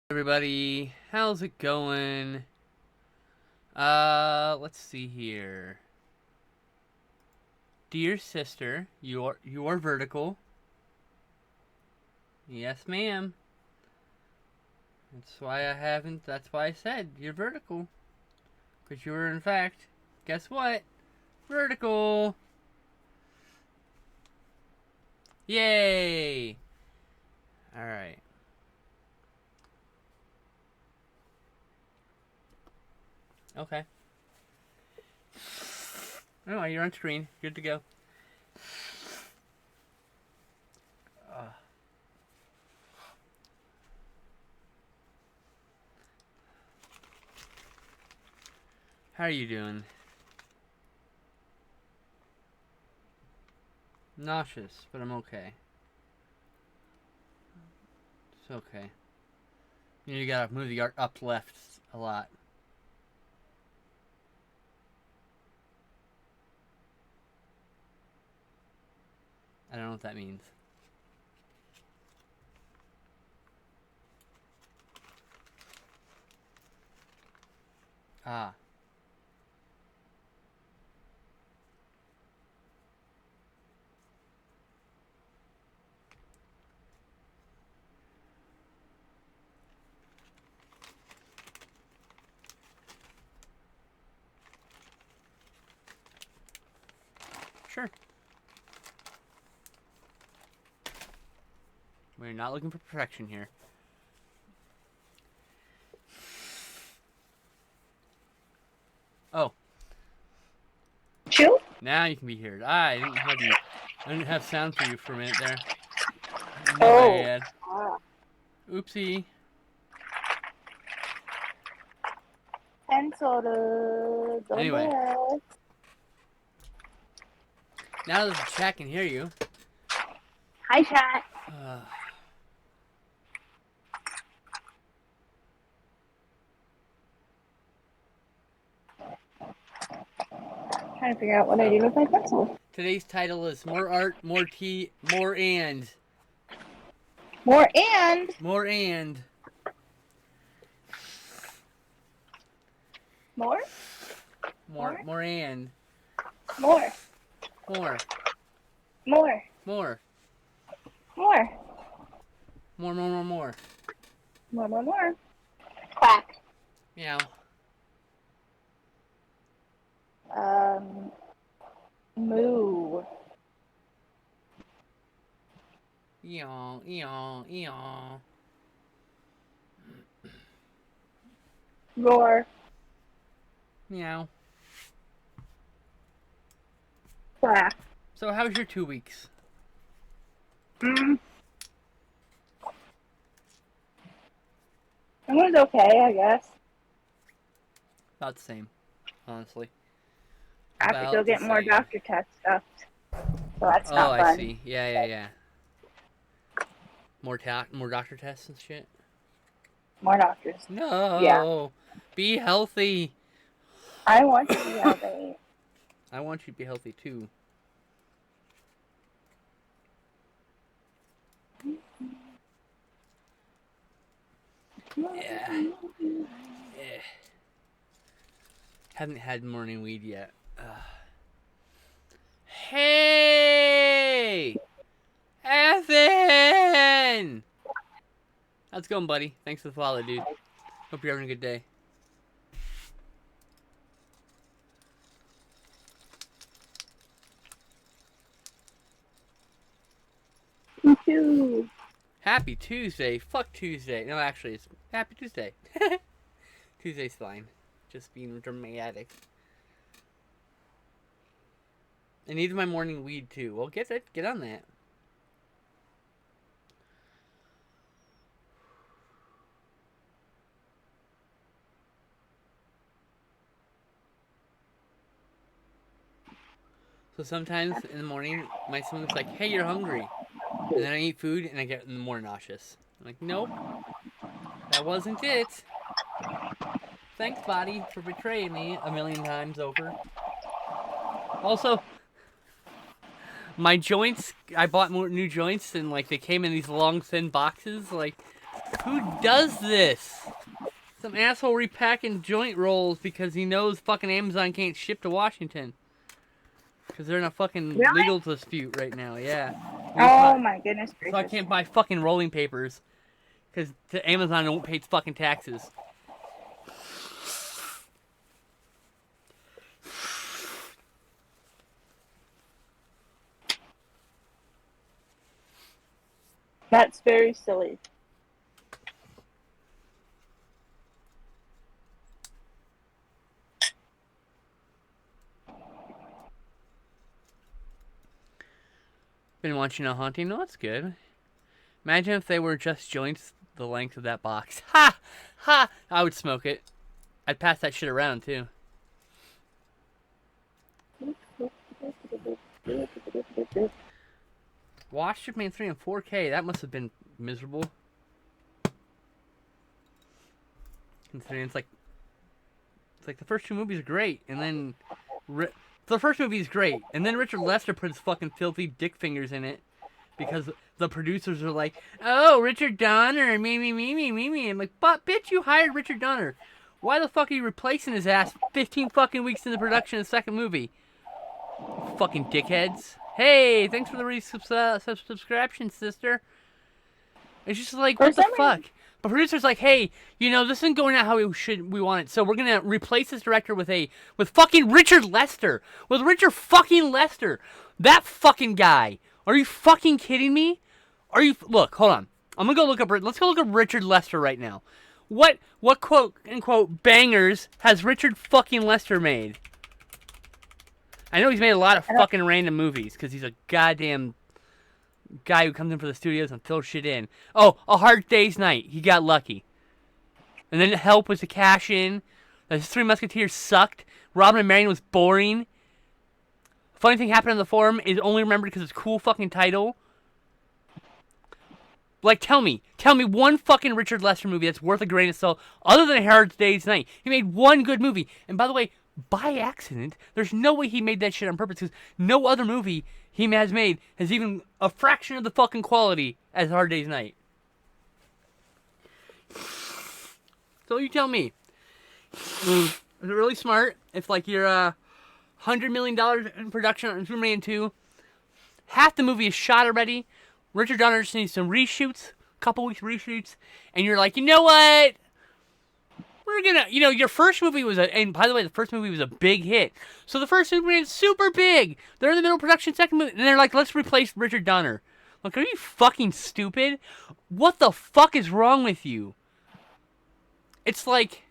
Everybody, how's it going? Let's see here. Dear sister, you're vertical. Yes, ma'am. That's why I said you're vertical. Because you were, in fact, guess what? Vertical. Yay! Alright. Okay. Oh, you're on screen. Good to go. How are you doing? Nauseous, but I'm okay. It's okay. You gotta move the art up left a lot. I don't know what that means. Ah. Sure. We're not looking for perfection here. Oh. True? Now you can be heard. I didn't have sound for you for a minute there. My Oh. bad. Oopsie. Pencil the Anyway. best. Now that the chat can hear you. Hi, chat. Trying to figure out what I do with my pencil. Today's title is More Art, More Tea, More and. More and. More and. More? More and. More. More. More. More. More. More, more, more, more. More, more, more. Quack. Meow. Moo. Eon, eon, eon. Roar. Meow. Quack. So how was your 2 weeks? It was okay, I guess. About the same, honestly. I have to go get more doctor test stuff. So that's not fun. Oh, I see. Yeah. More doctor tests and shit? More doctors. No. Yeah. Be healthy. I want to be healthy. I want you to be healthy too. Yeah. Haven't had morning weed yet. Hey! Ethan! How's it going, buddy? Thanks for the follow, dude. Hope you're having a good day. Me too. Happy Tuesday. Fuck Tuesday. No, actually, it's Happy Tuesday. Tuesday's fine. Just being dramatic. I need my morning weed too. Well, get on that. So sometimes in the morning, my stomach's like, "Hey, you're hungry," and then I eat food and I get more nauseous. I'm like, nope, that wasn't it. Thanks, body, for betraying me a million times over. Also, my joints, I bought more new joints and like they came in these long thin boxes. Like Who does this? Some asshole repacking joint rolls because he knows fucking Amazon can't ship to Washington. Because they're in a fucking legal dispute right now, yeah. Oh my goodness gracious. So I can't buy fucking rolling papers. Because Amazon won't pay fucking taxes. That's very silly. Been watching A Haunting? No, that's good. Imagine if they were just joints the length of that box. Ha! Ha! I would smoke it. I'd pass that shit around, too. Watch Superman 3 in 4K. That must have been miserable. Considering it's like the first two movies are great, and then the first movie is great, and then Richard Lester put his fucking filthy dick fingers in it because the producers are like, "Oh, Richard Donner, me." I'm like, "But bitch, you hired Richard Donner. Why the fuck are you replacing his ass 15 fucking weeks in the production of the second movie? Fucking dickheads." Hey, thanks for the subscription, sister. It's just like, what the fuck? But producer's like, hey, you know, this isn't going out how we want it, so we're gonna replace this director with fucking Richard Lester. With Richard fucking Lester. That fucking guy. Are you fucking kidding me? Look, hold on. Let's go look up Richard Lester right now. What quote unquote bangers has Richard fucking Lester made? I know he's made a lot of fucking random movies, because he's a goddamn guy who comes in for the studios and fills shit in. Oh, A Hard Day's Night. He got lucky. And then Help was a cash in. The Three Musketeers sucked. Robin and Marion was boring. Funny thing happened on the forum is only remembered because it's a cool fucking title. Like, tell me one fucking Richard Lester movie that's worth a grain of salt other than A Hard Day's Night. He made one good movie. And by the way, by accident, there's no way he made that shit on purpose, because no other movie he has made has even a fraction of the fucking quality as Hard Day's Night. So you tell me, is it really smart if, like, you're $100 million in production on Superman 2, half the movie is shot already, Richard Donner just needs some reshoots, a couple weeks reshoots, and you're like, you know what? We're gonna, your first movie was and by the way, the first movie was a big hit. So the first Superman's super big. They're in the middle of production, second movie, and they're like, let's replace Richard Donner. Like, are you fucking stupid? What the fuck is wrong with you? It's like,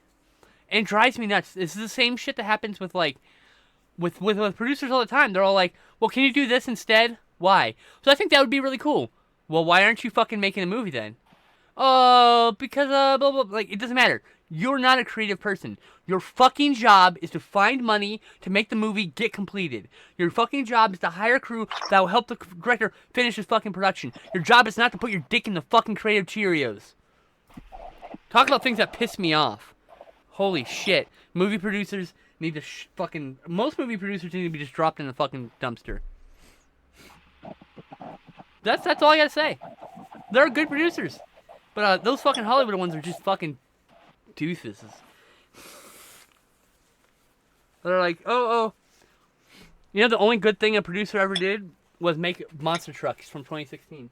and it drives me nuts. This is the same shit that happens with, like, with producers all the time. They're all like, well, can you do this instead? Why? So I think that would be really cool. Well, why aren't you fucking making a movie then? Oh, because, blah, blah, blah. Like, it doesn't matter. You're not a creative person. Your fucking job is to find money to make the movie get completed. Your fucking job is to hire a crew that will help the director finish his fucking production. Your job is not to put your dick in the fucking creative Cheerios. Talk about things that piss me off. Holy shit. Movie producers need to most movie producers need to be just dropped in the fucking dumpster. That's all I gotta say. They're good producers. But those fucking Hollywood ones are just fucking doofuses. They're like, oh. You know, the only good thing a producer ever did was make Monster Trucks from 2016.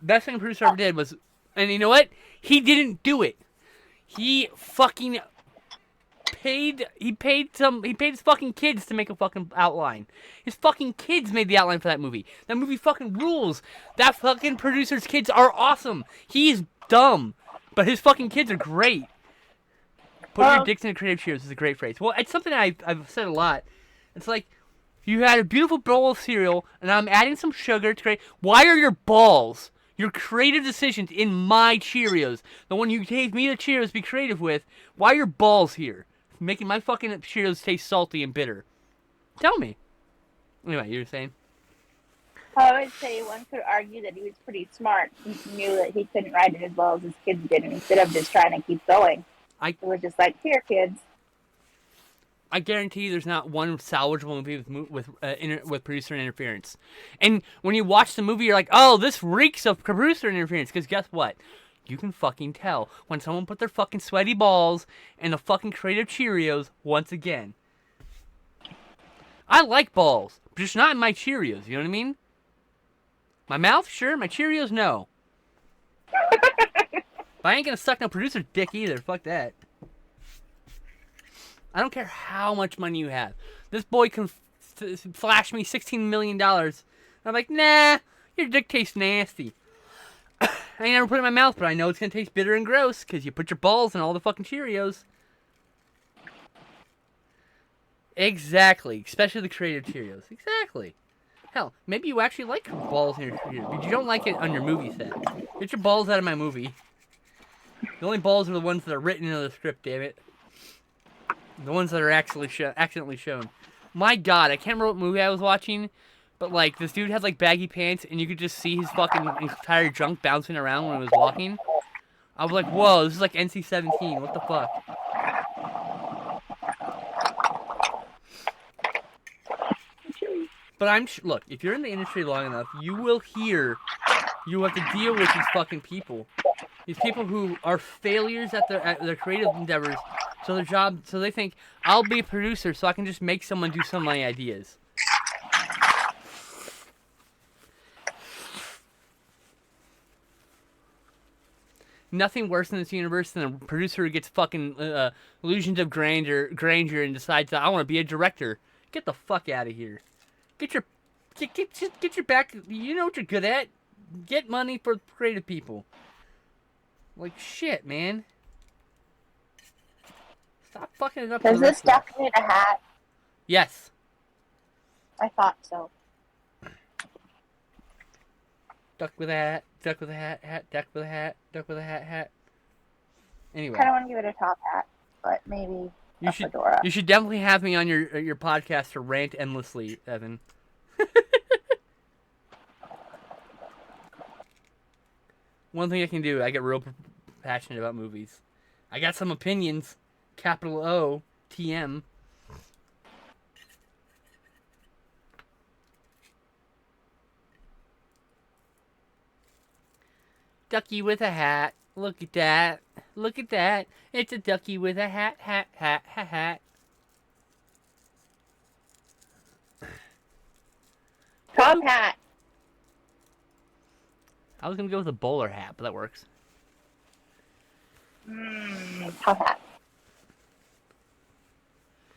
Best thing a producer ever did was, and you know what? He didn't do it. He fucking paid his fucking kids to make a fucking outline. His fucking kids made the outline for that movie. That movie fucking rules. That fucking producer's kids are awesome. He's dumb, but his fucking kids are great. Put your dicks in the creative Cheerios is a great phrase. Well, it's something I've said a lot. It's like, you had a beautiful bowl of cereal, and I'm adding some sugar to create. Why are your balls, your creative decisions, in my Cheerios? The one you gave me the Cheerios to be creative with. Why are your balls here? Making my fucking Cheerios taste salty and bitter. Tell me. Anyway, you were saying? I would say one could argue that he was pretty smart. He knew that he couldn't write it as well as his kids did, and instead of just trying to keep going, it was just like, here, kids. I guarantee there's not one salvageable movie with producer interference. And when you watch the movie, you're like, oh, this reeks of producer interference. Because guess what? You can fucking tell when someone put their fucking sweaty balls in the fucking crate of Cheerios once again. I like balls, but just not in my Cheerios, you know what I mean? My mouth, sure. My Cheerios, no. But I ain't gonna suck no producer's dick either. Fuck that. I don't care how much money you have. This boy can flash me $16 million. I'm like, nah, your dick tastes nasty. I ain't never put it in my mouth, but I know it's gonna taste bitter and gross because you put your balls in all the fucking Cheerios. Exactly. Especially the creative Cheerios. Exactly. Hell, maybe you actually like balls in your Cheerios, but you don't like it on your movie set. Get your balls out of my movie. The only balls are the ones that are written into the script, damn it. The ones that are actually accidentally shown. My God, I can't remember what movie I was watching, but like this dude had like baggy pants, and you could just see his fucking entire junk bouncing around when he was walking. I was like, whoa, this is like NC-17. What the fuck? But look, if you're in the industry long enough, you will have to deal with these fucking people. These people who are failures at their creative endeavors. So they think, I'll be a producer so I can just make someone do some of my ideas. Nothing worse in this universe than a producer who gets fucking illusions of grandeur and decides that I want to be a director. Get the fuck out of here. Get your back. You know what you're good at. Get money for creative people. Like shit, man. Stop fucking it up. Does this duck need a hat? Yes. I thought so. Duck with a hat. Duck with a hat. Hat. Duck with a hat. Duck with a hat. Hat. Anyway. I kind of want to give it a top hat, but maybe a fedora. You should definitely have me on your podcast to rant endlessly, Evan. One thing I can do, I get real passionate about movies. I got some opinions. Capital O, TM. Ducky with a hat. Look at that. Look at that. It's a ducky with a hat, hat, hat, hat, hat. Top hat. I was going to go with a bowler hat, but that works. Top hat.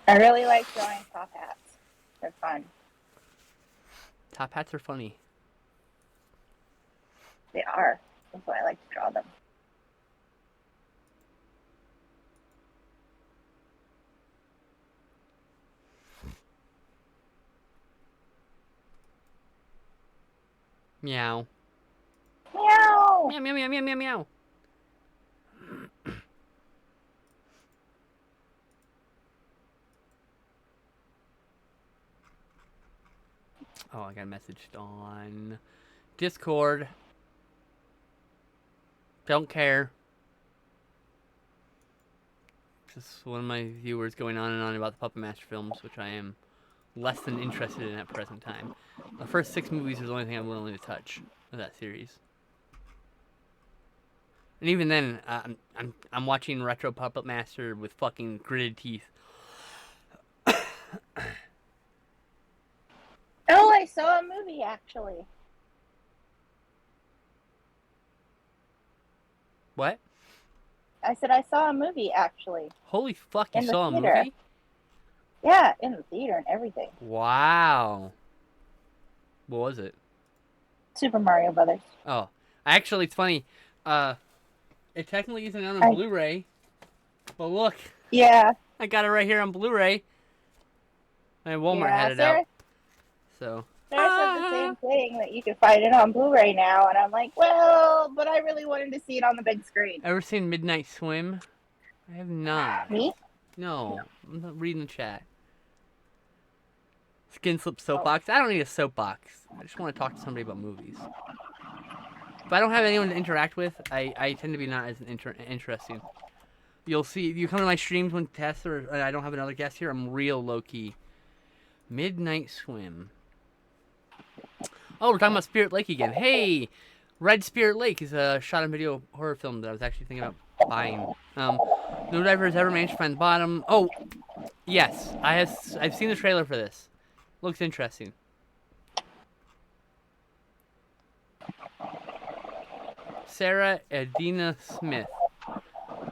I really like drawing top hats. They're fun. Top hats are funny. They are. That's why I like to draw them. Meow. Meow. Meow, meow, meow, meow, meow, meow. Oh, I got messaged on Discord. Don't care. Just one of my viewers going on and on about the Puppet Master films, which I am less than interested in at present time. The first 6 movies are the only thing I'm willing to touch of that series. And even then, I'm watching Retro Puppet Master with fucking gritted teeth. Oh, I saw a movie actually. What? I said I saw a movie actually. Holy fuck, you saw a theater. movie? Yeah, in the theater and everything. Wow. What was it? Super Mario Brothers. Oh, actually, it's funny. It technically isn't on Blu-ray, but look. Yeah. I got it right here on Blu-ray. And Walmart had it out. So. Sarah said the same thing, that you can find it on Blu-ray now, and I'm like, well, but I really wanted to see it on the big screen. Ever seen Midnight Swim? I have not. Me? No, I'm not reading the chat. Skin Slip Soapbox? I don't need a soapbox. I just want to talk to somebody about movies. If I don't have anyone to interact with, I tend to be not as interesting. You'll see, you come to my streams when tests or I don't have another guest here, I'm real low-key. Midnight Swim. Oh, we're talking about Spirit Lake again. Hey, Red Spirit Lake is a shot-on-video horror film that I was actually thinking about buying. No diver has ever managed to find the bottom. Oh, yes, I've seen the trailer for this. Looks interesting. Sarah Adina Smith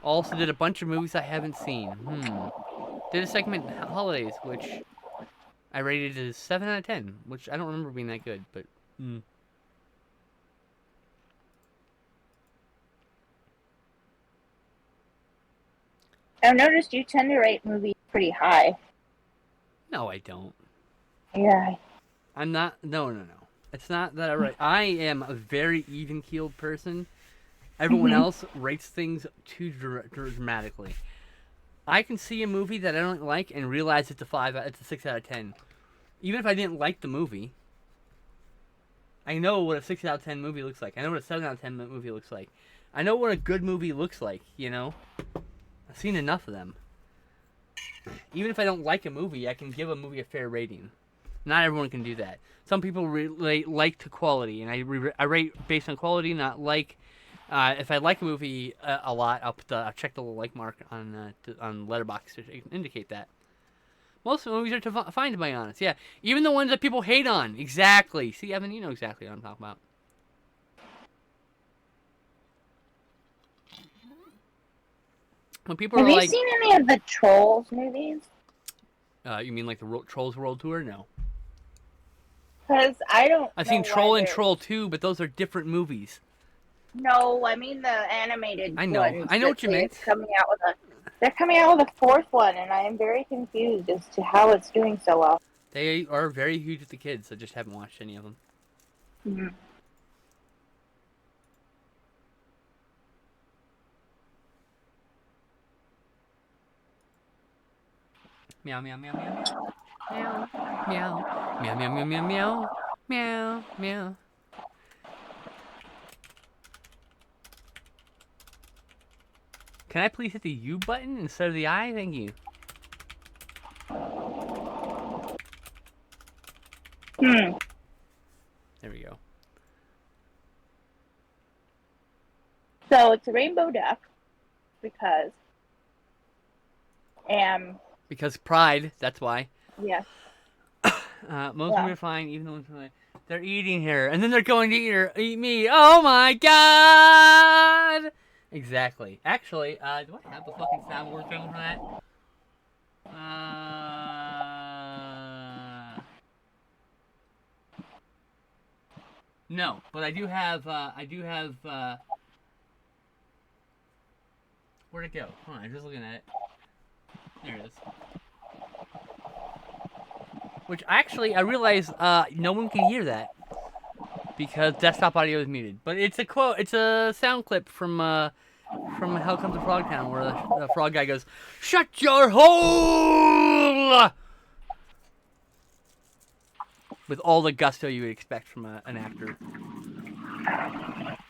also did a bunch of movies I haven't seen. Did a segment Holidays, which I rated as 7 out of 10, which I don't remember being that good, but. I've noticed you tend to rate movies pretty high. No, I don't. Yeah. I'm not. No. It's not that I rate. I am a very even-keeled person. Everyone else rates things too dramatically. I can see a movie that I don't like and realize it's a 6 out of 10. Even if I didn't like the movie, I know what a 6 out of 10 movie looks like. I know what a 7 out of 10 movie looks like. I know what a good movie looks like, you know? I've seen enough of them. Even if I don't like a movie, I can give a movie a fair rating. Not everyone can do that. Some people relate like to quality, and I rate based on quality, not like. If I like a movie a lot, I'll check the little like mark on Letterboxd to indicate that. Most movies are fine, to be honest. Yeah, even the ones that people hate on. Exactly. See, Evan, you know exactly what I'm talking about. When people Have are you like, seen any of the Trolls movies? You mean like the Trolls World Tour? No. Because I don't. I've seen Troll and Troll 2, but those are different movies. No, I mean the animated. I know. Ones I know what you meant. They're coming out with a fourth one, and I am very confused as to how it's doing so well. They are very huge with the kids. I just haven't watched any of them. Mm-hmm. Meow meow meow meow meow meow meow meow meow meow meow meow meow. Can I please hit the U button instead of the I? Thank you. There we go. So it's a rainbow duck because because pride, that's why. Yeah. Most of them are fine, even the ones who they're eating her, and then they're going to eat me. Oh my god! Exactly. Actually, do I have the fucking soundboard going for that? No, but I do have. Where'd it go? Hold on, I'm just looking at it. There it is. Which actually, I realize no one can hear that because desktop audio is muted. But it's a quote. It's a sound clip from Hell Comes to Frogtown, where the frog guy goes, "Shut your hole!" with all the gusto you would expect from an actor.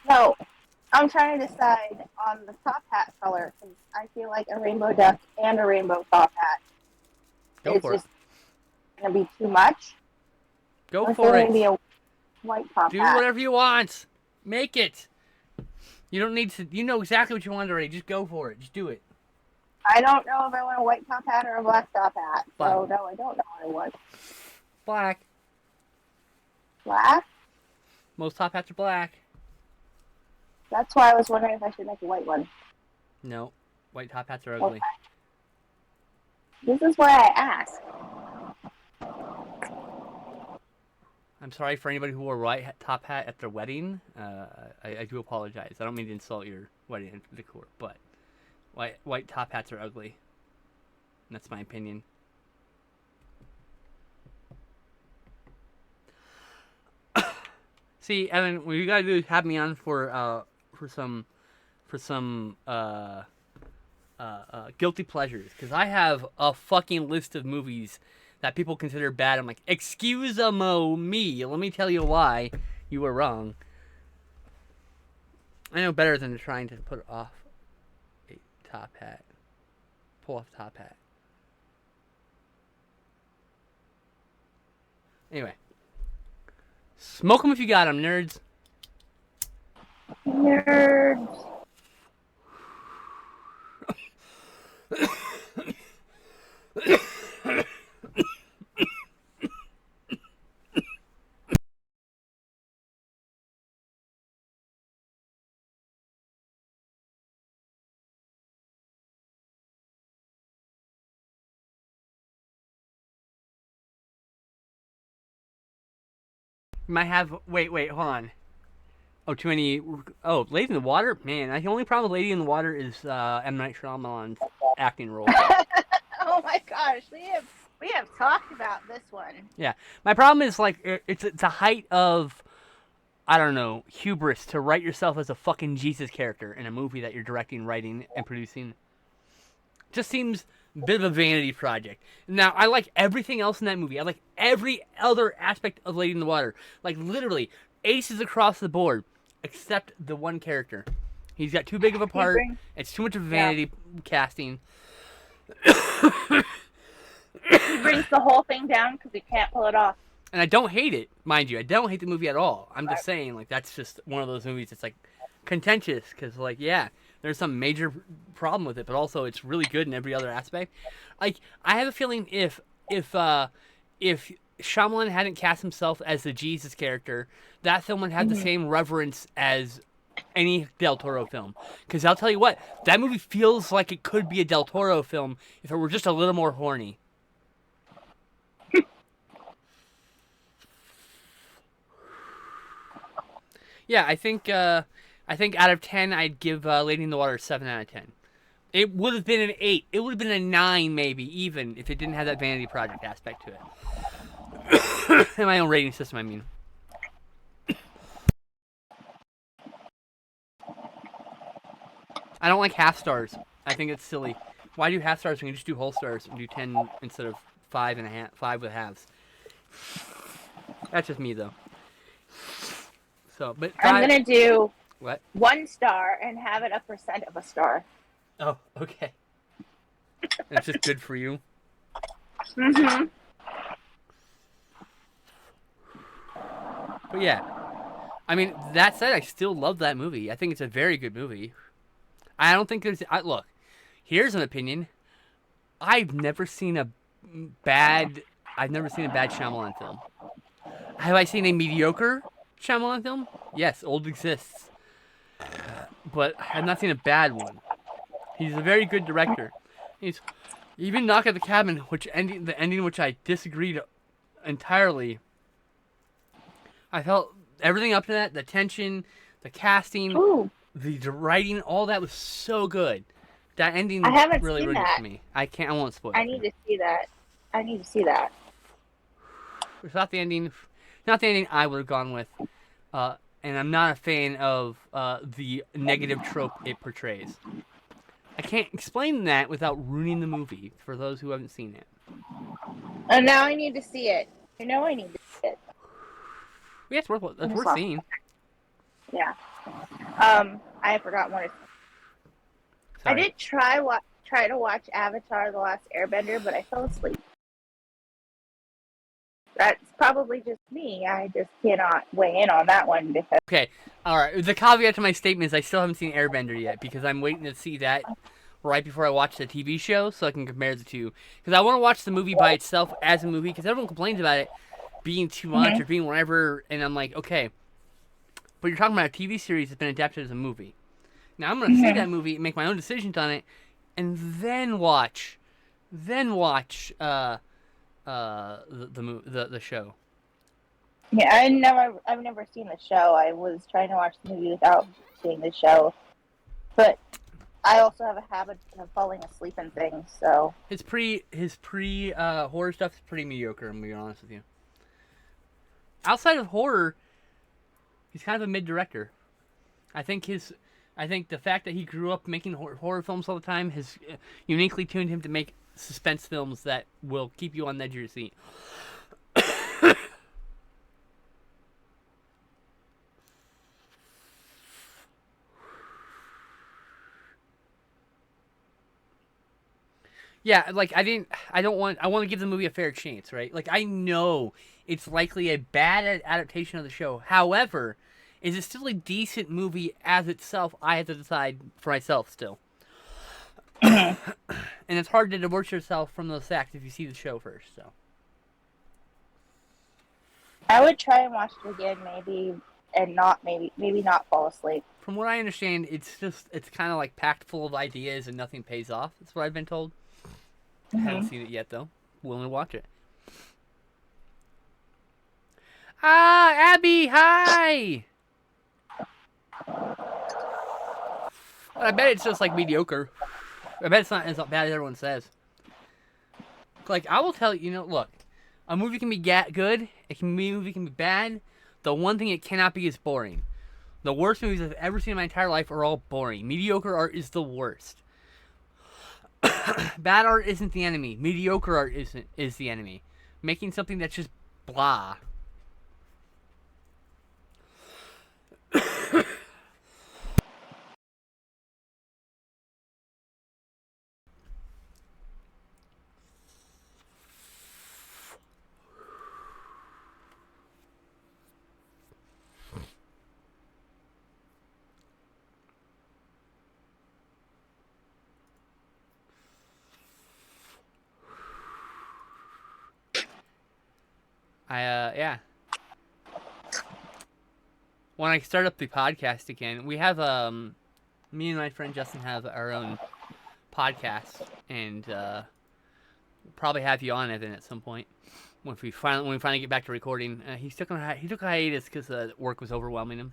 No, I'm trying to decide on the top hat color because I feel like a rainbow duck and a rainbow top hat. Go for it. Gonna be too much. Go for it. Be a white top Do hat. whatever you want. Make it. You don't need to. You know exactly what you want already. Just go for it. Just do it. I don't know if I want a white top hat or a black top hat. Black. So no, I don't know what I want. Black. Black? Most top hats are black. That's why I was wondering if I should make a white one. No, white top hats are ugly. Okay. This is why I asked. I'm sorry for anybody who wore a white top hat at their wedding. I do apologize. I don't mean to insult your wedding decor, but white top hats are ugly. And that's my opinion. See, Evan, what you gotta do is have me on for some guilty pleasures, because I have a fucking list of movies that people consider bad. I'm like, excuse-mo-me. Let me tell you why you were wrong. I know better than trying to put off a top hat. Pull off a top hat. Anyway. Smoke them if you got them, nerds. Nerds. Might have. Wait, hold on. Oh, too many. Oh, Lady in the Water? Man, the only problem with Lady in the Water is M. Night Shyamalan's acting role. Oh my gosh, we have talked about this one. Yeah. My problem is, like, it's a height of, I don't know, hubris to write yourself as a fucking Jesus character in a movie that you're directing, writing, and producing. Just seems a bit of a vanity project. Now, I like everything else in that movie. I like every other aspect of Lady in the Water. Like, literally, aces across the board, except the one character. He's got too big of a part. It's too much of a vanity casting. He brings the whole thing down because he can't pull it off. And I don't hate it, mind you. I don't hate the movie at all. I'm just saying, like, that's just one of those movies that's, like, contentious. Because, like, yeah, there's some major problem with it, but also it's really good in every other aspect. Like, I have a feeling if Shyamalan hadn't cast himself as the Jesus character, that film would have the same reverence as any Del Toro film. Because I'll tell you what, that movie feels like it could be a Del Toro film if it were just a little more horny. Yeah, I think out of 10, I'd give Lady in the Water a 7 out of 10. It would have been an 8. It would have been a 9, maybe, even, if it didn't have that vanity project aspect to it. In my own rating system, I mean. I don't like half stars. I think it's silly. Why do half stars when you just do whole stars and do 10 instead of 5 with halves? That's just me, though. So, but I'm gonna do what? 1 star and have it a percent of a star. Oh, okay. That's just good for you. Mm-hmm. But yeah, I mean, that said, I still love that movie. I think it's a very good movie. I don't think there's. Look, here's an opinion. I've never seen a bad Shyamalan film. Have I seen a mediocre Shyamalan film? Yes, Old exists. But I've not seen a bad one. He's a very good director. He's even Knock at the Cabin, the ending which I disagreed entirely. I felt everything up to that, the tension, the casting, the writing, all that was so good. That ending really ruined it for me. I won't spoil it. I need to see that. It's not the ending I would have gone with. And I'm not a fan of the negative trope it portrays. I can't explain that without ruining the movie for those who haven't seen it. And now I need to see it. I know I need to see it. Yeah, it's worth seeing. Yeah. I forgot what it's. Sorry. I did try to watch Avatar: The Last Airbender, but I fell asleep. That's probably just me. I just cannot weigh in on that one because. Okay, all right. The caveat to my statement is I still haven't seen Airbender yet because I'm waiting to see that right before I watch the TV show so I can compare the two. Because I want to watch the movie by itself as a movie because everyone complains about it being too much or being whatever, and I'm like, okay, but you're talking about a TV series that's been adapted as a movie. Now I'm going to see that movie, make my own decisions on it, and then watch the show. Yeah, I've never seen the show. I was trying to watch the movie without seeing the show, but I also have a habit of falling asleep and things. So his pre horror stuff is pretty mediocre. I'm gonna be honest with you. Outside of horror, he's kind of a mid director. I think the fact that he grew up making horror films all the time has uniquely tuned him to make suspense films that will keep you on the edge of your seat. Yeah, like I want to give the movie a fair chance, right? Like I know it's likely a bad adaptation of the show. However, Is it still a decent movie as itself? I have to decide for myself still. And it's hard to divorce yourself from those facts if you see the show first. So I would try and watch it again, maybe, and maybe not fall asleep. from what I understand, it's kind of like packed full of ideas and nothing pays off. That's what I've been told. I haven't seen it yet though. Willing to watch it. Ah, Abby, hi! I bet it's just like mediocre. I bet it's not as bad as everyone says. Like, I will tell you, look, a movie can be good, a movie can be bad. The one thing it cannot be is boring. The worst movies I've ever seen in my entire life are all boring. Mediocre art is the worst. Bad art isn't the enemy. Mediocre art is the enemy. Making something that's just blah. Yeah. When I start up the podcast again, we have, me and my friend Justin have our own podcast, and, we'll probably have you on it then at some point. When we finally get back to recording. He took a hiatus because work was overwhelming him.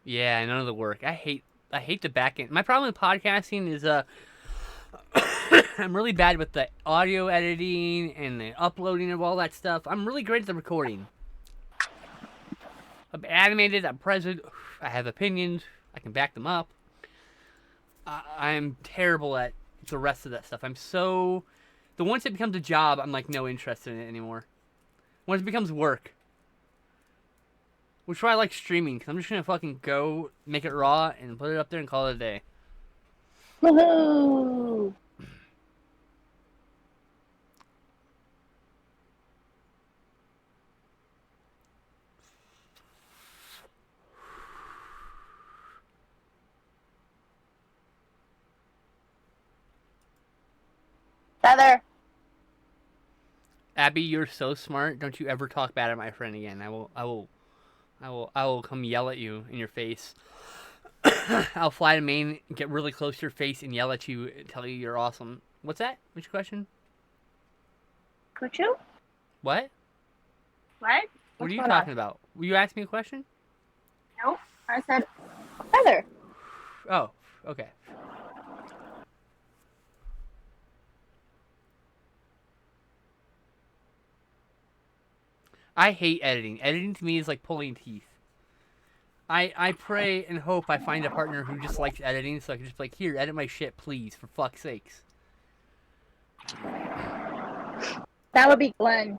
Yeah, none of the work. I hate the back end. My problem with podcasting is I'm really bad with the audio editing and the uploading of all that stuff. I'm really great at the recording. I'm animated, I'm present, I have opinions, I can back them up. I'm terrible at the rest of that stuff. Once it becomes a job, I'm like no interest in it anymore. Once it becomes work. Which is why I like streaming, because I'm just going to fucking go, make it raw, and put it up there and call it a day. Woohoo! Heather! Abby, you're so smart. Don't you ever talk bad at my friend again. I will come yell at you in your face. I'll fly to Maine, get really close to your face, and yell at you, and tell you you're awesome. What's that? Which question? Kuchu? What? What? What are you talking about? Will you ask me a question? No, I said Heather. Oh, okay. I hate editing. Editing to me is like pulling teeth. I pray and hope I find a partner who just likes editing, so I can just be like, here, edit my shit, please, for fuck's sakes. That would be Glenn.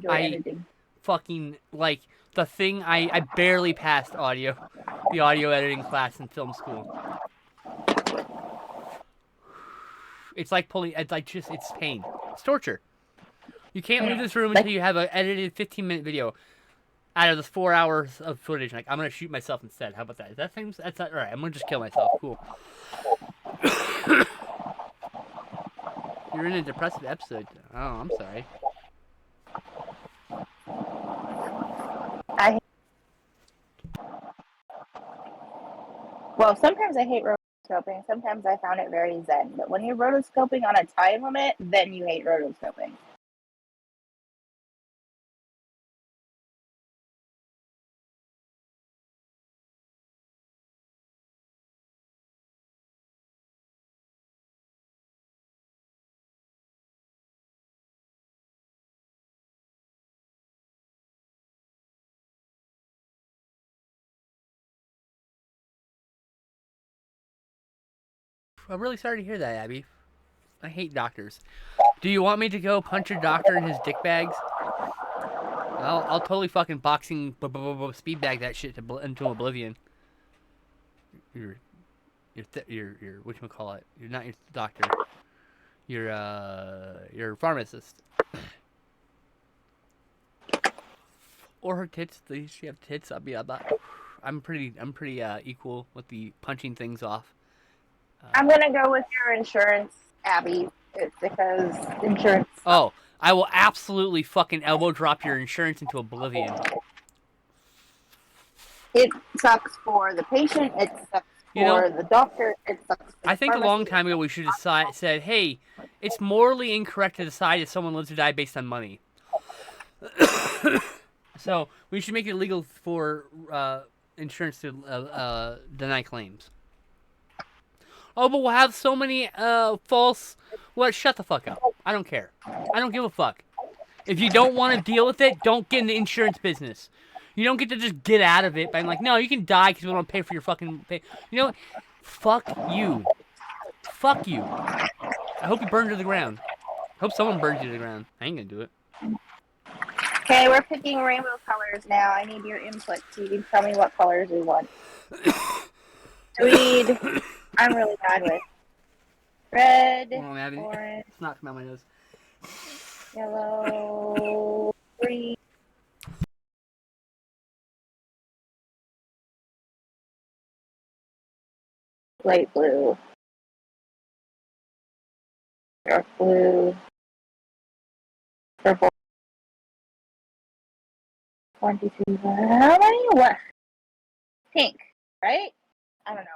Editing. Fucking, like, the thing, I barely passed the audio editing class in film school. It's like it's pain. It's torture. You can't leave this room until you have an edited 15-minute video out of the 4 hours of footage. Like, I'm gonna shoot myself instead. How about that? That's not right. I'm gonna just kill myself. Cool. You're in a depressive episode. Oh, I'm sorry. Well, sometimes I hate rotoscoping. Sometimes I found it very zen. But when you're rotoscoping on a time limit, then you hate rotoscoping. I'm really sorry to hear that, Abby. I hate doctors. Do you want me to go punch your doctor in his dick bags? I'll totally fucking boxing speed bag that shit into oblivion. Your whatchamacallit. You're not your doctor. Your pharmacist. Or her tits. Does she have tits? I'm pretty equal with the punching things off. I'm gonna go with your insurance, Abby. It's because insurance. Oh, I will absolutely fucking elbow drop your insurance into oblivion. It sucks for the patient. It sucks for the doctor. It sucks for I think the a long time ago we should have said, hey, it's morally incorrect to decide if someone lives or dies based on money. So we should make it illegal for insurance to deny claims. Oh, but we'll have so many false... What? Shut the fuck up. I don't care. I don't give a fuck. If you don't want to deal with it, don't get in the insurance business. You don't get to just get out of it by being like, no, you can die because we don't pay for your fucking... You know what? Fuck you. Fuck you. I hope you burn to the ground. I hope someone burns you to the ground. I ain't gonna do it. Okay, we're picking rainbow colors now. I need your input so you can tell me what colors we want. Tweed. I'm really bad with red, orange. It's not coming out my nose. Yellow, green. Light blue. Dark blue. Purple. 1, 2, 3, 4. How many? What? Pink, right? I don't know.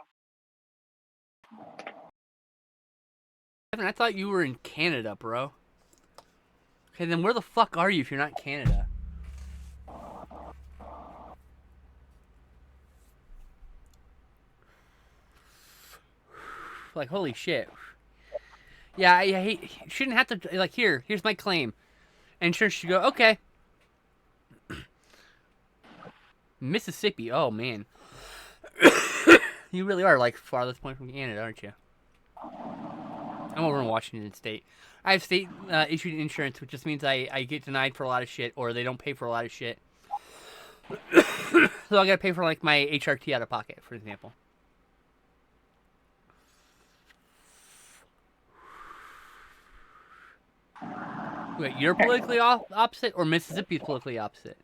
Kevin, I thought you were in Canada, bro. Okay, then where the fuck are you if you're not in Canada? Like, holy shit. Yeah, I hate... Shouldn't have to... Like, here's my claim. And insurance should go, okay. Mississippi, oh, man. You really are, like, farthest point from Canada, aren't you? I'm over in Washington State. I have state issued insurance, which just means I get denied for a lot of shit, or they don't pay for a lot of shit. So I gotta pay for, like, my HRT out of pocket, for example. Wait, you're politically opposite, or Mississippi's politically opposite?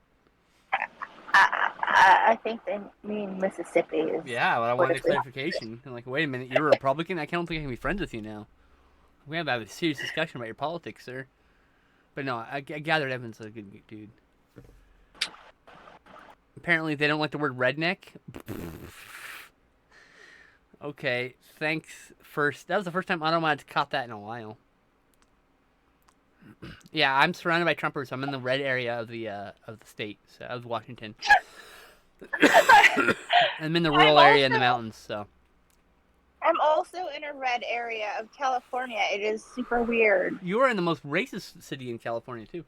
I think they mean Mississippi. Yeah, well, I wanted clarification. I'm like, wait a minute, you're a Republican? I don't think I can be friends with you now. We have to have a serious discussion about your politics, sir. But no, I gathered Evan's a good dude. Apparently, they don't like the word redneck. Okay, thanks. First, that was the first time Automods caught that in a while. Yeah, I'm surrounded by Trumpers. I'm in the red area of the state, so of Washington. I'm in the rural area in the mountains, so. I'm also in a red area of California. It is super weird. You are in the most racist city in California, too.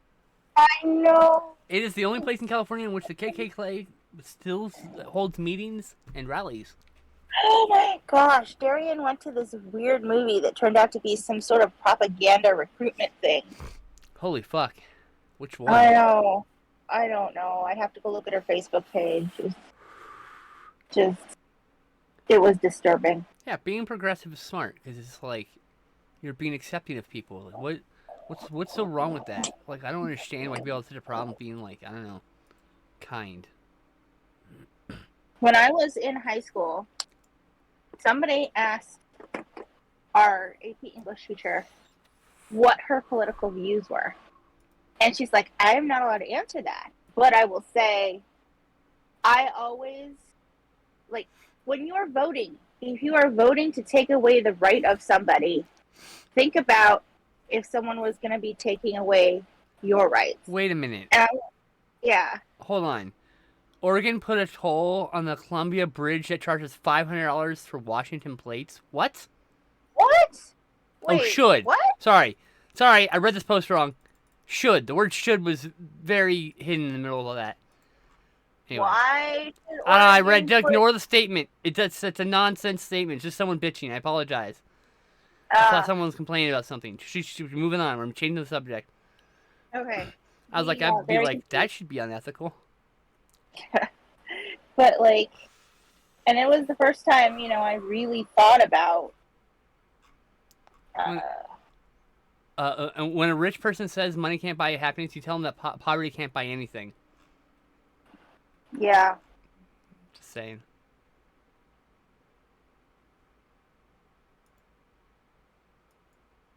I know. It is the only place in California in which the KKK still holds meetings and rallies. Oh my gosh, Darian went to this weird movie that turned out to be some sort of propaganda recruitment thing. Holy fuck. Which one? I know. I don't know. I'd have to go look at her Facebook page. It was disturbing. Yeah, being progressive is smart, because it's like, you're being accepting of people. Like, what's so wrong with that? Like, I don't understand why people have such a problem being, like, I don't know, kind. When I was in high school, somebody asked our AP English teacher what her political views were. And she's like, I am not allowed to answer that. But I will say, I always, like, when you are voting, if you are voting to take away the right of somebody, think about if someone was going to be taking away your rights. Wait a minute. Yeah. Hold on. Oregon put a toll on the Columbia Bridge that charges $500 for Washington plates. What? What? Wait, oh, should. What? Sorry, I read this post wrong. Should. The word should was very hidden in the middle of that. Anyway. Why? I read, ignore the statement. It's a nonsense statement. It's just someone bitching. I apologize. I saw someone was complaining about something. She should be moving on. I'm changing the subject. Okay. I was like, I'd be like, that should be unethical. But like, and it was the first time, I really thought about. And when a rich person says money can't buy you happiness, you tell them that poverty can't buy anything. Yeah. Just saying.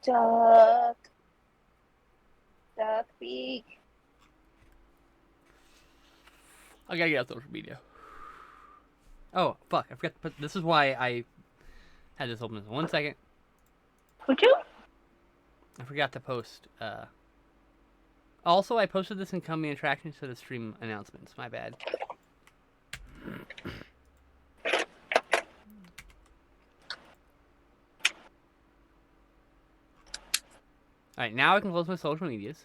Duck beak. I gotta get off social media. Oh, fuck. I forgot to put... This is why I had this open. 1 second. Would you? I forgot to post. Also, I posted this in coming attractions to the stream announcements. My bad. Alright, now I can close my social medias.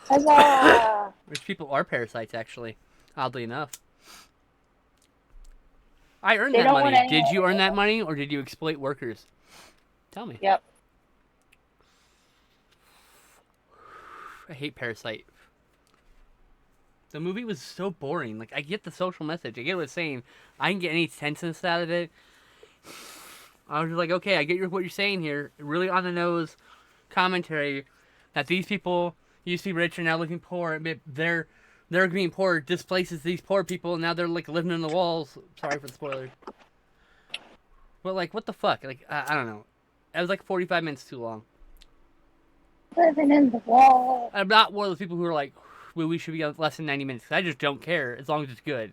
Huzzah! Rich people are parasites, actually. Oddly enough. I earned that money. Did you earn that money, or did you exploit workers? Tell me. Yep. I hate Parasite. The movie was so boring. Like, I get the social message. I get what it's saying. I didn't get any sense out of it. I was just like, okay, I get what you're saying here. Really on the nose commentary that these people used to be rich and now living poor. They're being poor displaces these poor people, and now they're like living in the walls. Sorry for the spoilers. But like, what the fuck? Like, I don't know. It was like 45 minutes too long. Living in the wall. I'm not one of those people who are like, well, we should be less than 90 minutes. I just don't care as long as it's good.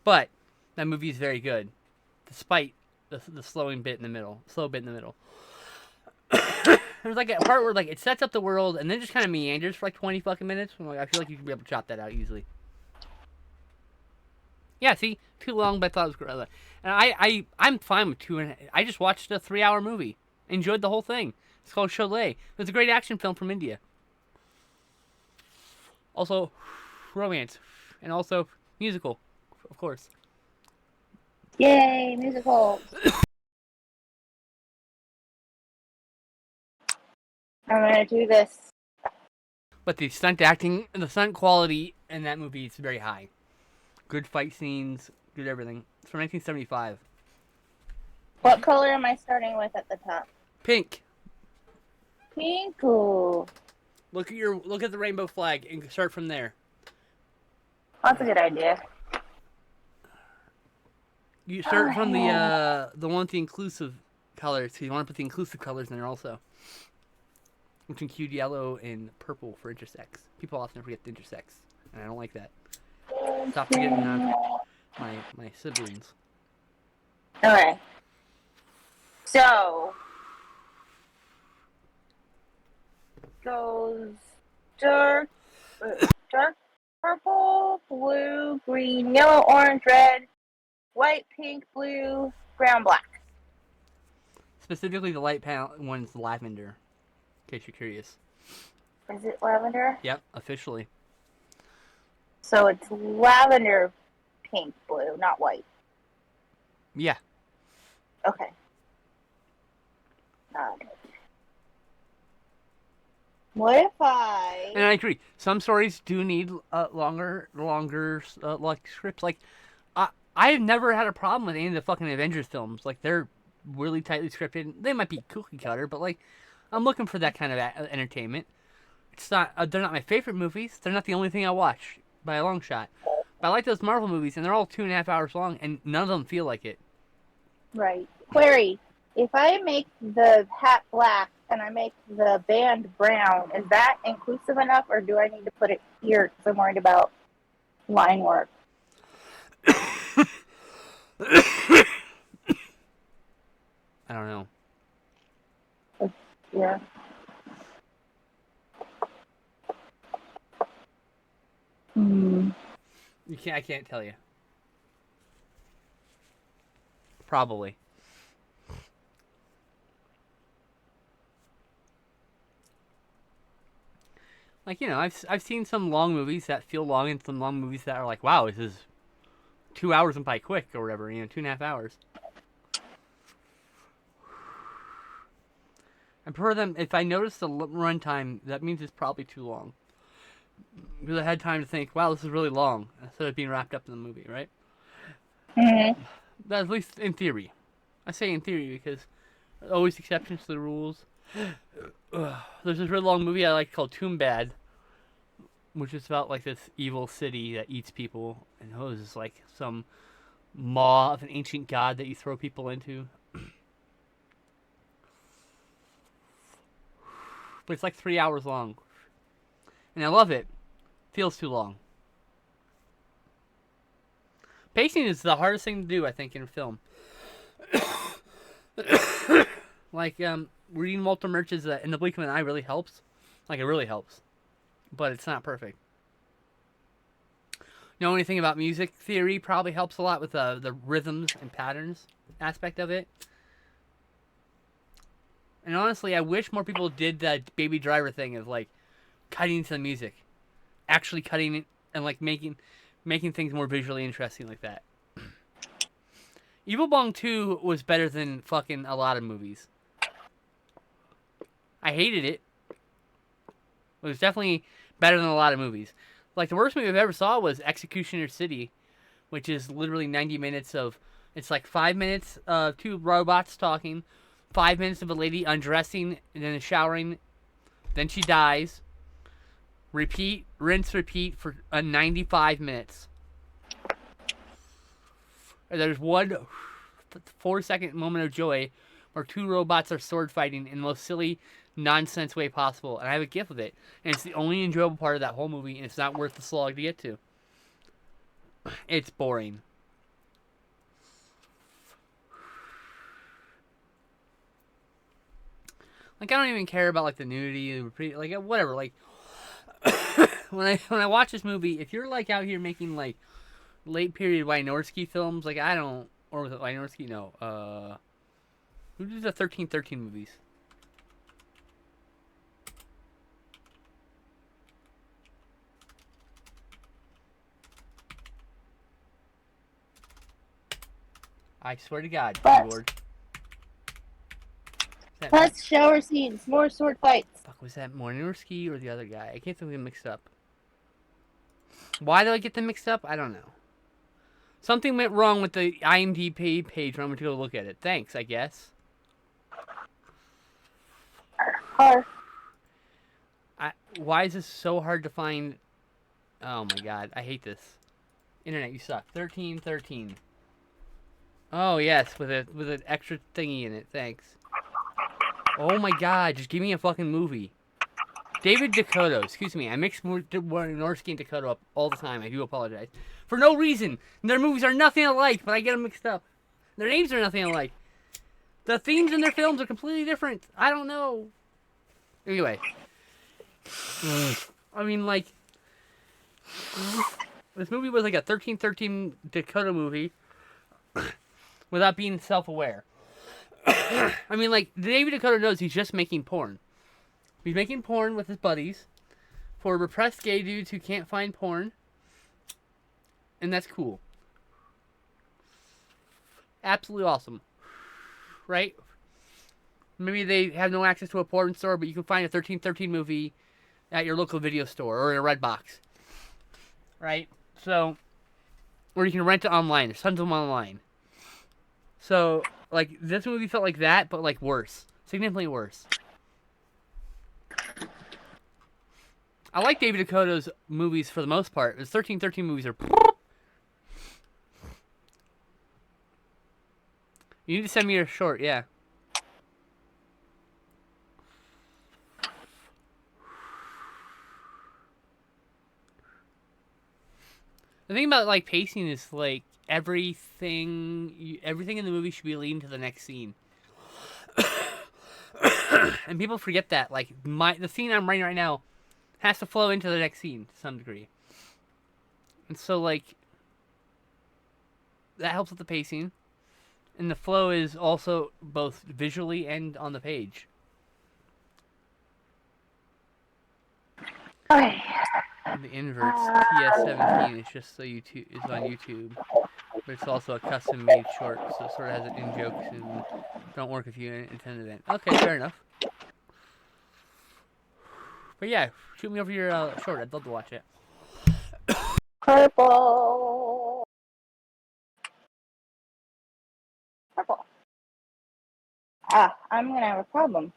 But that movie is very good, despite the slow bit in the middle. There's like a part where like it sets up the world and then just kind of meanders for like 20 fucking minutes. Like, I feel like you should be able to chop that out easily. Yeah, see, too long, but I thought it was great. And I'm fine with 2.5. I just watched a 3-hour movie. Enjoyed the whole thing. It's called Sholay. It was a great action film from India. Also, romance. And also, musical, of course. Yay, musical. I'm gonna do this. But the stunt acting and the stunt quality in that movie is very high. Good fight scenes, good everything. It's from 1975. What color am I starting with at the top? Pink. Pink. Ooh. Look at the rainbow flag and start from there. That's a good idea. You start from the one with the inclusive colors, because you want to put the inclusive colors in there also. Which include yellow and purple for intersex. People often forget the intersex, and I don't like that. Stop forgetting my siblings. Okay. So goes dark purple, blue, green, yellow, orange, red, white, pink, blue, brown, black. Specifically, the light panel one's lavender. In case you're curious. Is it lavender? Yep, officially. So it's lavender, pink, blue, not white. Yeah. Okay. Got it. What if I... And I agree. Some stories do need longer like scripts. Like, I've never had a problem with any of the fucking Avengers films. Like, they're really tightly scripted. They might be cookie cutter, but like, I'm looking for that kind of entertainment. It's not. They're not my favorite movies. They're not the only thing I watch by a long shot. But I like those Marvel movies, and they're all 2.5 hours long, and none of them feel like it. Right. Query. If I make the hat black and I make the band brown, is that inclusive enough, or do I need to put it here because I'm worried about line work? I don't know. Yeah. I can't tell you. Probably. Like, you know, I've seen some long movies that feel long and some long movies that are like, wow, this is 2 hours went by quick or whatever, 2.5 hours. I prefer them. If I notice the runtime, that means it's probably too long. Because I had time to think, wow, this is really long, instead of being wrapped up in the movie, right? Mm-hmm. That's at least in theory. I say in theory because there's always exceptions to the rules. There's this really long movie I like called Tombad, which is about like this evil city that eats people, and it was like some maw of an ancient god that you throw people into. But it's like 3 hours long. And I love it. Feels too long. Pacing is the hardest thing to do, I think, in a film. Like, reading Walter Murch's In the Blink of an Eye really helps. Like, it really helps. But it's not perfect. Know anything about music theory probably helps a lot with the rhythms and patterns aspect of it. And honestly, I wish more people did that Baby Driver thing of, like, cutting to the music. Actually cutting it and, like, making things more visually interesting like that. Evil Bong 2 was better than fucking a lot of movies. I hated it. It was definitely better than a lot of movies. Like, the worst movie I've ever saw was Executioner City, which is literally 90 minutes of... It's like 5 minutes of two robots talking, 5 minutes of a lady undressing and then showering, then she dies. Repeat, rinse, repeat for 95 minutes. There's one 4-second moment of joy where two robots are sword fighting in the most silly nonsense way possible, and I have a gift with it, and it's the only enjoyable part of that whole movie, and it's not worth the slog to get to. It's boring. Like, I don't even care about like the nudity, like whatever. Like, when I watch this movie, if you're like out here making like late period Wynorski films, like I don't, or was it Wynorski? No, who did the 1313 movies? I swear to God, keyboard. Plus shower scenes, more sword fights. Fuck, was that Wynorski or the other guy? I can't think of them mixed up. Why did I get them mixed up? I don't know. Something went wrong with the IMDb page when I went to go look at it. Thanks, I guess. Why is this so hard to find? Oh my God, I hate this. Internet, you suck. 1313. Oh yes, with an extra thingy in it. Thanks. Oh my God, just give me a fucking movie. David Dakota, excuse me. I mix Wynorski and Dakota up all the time. I do apologize. For no reason. Their movies are nothing alike, but I get them mixed up. Their names are nothing alike. The themes in their films are completely different. I don't know. Anyway. I mean, like... This movie was like a 1313 Dakota movie without being self-aware. I mean, like, David Dakota knows he's just making porn. He's making porn with his buddies for repressed gay dudes who can't find porn. And that's cool. Absolutely awesome. Right? Maybe they have no access to a porn store, but you can find a 1313 movie at your local video store or in a Redbox. Right? So, or you can rent it online. There's tons of them online. So, like, this movie felt like that, but, like, worse. Significantly worse. I like David Dakota's movies for the most part. His 1313 movies are... You need to send me a short, yeah. The thing about, like, pacing is, like, everything in the movie should be leading to the next scene. And people forget that. Like, the scene I'm writing right now has to flow into the next scene to some degree. And so, like, that helps with the pacing. And the flow is also both visually and on the page. Okay. And the inverts, TS17, is just so is on YouTube. But it's also a custom-made short, so it sort of has it in jokes and don't work if you intended it. Okay, fair enough. But yeah, shoot me over your short. I'd love to watch it. Purple. Purple. I'm gonna have a problem.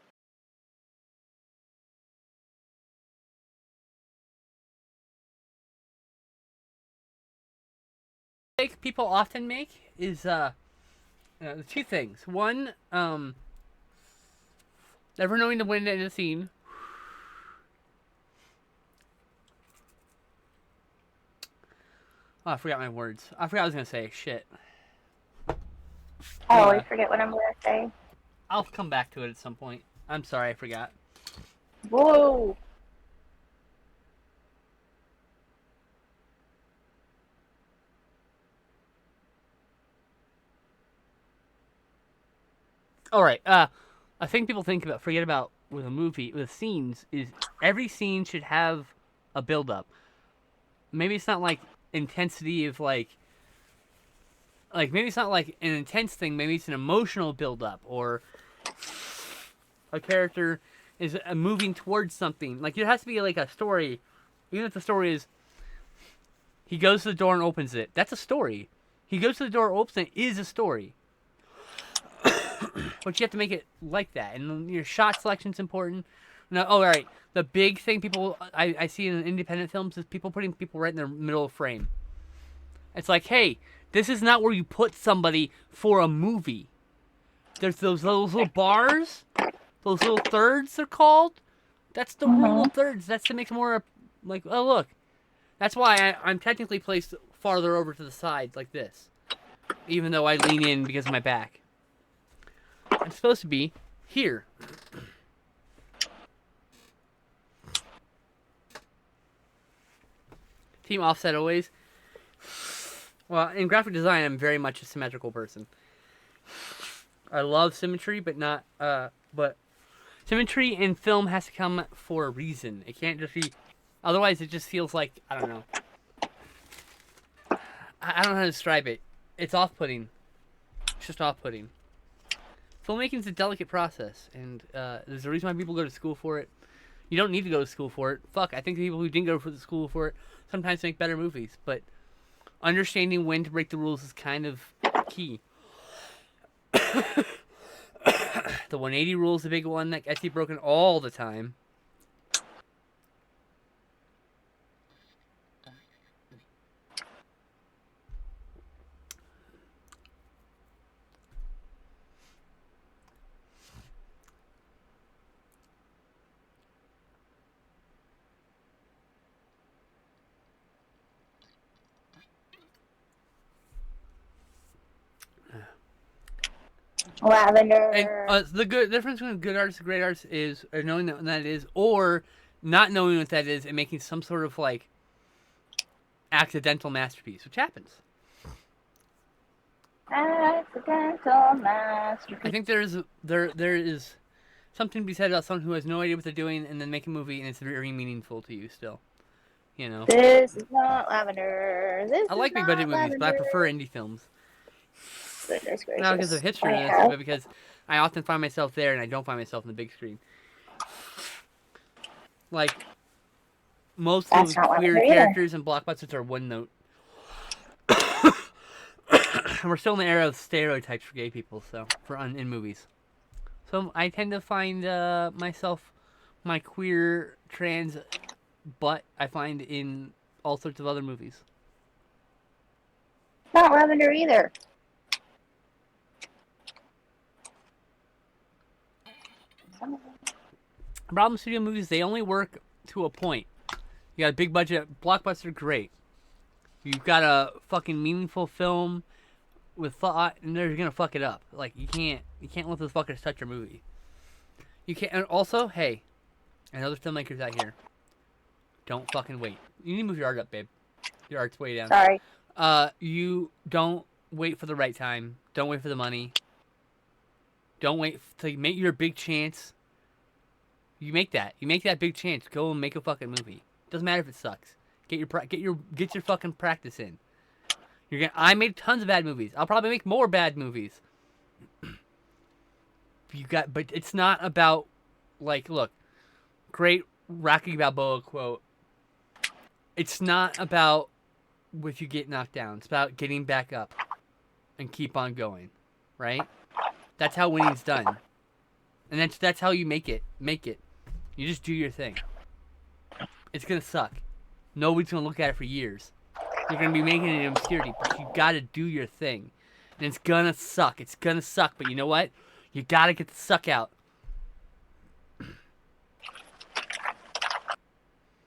People often make is two things. One, never knowing the wind in a scene. Oh, I forgot my words. I forgot what I was gonna say. Shit. I always forget what I'm gonna say. I'll come back to it at some point. I'm sorry, I forgot. Whoa. All right. I think people forget about with a movie with scenes is every scene should have a build up. Maybe it's not like intensity of like maybe it's not like an intense thing. Maybe it's an emotional build up or a character is moving towards something. Like there has to be like a story, even if the story is he goes to the door and opens it. That's a story. He goes to the door, opens it, is a story. But you have to make it like that, and your shot selection's important. No, all right. The big thing I see in independent films is people putting people right in their middle of frame. It's like, hey, this is not where you put somebody for a movie. There's those little bars, those little thirds they're called. That's the rule of thirds. That's to make it more like, oh look. That's why I'm technically placed farther over to the side like this, even though I lean in because of my back. I'm supposed to be here. Team offset always. Well, in graphic design, I'm very much a symmetrical person. I love symmetry, but symmetry in film has to come for a reason. It can't just be, otherwise it just feels like, I don't know. I don't know how to describe it. It's off-putting. It's just off-putting. Filmmaking is a delicate process, and there's a reason why people go to school for it. You don't need to go to school for it. Fuck, I think the people who didn't go to school for it sometimes make better movies, but understanding when to break the rules is kind of key. The 180 rule is a big one that gets you broken all the time. Lavender. And the difference between good artist and great artist is knowing what that is, or not knowing what that is and making some sort of like accidental masterpiece, which happens. Accidental masterpiece. I think there is something to be said about someone who has no idea what they're doing and then make a movie and it's very meaningful to you still. You know. This is not Lavender. I like big budget movies, but I prefer indie films. Goodness gracious. Not because of history, but because I often find myself there and I don't find myself in the big screen. Like, most of the queer characters in blockbusters are one note. And we're still in the era of stereotypes for gay people, in movies. So I tend to find myself, my queer trans butt, I find in all sorts of other movies. Not Lavender either. Problem studio movies, they only work to a point. You got a big budget blockbuster, great. You've got a fucking meaningful film with thought, and they're gonna fuck it up. Like you can't let those fuckers touch your movie. You can't. And also, hey, another filmmakers out here, don't fucking wait. You need to move your art up, babe. Your art's way down. Sorry. You don't wait for the right time. Don't wait for the money. Don't wait to make your big chance. You make that. You make that big chance. Go and make a fucking movie. Doesn't matter if it sucks. Get your fucking practice in. I made tons of bad movies. I'll probably make more bad movies. But it's not about like, look, great Rocky Balboa quote. It's not about if you get knocked down. It's about getting back up and keep on going, right? That's how winning's done, and that's how you make it. Make it. You just do your thing. It's gonna suck. Nobody's gonna look at it for years. You're gonna be making it in obscurity, but you gotta do your thing, and it's gonna suck. It's gonna suck, but you know what? You gotta get the suck out.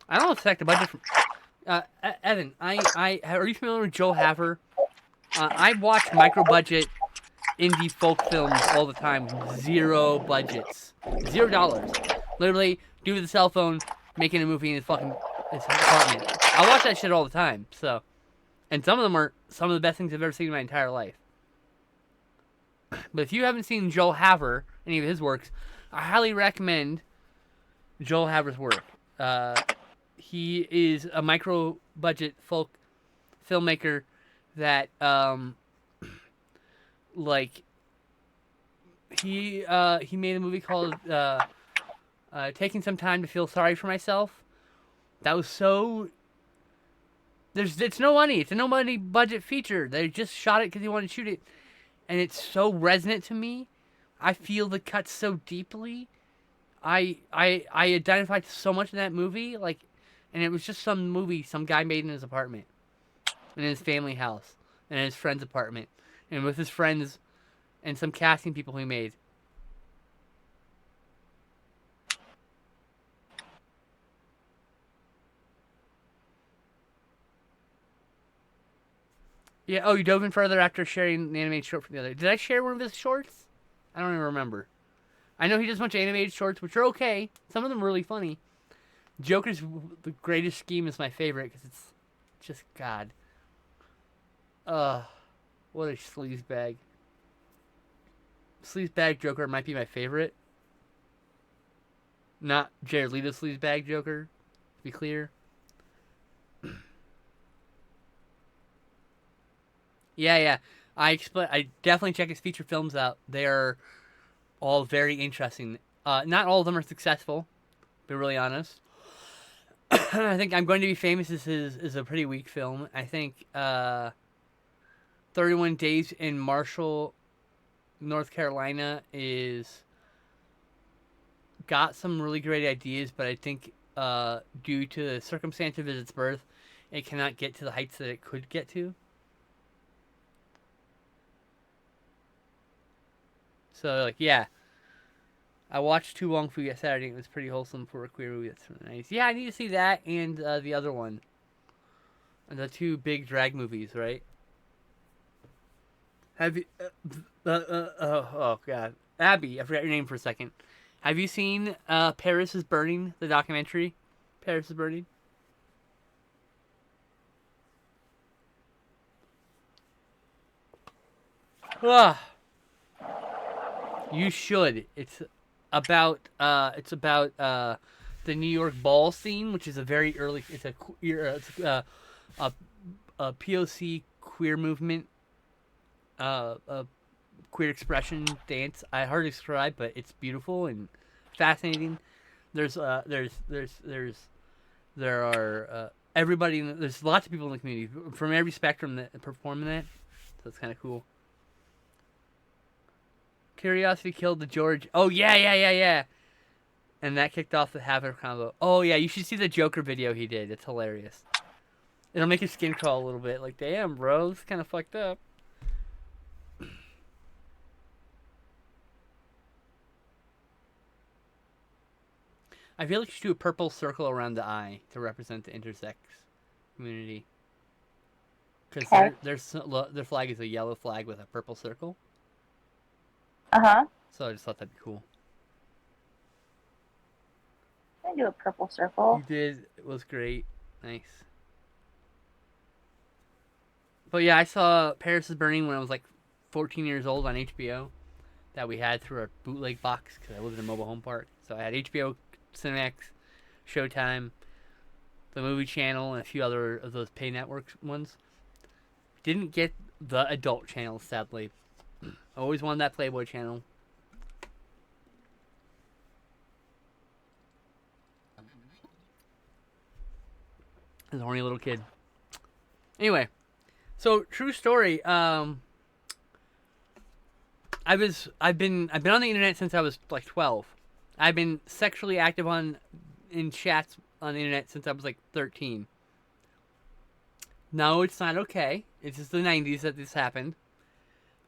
I don't expect the budget from. Evan, are you familiar with Joel Haver? I watch micro budget indie folk films all the time. Zero budgets, $0. Literally, dude with a cell phone making a movie in his apartment. I watch that shit all the time. So, and some of them are some of the best things I've ever seen in my entire life. But if you haven't seen Joel Haver, any of his works, I highly recommend Joel Haver's work. He is a micro-budget folk filmmaker that, like, he made a movie called Taking Some Time to Feel Sorry for Myself. That was so... It's no money. It's a no money budget feature. They just shot it because they wanted to shoot it. And it's so resonant to me. I feel the cuts so deeply. I identified so much in that movie, like, and it was just some movie some guy made in his apartment, in his family house, and in his friend's apartment, and with his friends, and some casting people he made. Yeah. Oh, you dove in further after sharing the animated short from the other. Did I share one of his shorts? I don't even remember. I know he does a bunch of animated shorts, which are okay. Some of them are really funny. Joker's The Greatest Scheme is my favorite because it's just God. What a sleazebag. Sleazebag Joker might be my favorite. Not Jared Leto's sleazebag Joker, to be clear. Yeah. I definitely check his feature films out. They are all very interesting. Not all of them are successful, to be really honest. I think I'm Going to Be Famous is a pretty weak film. I think 31 Days in Marshall, North Carolina is got some really great ideas, but I think due to the circumstance of its birth, it cannot get to the heights that it could get to. So, like, yeah. I watched Tu Wong Fu yesterday. It was pretty wholesome for a queer movie. That's really nice. Yeah, I need to see that and the other one. And the two big drag movies, right? Have you... oh, God. Abby, I forgot your name for a second. Have you seen Paris is Burning, the documentary? Paris is Burning? Ugh. You should. It's about the New York ball scene, which is a very early. It's a POC queer movement, a queer expression dance. I hard to describe, but it's beautiful and fascinating. There are everybody. There's lots of people in the community from every spectrum that perform in that. So it's kind of cool. Curiosity killed the George. Oh, yeah. And that kicked off the Haver combo. Oh, yeah, you should see the Joker video he did. It's hilarious. It'll make your skin crawl a little bit. Like, damn, bro, this is kind of fucked up. I feel like you should do a purple circle around the eye to represent the intersex community. Because their flag is a yellow flag with a purple circle. Uh-huh. So I just thought that'd be cool. I do a purple circle. You did. It was great. Nice. But yeah, I saw Paris is Burning when I was like 14 years old on HBO. That we had through our bootleg box because I lived in a mobile home park. So I had HBO, Cinemax, Showtime, the movie channel, and a few other of those pay network ones. Didn't get the adult channel, sadly. Always wanted that Playboy channel. As a horny little kid. Anyway, so true story. I've been on the internet since I was like 12. I've been sexually active in chats on the internet since I was like 13. No, it's not okay. It's just the 90s that this happened.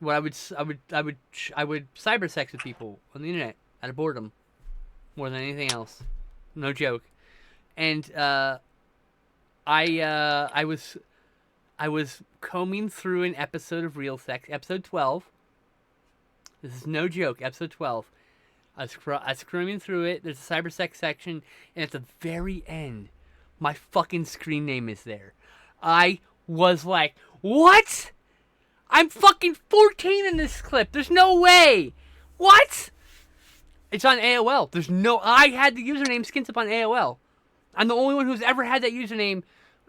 Where I would cyber sex with people on the internet out of boredom, more than anything else. No joke. And I was combing through an episode of Real Sex, episode 12. This is no joke, episode 12. I was scrolling through it. There's a cyber sex section, and at the very end, my fucking screen name is there. I was like, what? I'm fucking 14 in this clip. There's no way. What? It's on AOL. I had the username Skinsip on AOL. I'm the only one who's ever had that username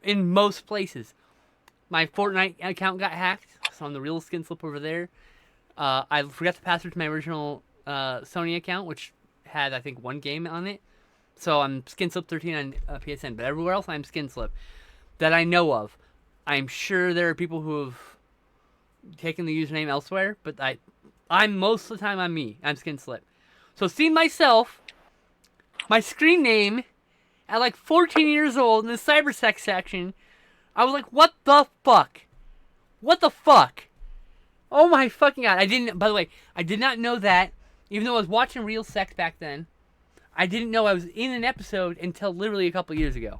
in most places. My Fortnite account got hacked, so I'm the real Skinslip over there. I forgot the password to my original Sony account, which had, I think, one game on it. So I'm Skinslip13 on PSN, but everywhere else I'm Skinslip. That I know of. I'm sure there are people who have taken the username elsewhere, but I'm most of the time I'm me. I'm Skinslip. So seeing myself, my screen name, at like 14 years old in the cybersex section, I was like, what the fuck? What the fuck? Oh my fucking god. By the way, I did not know that, even though I was watching Real Sex back then, I didn't know I was in an episode until literally a couple years ago.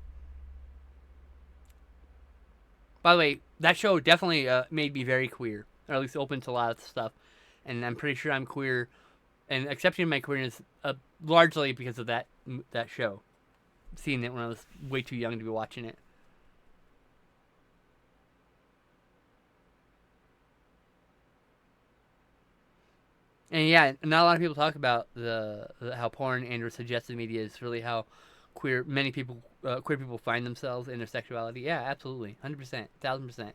By the way, that show definitely made me very queer, or at least open to a lot of stuff. And I'm pretty sure I'm queer, and accepting my queerness largely because of that show. Seeing it when I was way too young to be watching it. And yeah, not a lot of people talk about how porn and/or suggestive media is really how queer people find themselves in their sexuality. Yeah, absolutely, 100%, 1,000%.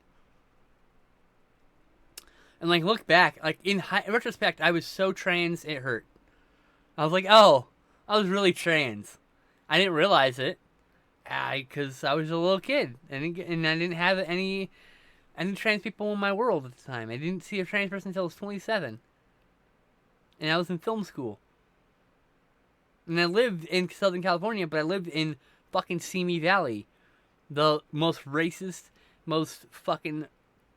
And like look back, like in retrospect, I was so trans it hurt. I was like, oh, I was really trans. I didn't realize it, because I was a little kid, and I didn't have any trans people in my world at the time. I didn't see a trans person until I was 27. And I was in film school. And I lived in Southern California, but I lived in fucking Simi Valley. The most racist, most fucking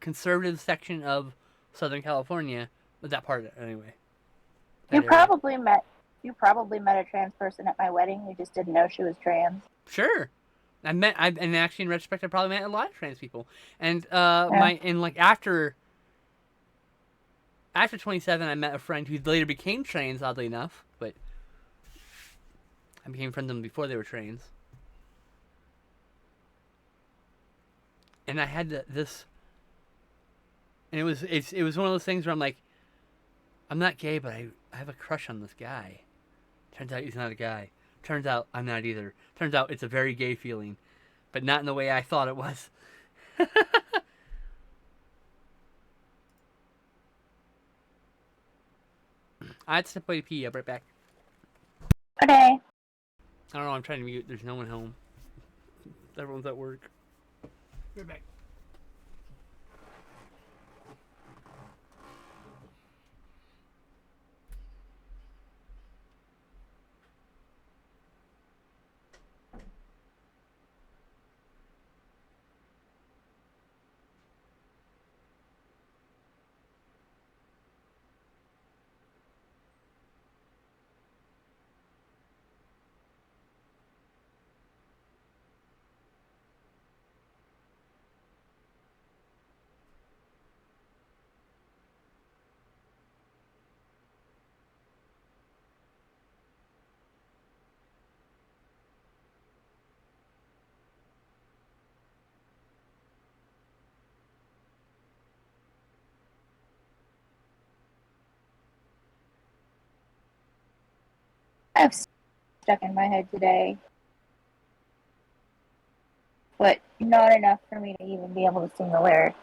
conservative section of Southern California. But that part of it, anyway. You probably met a trans person at my wedding. You just didn't know she was trans. Sure. And actually in retrospect, I probably met a lot of trans people. And after 27, I met a friend who later became trans, oddly enough, but I became friends with them before they were trans. And I had this, and it was one of those things where I'm like, I'm not gay, but I have a crush on this guy. Turns out he's not a guy. Turns out I'm not either. Turns out it's a very gay feeling, but not in the way I thought it was. I had to step away to pee. I'll be right back. Okay. I don't know. I'm trying to mute. There's no one home. Everyone's at work. Be right back. I have stuck in my head today, but not enough for me to even be able to sing the lyrics.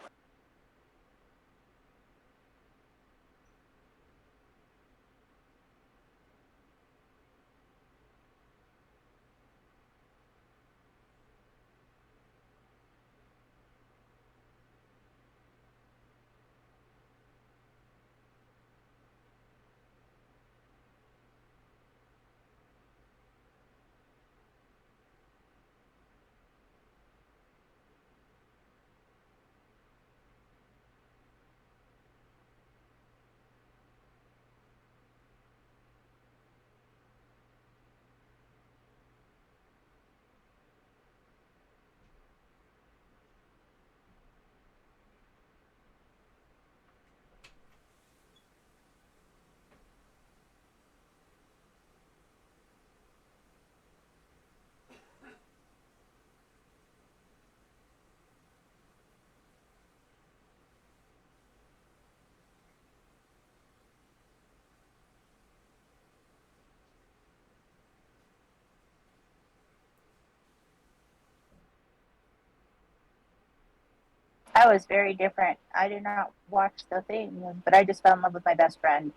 I was very different. I did not watch the thing, but I just fell in love with my best friend,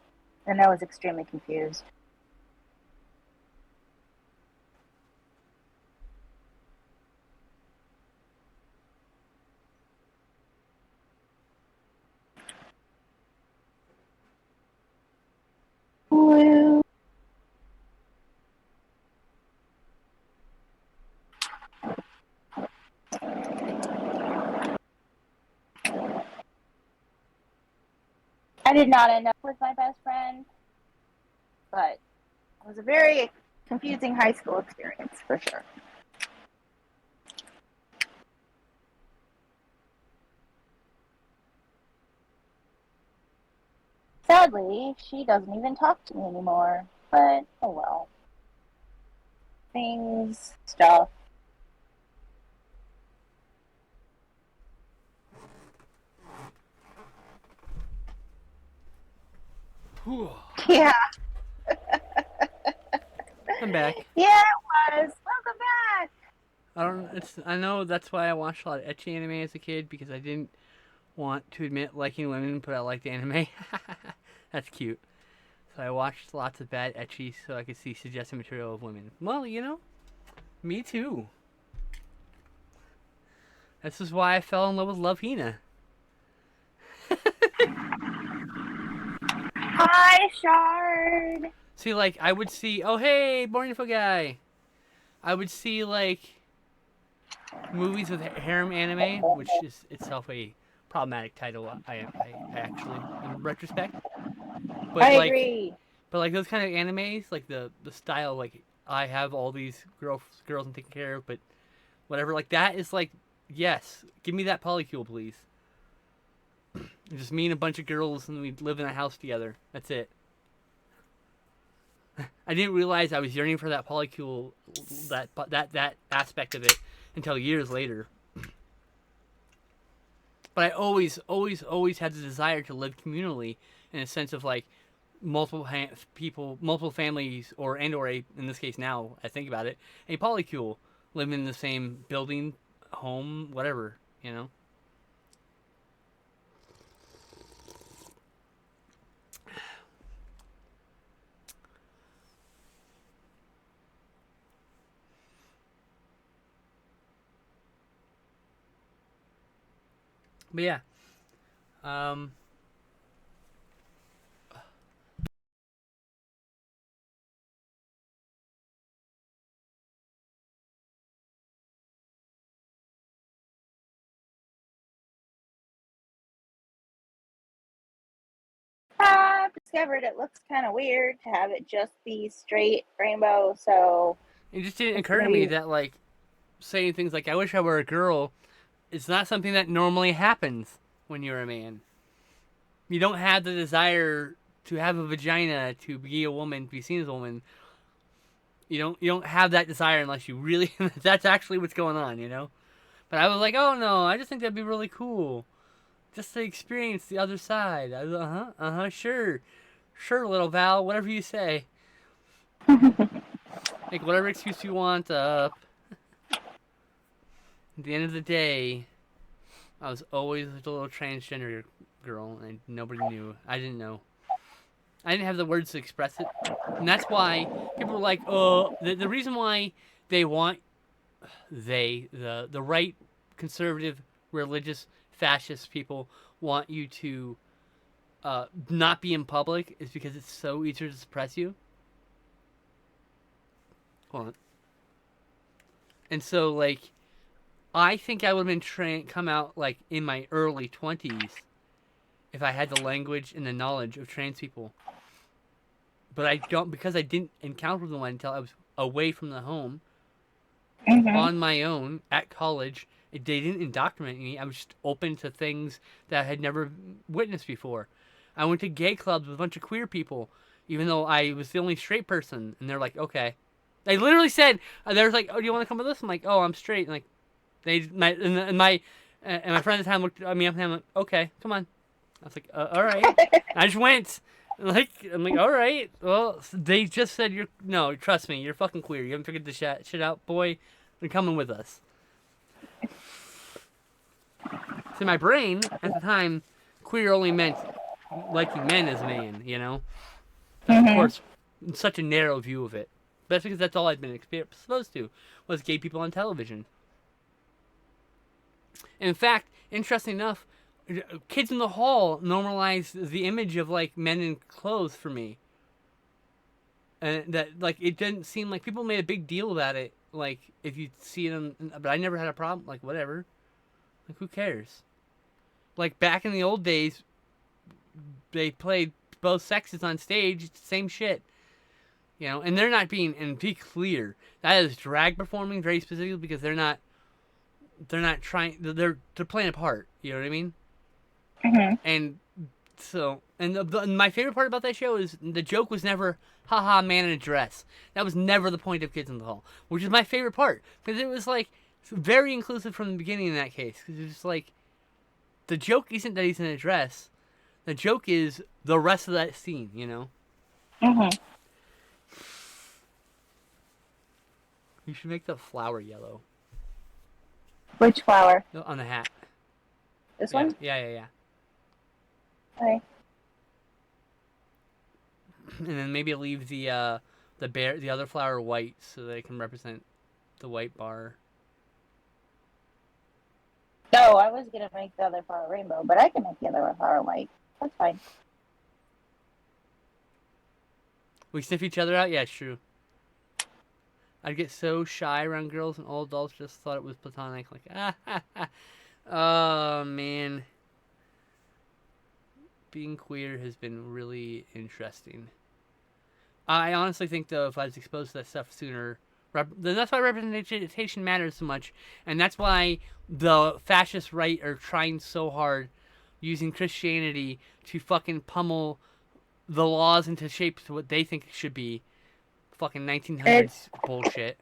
and I was extremely confused. Woo. I did not end up with my best friend, but it was a very confusing high school experience for sure. Sadly, she doesn't even talk to me anymore, but oh well. Things, stuff. Whew. Yeah, I'm back. yeah, it was. Welcome back. I know that's why I watched a lot of ecchi anime as a kid because I didn't want to admit liking women, but I liked anime. That's cute. So I watched lots of bad ecchi so I could see suggested material of women. Well, me too. This is why I fell in love with Love Hina. Hi, Shard. See, like, I would see, oh, hey, Born Info Guy. I would see, like, movies with harem anime, which is itself a problematic title, I actually, in retrospect. But, I like, agree. but, like, those kind of animes, like, the style, like, I have all these girls I'm taking care of, but whatever, like, that is, like, yes, give me that polycule, please. Just me and a bunch of girls, and we live in a house together. That's it. I didn't realize I was yearning for that polycule, that aspect of it, until years later. But I always had the desire to live communally, in a sense of like multiple people, multiple families, or a, in this case now I think about it, a polycule, living in the same building, home, whatever, you know. But yeah, um, I've discovered it looks kind of weird to have it just be straight rainbow, so it just didn't it's occur gonna to me be. that like saying things like "I wish I were a girl" is not something that normally happens when you're a man. You don't have the desire to have a vagina, to be a woman, to be seen as a woman. You don't have that desire unless you really that's actually what's going on, you know? But I was like, "Oh no, I just think that'd be really cool. Just to experience the other side." I was, sure. Sure, little Val, whatever you say. Make whatever excuse you want up. At the end of the day, I was always a little transgender girl, and nobody knew. I didn't know. I didn't have the words to express it, and that's why people were like, "Oh, the reason why they want the right, conservative, religious, fascist people want you to not be in public is because it's so easier to suppress you." Hold on. And so, like, I think I would have been come out like in my early 20s if I had the language and the knowledge of trans people. But I don't, because I didn't encounter the one until I was away from the home, Mm-hmm. on my own, at college. They didn't indoctrinate me. I was just open to things that I had never witnessed before. I went to gay clubs with a bunch of queer people, even though I was the only straight person. And they're like, okay. They literally said, they was like, oh, do you want to come with us? I'm like, oh, I'm straight. And like, and my friend at the time looked at me up and I'm like, okay, come on. I was like, all right. I just went. Like, I'm like, all right. Well, they just said no, trust me, you're fucking queer. You haven't figured this shit out, boy. You're coming with us. So in my brain at the time, queer only meant liking men as man. You know, that's of Mhm. course such a narrow view of it. But that's because that's all I'd been exposed to was gay people on television. And in fact, interesting enough, Kids in the Hall normalized the image of like men in clothes for me, and that like it didn't seem like people made a big deal about it. Like if you see them, but I never had a problem. Like whatever, like who cares? Like back in the old days, they played both sexes on stage. It's the same shit, you know. And they're not being, and be clear, that is drag performing very specifically because they're not trying. They're playing a part. You know what I mean? Mhm. And so, and my favorite part about that show is the joke was never, haha, man in a dress. That was never the point of Kids in the Hall, which is my favorite part because it was like very inclusive from the beginning in that case. Because it's like the joke isn't that he's in a dress. The joke is the rest of that scene. You know. Mhm. You should make the flower yellow Which flower? on the hat. This Yeah, one? yeah. Okay. And then maybe leave the other flower white so they can represent the white bar. No, I was gonna make the other flower rainbow, but I can make the other flower white. That's fine. We sniff each other out? Yeah, it's true. I'd get so shy around girls and all adults just thought it was platonic. Like, oh, man. Being queer has been really interesting. I honestly think, though, if I was exposed to that stuff sooner, then that's why representation matters so much. And that's why the fascist right are trying so hard using Christianity to fucking pummel the laws into shape to what they think it should be. Fucking 1900s bullshit.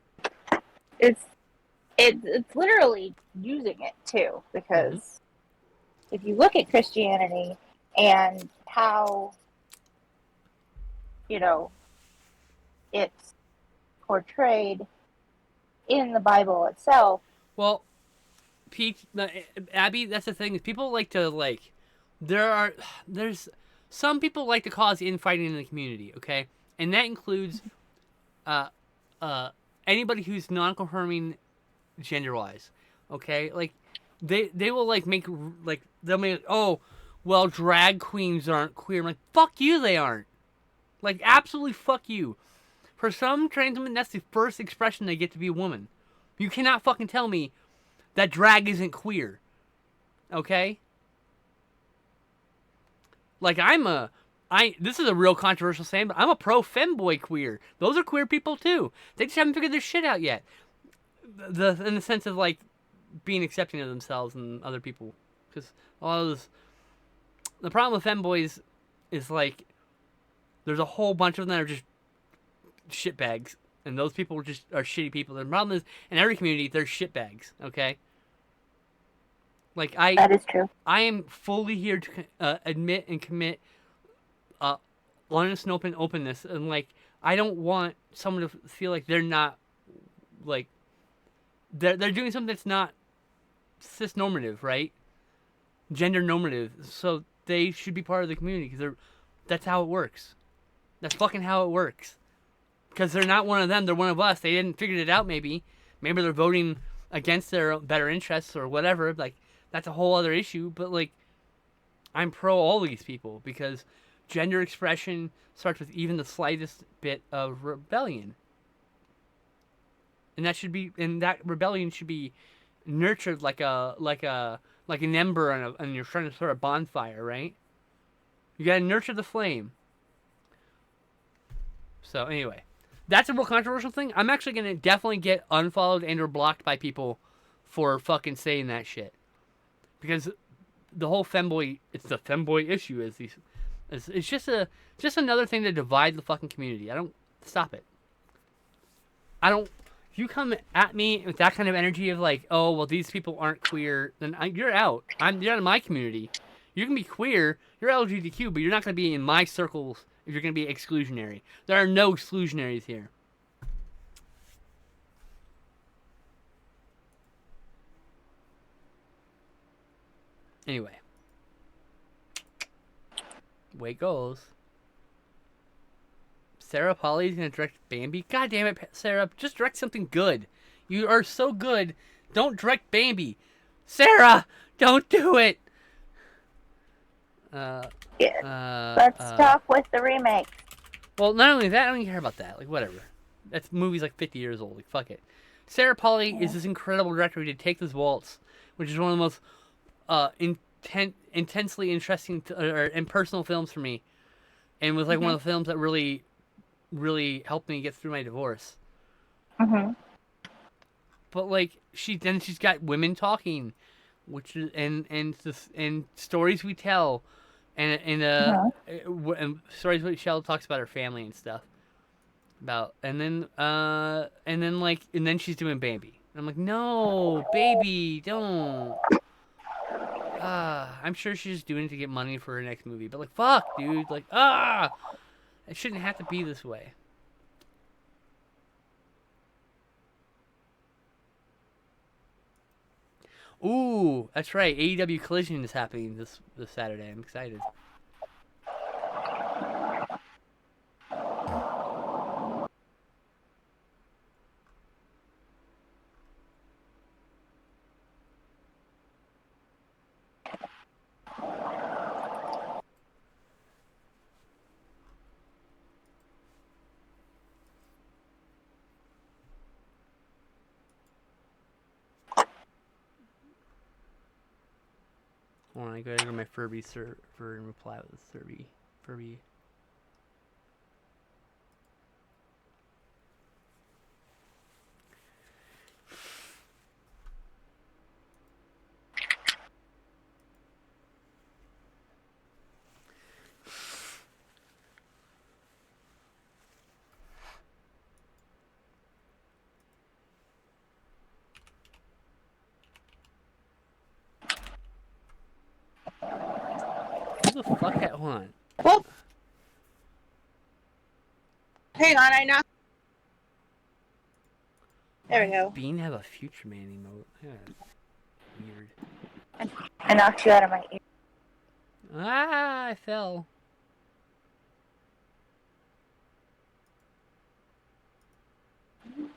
It's literally using it too, because if you look at Christianity and how, you know, it's portrayed in the Bible itself. Well, Pete, Abby, that's the thing is people like to like. There's some people like to cause infighting in the community, okay, and that includes, uh, anybody who's non-confirming gender-wise, okay, like they will like make like they'll make oh, well drag queens aren't queer. I'm like fuck you, they aren't. Like absolutely fuck you. For some trans women, that's the first expression they get to be a woman. You cannot fucking tell me that drag isn't queer. Okay? Like this is a real controversial saying, but I'm a pro femboy queer. Those are queer people too. They just haven't figured their shit out yet. In the sense of like being accepting of themselves and other people, because a lot of those, the problem with femboys is like there's a whole bunch of them that are just shitbags, and those people are shitty people. The problem is in every community there's shitbags. Okay. Like That is true. I am fully here to admit and commit honest and openness, and like I don't want someone to feel like they're not like they're doing something that's not cis normative, right? Gender normative, so they should be part of the community because that's how it works. That's fucking how it works. Because they're not one of them, they're one of us. They didn't figure it out. Maybe they're voting against their better interests or whatever. Like that's a whole other issue. But like, I'm pro all these people because gender expression starts with even the slightest bit of rebellion, and that rebellion should be nurtured like an ember and you're trying to start a bonfire, right? You gotta nurture the flame. So anyway, that's a real controversial thing. I'm actually gonna definitely get unfollowed and or blocked by people for fucking saying that shit because the whole it's the femboy issue is these. It's just another thing to divide the fucking community. I don't stop it. I don't. If you come at me with that kind of energy of like, oh well, these people aren't queer, then you're out. You're out of my community. You can be queer, you're LGBTQ, but you're not going to be in my circles if you're going to be exclusionary. There are no exclusionaries here. Anyway. Way it goes. Sarah Polley's gonna direct Bambi? God damn it, Sarah. Just direct something good. You are so good. Don't direct Bambi. Sarah! Don't do it! Let's talk with the remake. Well, not only that, I don't even care about that. Like, whatever. That movie's like 50 years old. Like, fuck it. Sarah Polley is this incredible director who did Take This Waltz, which is one of the most intensely interesting and personal films for me. And was like one of the films that really, really helped me get through my divorce. Mm-hmm. But like she's got Women Talking, which is and Stories We Tell, and Stories We Tell talks about her family and stuff. And then she's doing Bambi. And I'm like, no, baby, don't. I'm sure she's just doing it to get money for her next movie, but like, fuck, dude, like, it shouldn't have to be this way. Ooh, that's right. AEW Collision is happening this Saturday. I'm excited. Hold on, I gotta go to my Furby server and reply with Furby. Who the fuck? Hold on. Well, hang on, I knocked. There we go. Bean have a Future Man emote. Yeah. Weird. I knocked you out of my ear. Ah, I fell.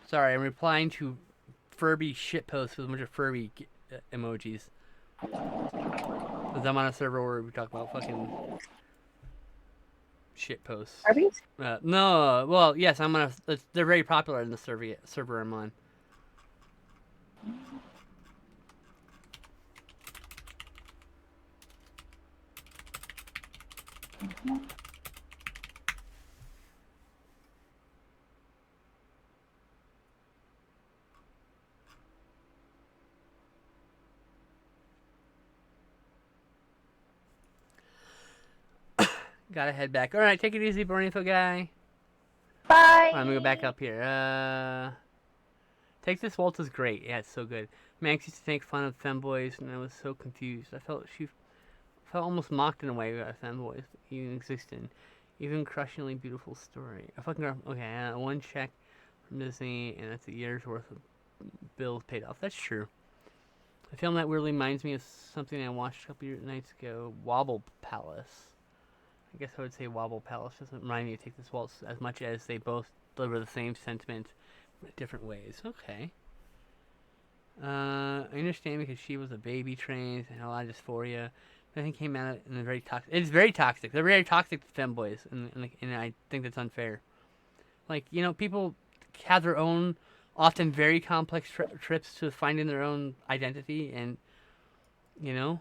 Sorry, I'm replying to Furby shitposts with a bunch of Furby emojis. Because I'm on a server where we talk about fucking shitposts. Arby's? No, well, yes, I'm on a. They're very popular in the server I'm on. Gotta head back. Alright, take it easy, Bornifo guy. Bye. I'm gonna go back up here. Take This Waltz is great. Yeah, it's so good. Max used to make fun of femboys, and I was so confused. I felt almost mocked in a way by femboys even existing. Even crushingly beautiful story. One check from Disney, and that's a year's worth of bills paid off. That's true. A film that weirdly reminds me of something I watched a couple nights ago, Wobble Palace. I guess I would say Wobble Palace doesn't remind me of Take This Waltz as much as they both deliver the same sentiment in different ways. Okay. I understand because she was a baby trained and had a lot of dysphoria. But I think came out in a very toxic. It's very toxic. They're very toxic femboys, and I think that's unfair. Like, you know, people have their own, often very complex trips to finding their own identity, and you know,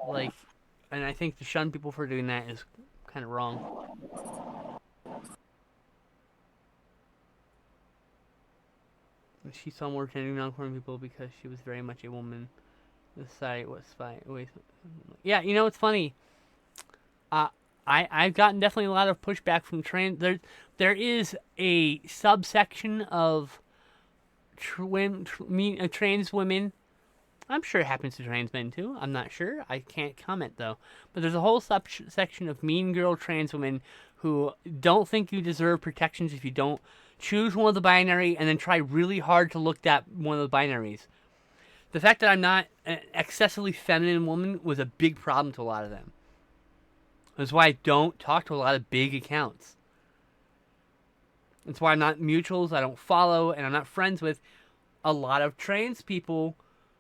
like, and I think to shun people for doing that is kind of wrong. She saw more genuine non-queer people because she was very much a woman. The society was fine. Yeah, you know, it's funny. I've gotten definitely a lot of pushback from trans. There is a subsection of trans women. I'm sure it happens to trans men too. I'm not sure. I can't comment though. But there's a whole subsection of mean girl trans women who don't think you deserve protections if you don't choose one of the binary and then try really hard to look at one of the binaries. The fact that I'm not an excessively feminine woman was a big problem to a lot of them. That's why I don't talk to a lot of big accounts. That's why I'm not mutuals, I don't follow, and I'm not friends with a lot of trans people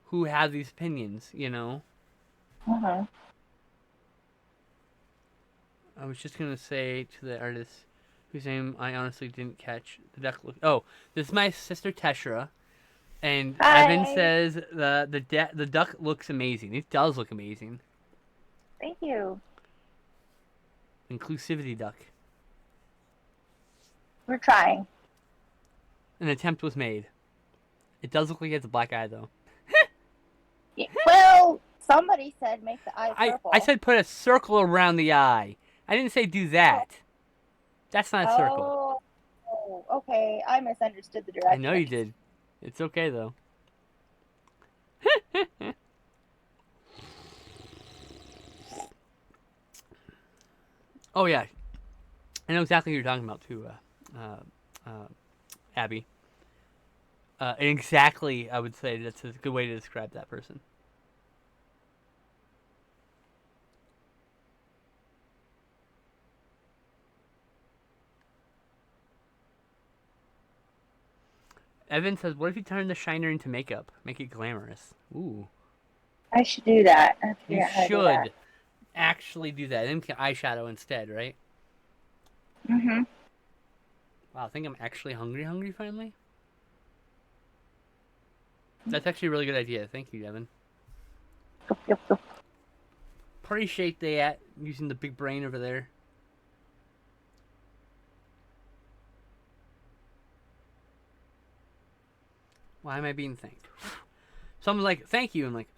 who have these opinions, you know? Uh-huh. I was just going to say to the artist whose name I honestly didn't catch, the duck look. Oh, this is my sister Teshra. And Hi. Evan says the duck looks amazing. It does look amazing. Thank you. Inclusivity duck. We're trying. An attempt was made. It does look like it has a black eye though. Yeah, well, somebody said make the eye purple. I said put a circle around the eye. I didn't say do that. That's not a circle. Oh, okay. I misunderstood the direction. I know you did. It's okay though. Oh yeah, I know exactly what you're talking about too, Abby. And exactly, I would say that's a good way to describe that person. Evan says, "What if you turn the shiner into makeup? Make it glamorous." Ooh. I should do that. I You forget how to do that. should actually do that. Then get eyeshadow instead, right? Mm-hmm. Wow, I think I'm actually hungry finally. That's actually a really good idea. Thank you, Evan. Yep. Appreciate that, using the big brain over there. Why am I being thanked? Someone's like, thank you. I'm like,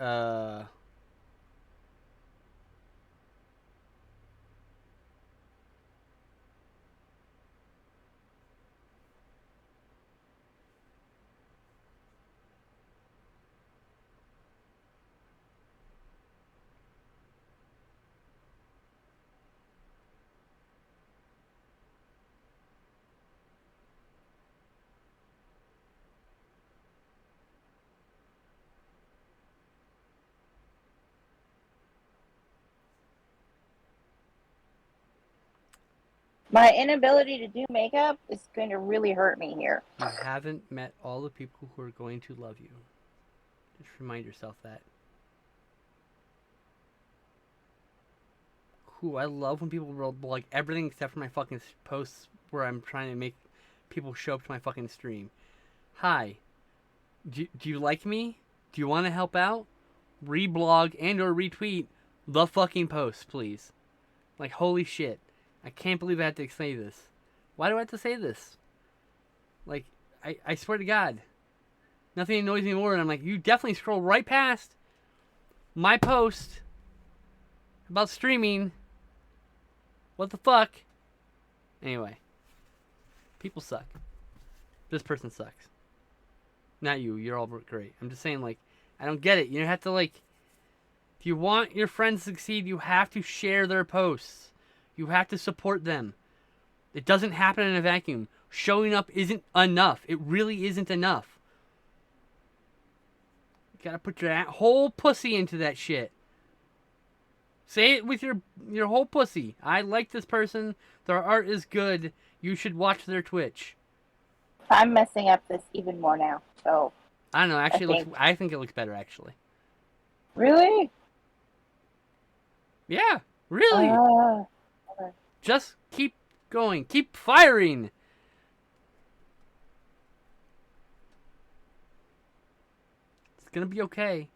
My inability to do makeup is going to really hurt me here. you haven't met all the people who are going to love you. Just remind yourself that. Cool, I love when people roll like everything except for my fucking posts where I'm trying to make people show up to my fucking stream. Hi, do you like me? Do you want to help out? Reblog and or retweet the fucking post, please. Like, holy shit. I can't believe I had to say this. Why do I have to say this? Like, I swear to God. Nothing annoys me more than I'm like, you definitely scroll right past my post about streaming. What the fuck? Anyway. People suck. This person sucks. Not you. You're all great. I'm just saying, like, I don't get it. You have to, like, if you want your friends to succeed, you have to share their posts. You have to support them. It doesn't happen in a vacuum. Showing up isn't enough. It really isn't enough. You gotta put your whole pussy into that shit. Say it with your whole pussy. I like this person. Their art is good. You should watch their Twitch. I'm messing up this even more now. So I don't know. Actually, I think it looks better. Actually. really? Yeah. Really. Okay. Just keep going. Keep firing. It's gonna be okay.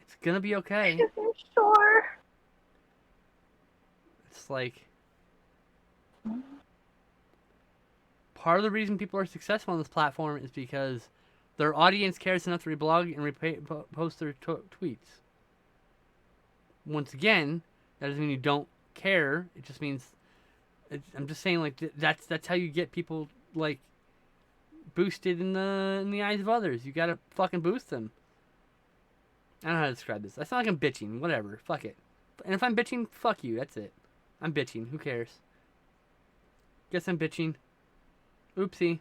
It's gonna be okay. Sure. It's like part of the reason people are successful on this platform is because their audience cares enough to reblog and post their tweets. Once again, that doesn't mean you don't care. It just means I'm just saying, like, that's how you get people, like, boosted in the eyes of others. You gotta fucking boost them. I don't know how to describe this. I sound like I'm bitching. Whatever. Fuck it. And if I'm bitching, fuck you. That's it. I'm bitching. Who cares? Guess I'm bitching. Oopsie.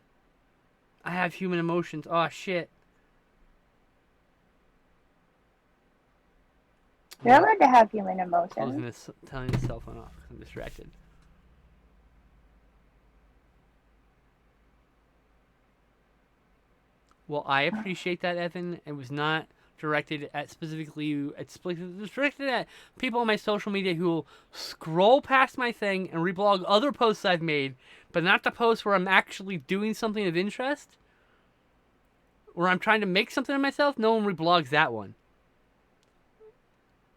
I have human emotions. Oh, shit. You're Yeah. allowed to have human Closing emotions. this, telling his cell phone off. I'm distracted. Well, I appreciate that, Evan. It was not directed at specifically you. It was directed at people on my social media who will scroll past my thing and reblog other posts I've made, but not the posts where I'm actually doing something of interest, where I'm trying to make something of myself. No one reblogs that one.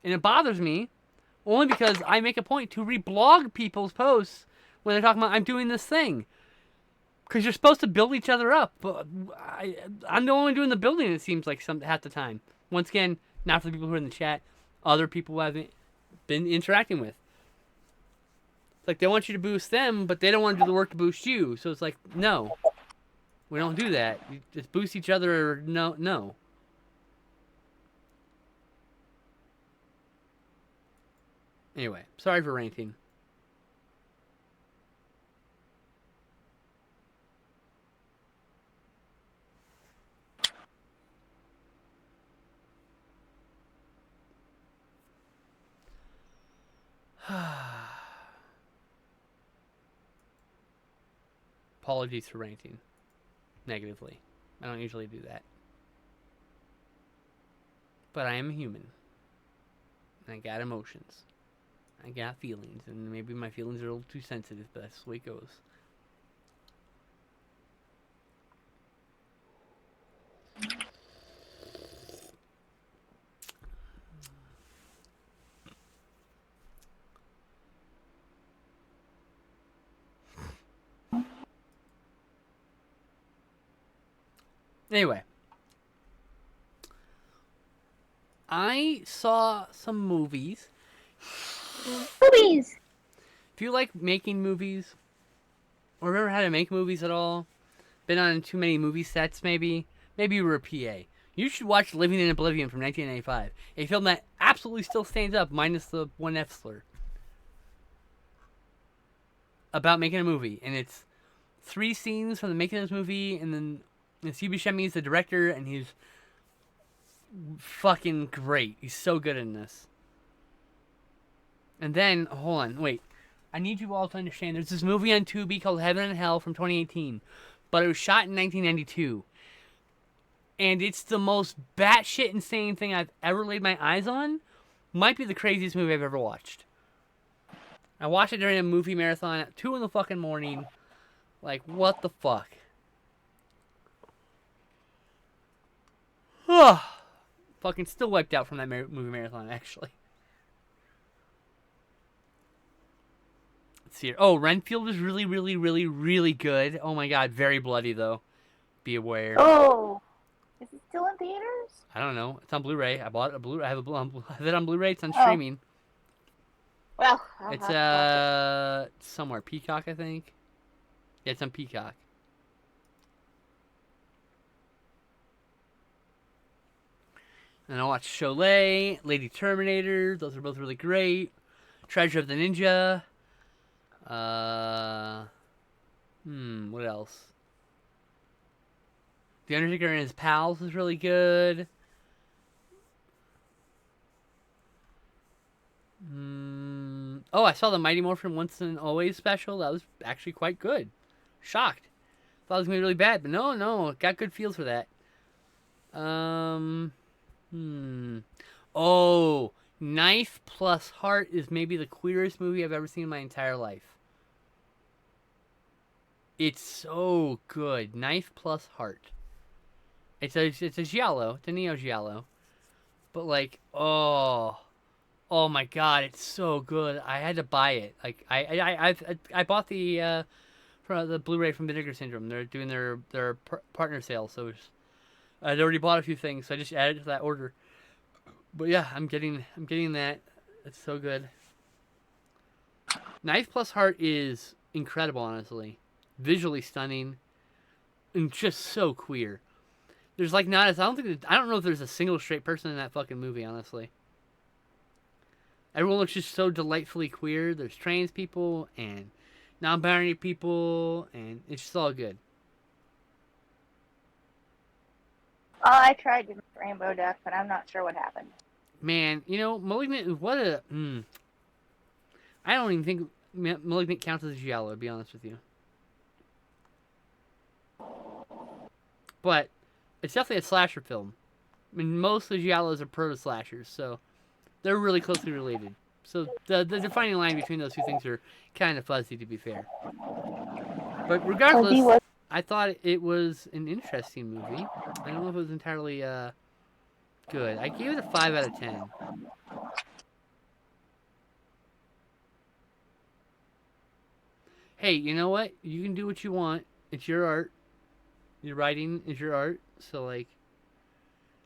And it bothers me only because I make a point to reblog people's posts when they're talking about I'm doing this thing. Because you're supposed to build each other up. But I'm the only one doing the building, it seems like, half the time. Once again, not for the people who are in the chat, other people who I've been interacting with. It's like they want you to boost them, but they don't want to do the work to boost you. So it's like, no. We don't do that. You just boost each other or no. Anyway, sorry for ranting. Apologies for ranting negatively. I don't usually do that. But I am a human. I got emotions. I got feelings, and maybe my feelings are a little too sensitive, but that's the way it goes. Anyway, I saw some movies. Movies! If you like making movies, or remember how to make movies at all, been on too many movie sets maybe you were a PA. You should watch Living in Oblivion from 1995, a film that absolutely still stands up, minus the one F slur. About making a movie, and it's 3 scenes from the making of this movie, and then Steve Buscemi is the director, and he's fucking great. He's so good in this. And then, hold on, wait. I need you all to understand, there's this movie on Tubi called Heaven and Hell from 2018, but it was shot in 1992. And it's the most batshit insane thing I've ever laid my eyes on. Might be the craziest movie I've ever watched. I watched it during a movie marathon at 2 in the fucking morning. Like, what the fuck? Fucking still wiped out from that movie marathon, actually. Let's see here. Oh, Renfield was really, really, really, really good. Oh my god, very bloody, though. Be aware. Oh! Is it still in theaters? I don't know. It's on Blu-ray. I bought a Blu-ray. I have it on Blu-ray. It's on Oh. streaming. Well, I'll It's have to watch it. somewhere Peacock, I think. Yeah, it's on Peacock. And I watched Sholay, Lady Terminator. Those are both really great. Treasure of the Ninja. What else? The Undertaker and His Pals was really good. Oh, I saw the Mighty Morphin Once and Always special. That was actually quite good. Shocked. Thought it was going to be really bad, but no. Got good feels for that. Oh, Knife Plus Heart is maybe the queerest movie I've ever seen in my entire life. It's so good. Knife Plus Heart. It's a giallo. It's a neo giallo. But like, oh my god, it's so good. I had to buy it. Like I bought the from the Blu-ray from Vinegar Syndrome. They're doing their partner sale, so I'd already bought a few things, so I just added to that order. But yeah, I'm getting that. It's so good. Knife Plus Heart is incredible, honestly. Visually stunning, and just so queer. There's like not as I don't know if there's a single straight person in that fucking movie, honestly. Everyone looks just so delightfully queer. There's trans people and non-binary people, and it's just all good. Oh, I tried to make Rainbow Duck, but I'm not sure what happened. Man, Malignant. What a. I don't even think Malignant counts as a giallo. To be honest with you, but it's definitely a slasher film. I mean, most of the giallos are proto slashers, so they're really closely related. So the defining line between those two things are kind of fuzzy, to be fair. But regardless, was I thought it was an interesting movie. I don't know if it was entirely good. I gave it a 5 out of 10. Hey, you know what? You can do what you want. It's your art. Your writing is your art. So, like,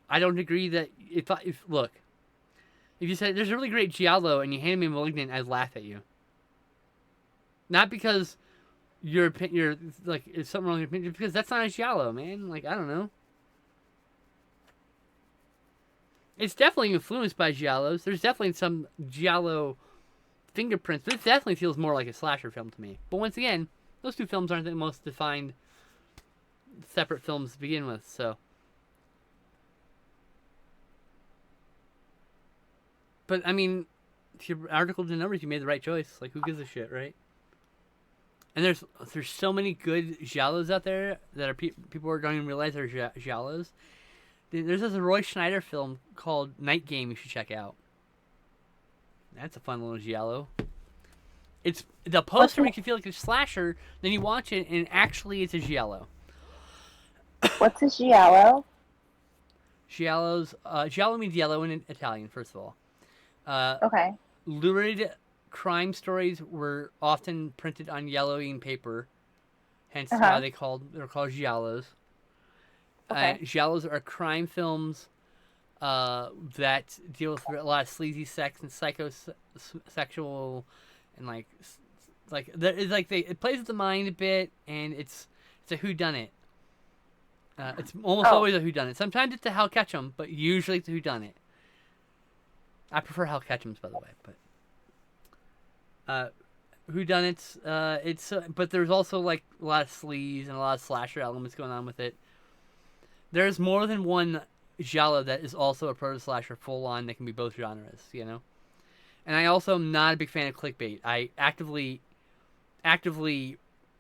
I don't agree that if look, if you said there's a really great giallo and you handed me Malignant, I'd laugh at you. Not because you're like it's something wrong with your opinion, because that's not a giallo, man. Like, I don't know. It's definitely influenced by giallos. There's definitely some giallo fingerprints, but it definitely feels more like a slasher film to me. But once again, those two films aren't the most defined separate films to begin with, so. But I mean, if your article did numbers, you made the right choice. Like, who gives a shit, right? And there's so many good giallos out there that are people don't even realize they're giallos. There's this Roy Schneider film called Night Game you should check out. That's a fun little giallo. It's the poster makes you feel like a slasher, then you watch it and actually it's a giallo. What's a giallo? Giallo means yellow in Italian, first of all. Okay. Lurid crime stories were often printed on yellowing paper, hence why they're called giallos. Okay. Giallos are crime films that deal with a lot of sleazy sex and psychosexual and it plays with the mind a bit, and it's a whodunit. It's almost always a whodunit. Sometimes it's a Hal Ketchum, but usually it's a whodunit. I prefer Hal Ketchum's, by the way, but whodunits. But there's also like a lot of sleaze and a lot of slasher elements going on with it. There's more than one giallo that is also a proto slasher full on that can be both genres, And I also am not a big fan of clickbait. I actively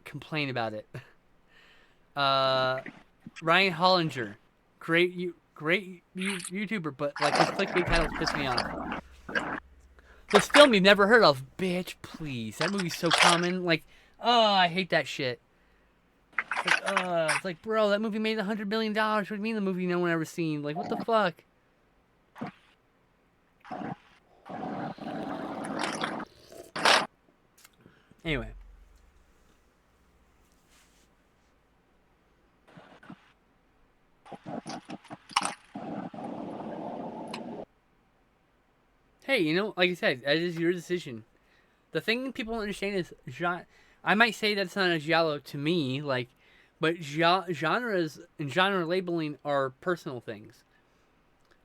complain about it. Ryan Hollinger, great YouTuber, but like his clickbait titles piss me off. This film you've never heard of, bitch, please. That movie's so common. Like, I hate that shit. It's like, bro, that movie made $100 million. What do you mean the movie no one ever seen? Like, what the fuck? Anyway. Hey, like I said, that is your decision. The thing people don't understand is I might say that's not a giallo to me, but genres and genre labeling are personal things.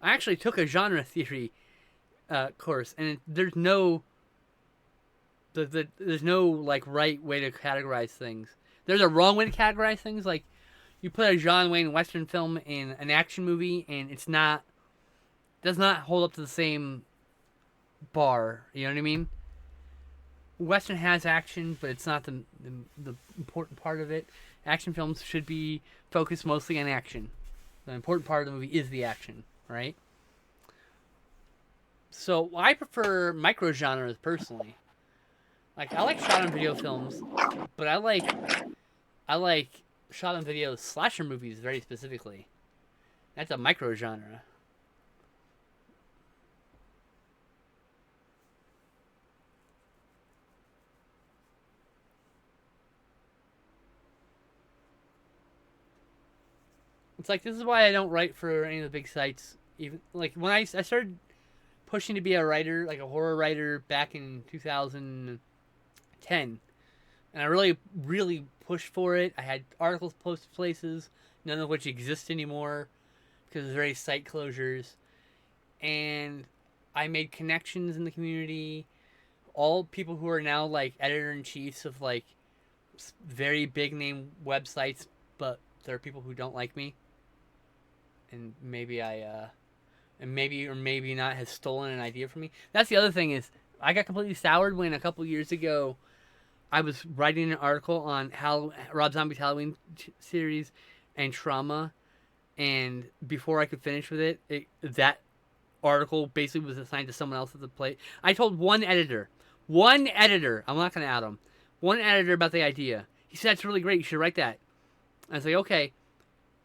I actually took a genre theory course, and there's no like right way to categorize things. There's a wrong way to categorize things. Like, you put a John Wayne Western film in an action movie, and does not hold up to the same bar. You know what I mean? Western has action, but it's not the important part of it. Action films should be focused mostly on action. The important part of the movie is the action, right? So I prefer micro genres personally. Like, I like shot on video films, but I like shot on video slasher movies very specifically. That's a micro genre. It's like, this is why I don't write for any of the big sites. Even like when I started pushing to be a writer, like a horror writer, back in 2010, and I really, really pushed for it. I had articles posted places, none of which exist anymore because of various site closures, and I made connections in the community. All people who are now like editor-in-chiefs of like very big name websites, but there are people who don't like me. And maybe I and maybe or maybe not has stolen an idea from me. That's the other thing is I got completely soured when a couple years ago I was writing an article on Rob Zombie's Halloween series and trauma, and before I could finish with that article basically was assigned to someone else at the plate. I told one editor, I'm not going to out him, one editor about the idea. He said, that's really great, you should write that. I was like, okay.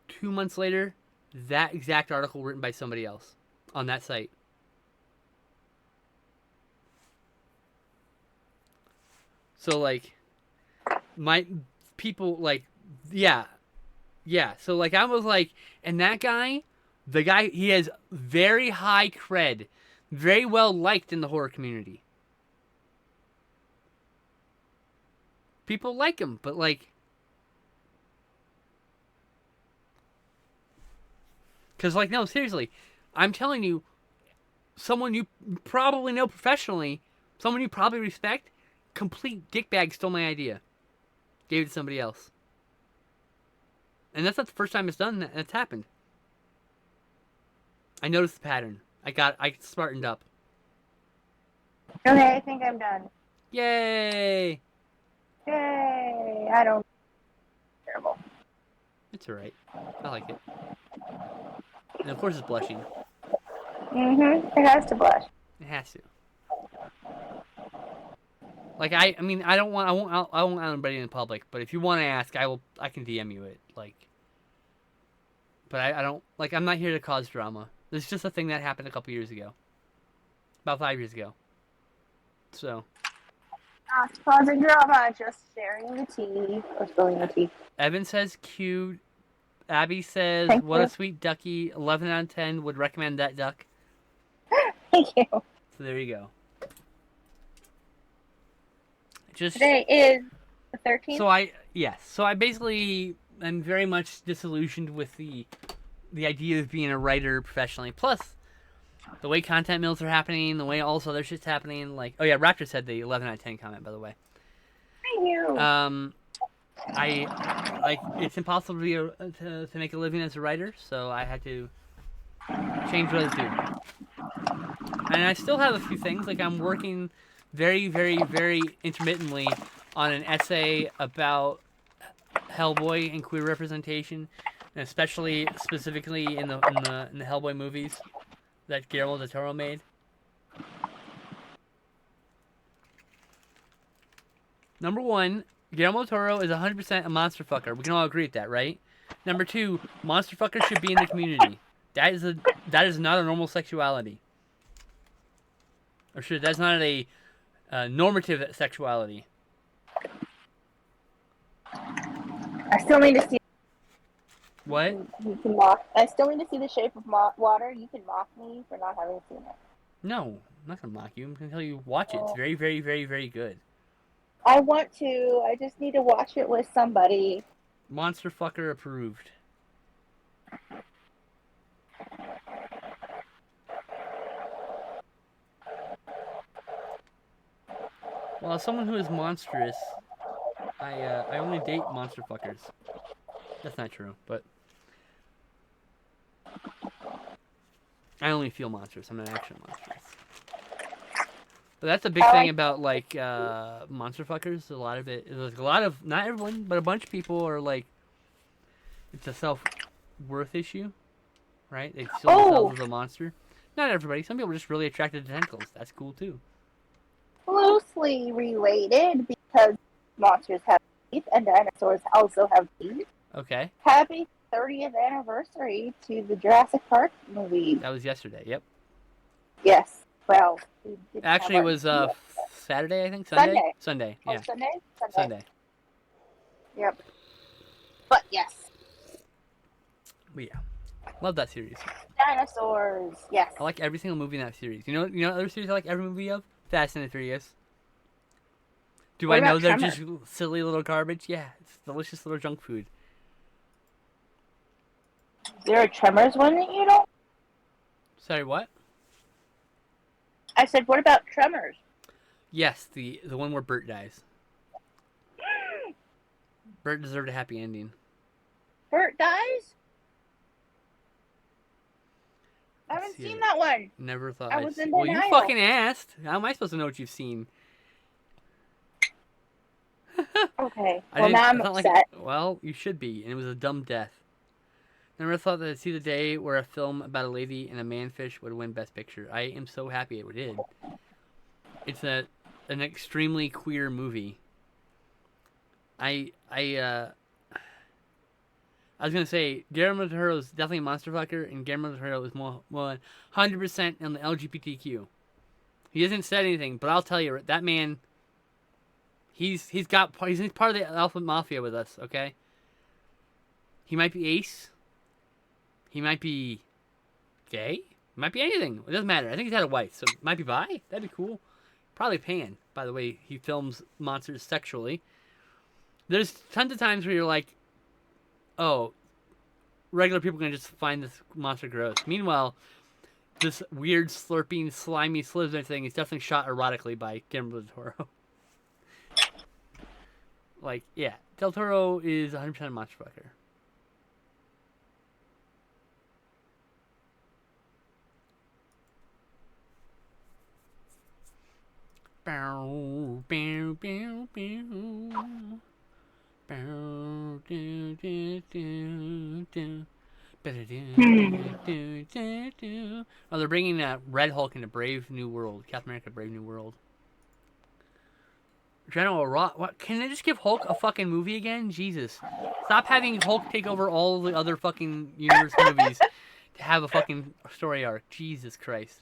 2 months later, that exact article written by somebody else on that site. So, like, my people, like, yeah. So, like, I was like, and that guy, the guy, he has very high cred, very well liked in the horror community. People like him, but, like, because, like, no, seriously, I'm telling you, someone you probably know professionally, someone you probably respect, complete dickbag stole my idea. Gave it to somebody else. And that's not the first time it's happened. I noticed the pattern. I smartened up. Okay, I think I'm done. Yay! Yay! I don't. Terrible. It's alright. I like it. And of course it's blushing. It has to blush. It has to. Like I mean I won't out anybody in public, but if you want to ask, I can DM you it, like. But I don't, like, I'm not here to cause drama. This is just a thing that happened a couple years ago. About 5 years ago. So. Not causing drama, just sharing the tea or spilling the tea. Evan says cute. Abby says, Thank what you. a sweet ducky. 11 out of 10 would recommend that duck. Thank you. So there you go. Just Today is the 13th. So I basically am very much disillusioned with the idea of being a writer professionally. Plus, the way content mills are happening, the way all this other shit's happening. Like, oh yeah, Raptor said the 11 out of 10 comment, by the way. Thank you. It's impossible to make a living as a writer, so I had to change what I was doing. And I still have a few things. Like, I'm working very, very, very intermittently on an essay about Hellboy and queer representation, and especially specifically in the Hellboy movies that Guillermo del Toro made. Number one, Guillermo del Toro is 100% a monster fucker. We can all agree with that, right? Number two, monster fuckers should be in the community. That is not a normal sexuality. Or should that's not a normative sexuality. I still need to see. What? You can mock. I still need to see The Shape of Water. You can mock me for not having seen it. No, I'm not gonna mock you. I'm gonna tell you watch it. It's very, very, very, very good. I want to. I just need to watch it with somebody. Monster fucker approved. Well, as someone who is monstrous, I only date monster fuckers. That's not true, but I only feel monstrous. I'm not actually monstrous. But that's a big thing about like monster fuckers. A lot of it, like a lot of, not everyone, but a bunch of people are like, it's a self-worth issue, right? They see themselves as a monster. Not everybody. Some people are just really attracted to tentacles. That's cool too. Loosely related because monsters have teeth and dinosaurs also have teeth. Okay. Happy 30th anniversary to the Jurassic Park movie. That was yesterday. Yep. Yes. Well, actually, it was Saturday, I think. Sunday. Yeah. Oh, Sunday. Yep. But yes. But yeah, love that series. Dinosaurs. Yes. I like every single movie in that series. You know other series I like every movie of? Fast and the Furious. Do I know they're just silly little garbage? Yeah, it's delicious little junk food. Is there a Tremors one that you don't? Sorry, what? I said, what about Tremors? Yes, the one where Bert dies. Bert deserved a happy ending. Bert dies? I haven't See seen it. that one. Never thought I I'd was in Well, you denial. fucking asked. How am I supposed to know what you've seen? Okay. I Well, didn't. now I'm It's not upset. well, you should be, and it was a dumb death. Never thought that I'd see the day where a film about a lady and a manfish would win Best Picture. I am so happy it did. It's an extremely queer movie. I was gonna say Guillermo del Toro is definitely a monster fucker, and Guillermo del Toro is more 100% on the LGBTQ. He hasn't said anything, but I'll tell you that man. He's part of the Alpha Mafia with us. Okay. He might be ace. He might be gay. He might be anything. It doesn't matter. I think he's had a wife, so might be bi. That'd be cool. Probably pan. By the way, he films monsters sexually. There's tons of times where you're like, oh, regular people can just find this monster gross. Meanwhile, this weird slurping, slimy slither thing is definitely shot erotically by Guillermo del Toro. Like, yeah, Del Toro is 100% a monster fucker. Bow, bow, bow, bow. Bow, do, do, do, do. Oh, they're bringing Red Hulk into Brave New World. Captain America Brave New World. General Ross. What? Can they just give Hulk a fucking movie again? Jesus. Stop having Hulk take over all the other fucking universe movies to have a fucking story arc. Jesus Christ.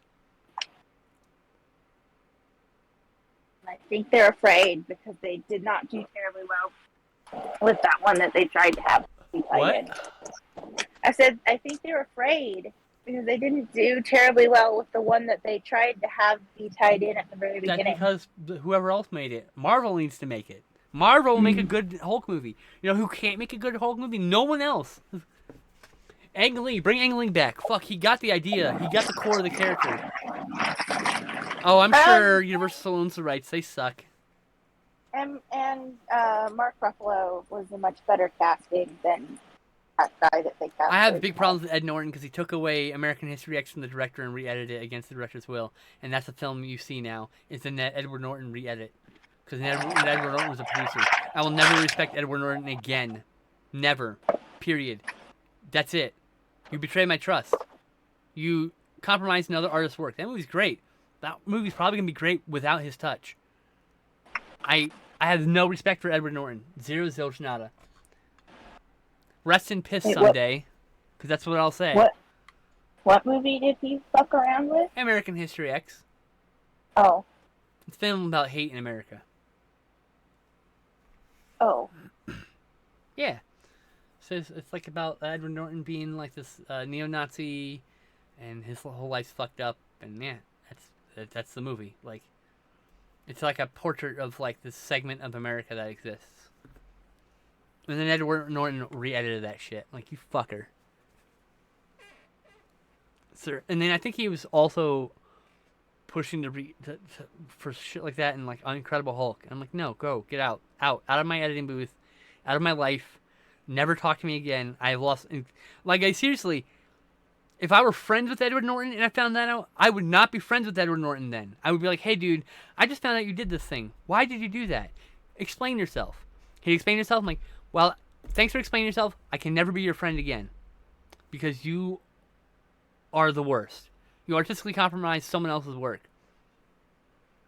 I think they're afraid because they did not do terribly well with that one that they tried to have be tied in. I said I think they're afraid because they didn't do terribly well with the one that they tried to have be tied in at the very beginning. That's because whoever else made it. Marvel needs to make it. Marvel will make a good Hulk movie. You know who can't make a good Hulk movie? No one else. Ang Lee. Bring Ang Lee back. Fuck, he got the idea. He got the core of the character. Oh, I'm sure Universal owns the rights. They suck. And Mark Ruffalo was a much better casting than that guy that they cast. I have big problems with Ed Norton because he took away American History X from the director and re-edited it against the director's will. And that's the film you see now. It's a Edward Norton re-edit. Because Edward Norton was a producer. I will never respect Edward Norton again. Never. Period. That's it. You betray my trust. You compromise another artist's work. That movie's great. That movie's probably going to be great without his touch. I have no respect for Edward Norton. Zero zilch nada. Rest in piss someday. Because that's what I'll say. What movie did he fuck around with? American History X. Oh. It's a film about hate in America. Oh. Yeah. So it's like about Edward Norton being like this neo-Nazi, and his whole life's fucked up, and yeah, that's the movie. Like, it's like a portrait of like this segment of America that exists. And then Edward Norton re-edited that shit. Like, you fucker. Sir. And then I think he was also pushing for shit like that in like Incredible Hulk. I'm like, no, go, get out of my editing booth, out of my life. Never talk to me again. I've lost. Like, I seriously, if I were friends with Edward Norton and I found that out, I would not be friends with Edward Norton then. I would be like, hey, dude, I just found out you did this thing. Why did you do that? Explain yourself. He'd explain yourself. I'm like, well, thanks for explaining yourself. I can never be your friend again because you are the worst. You artistically compromised someone else's work.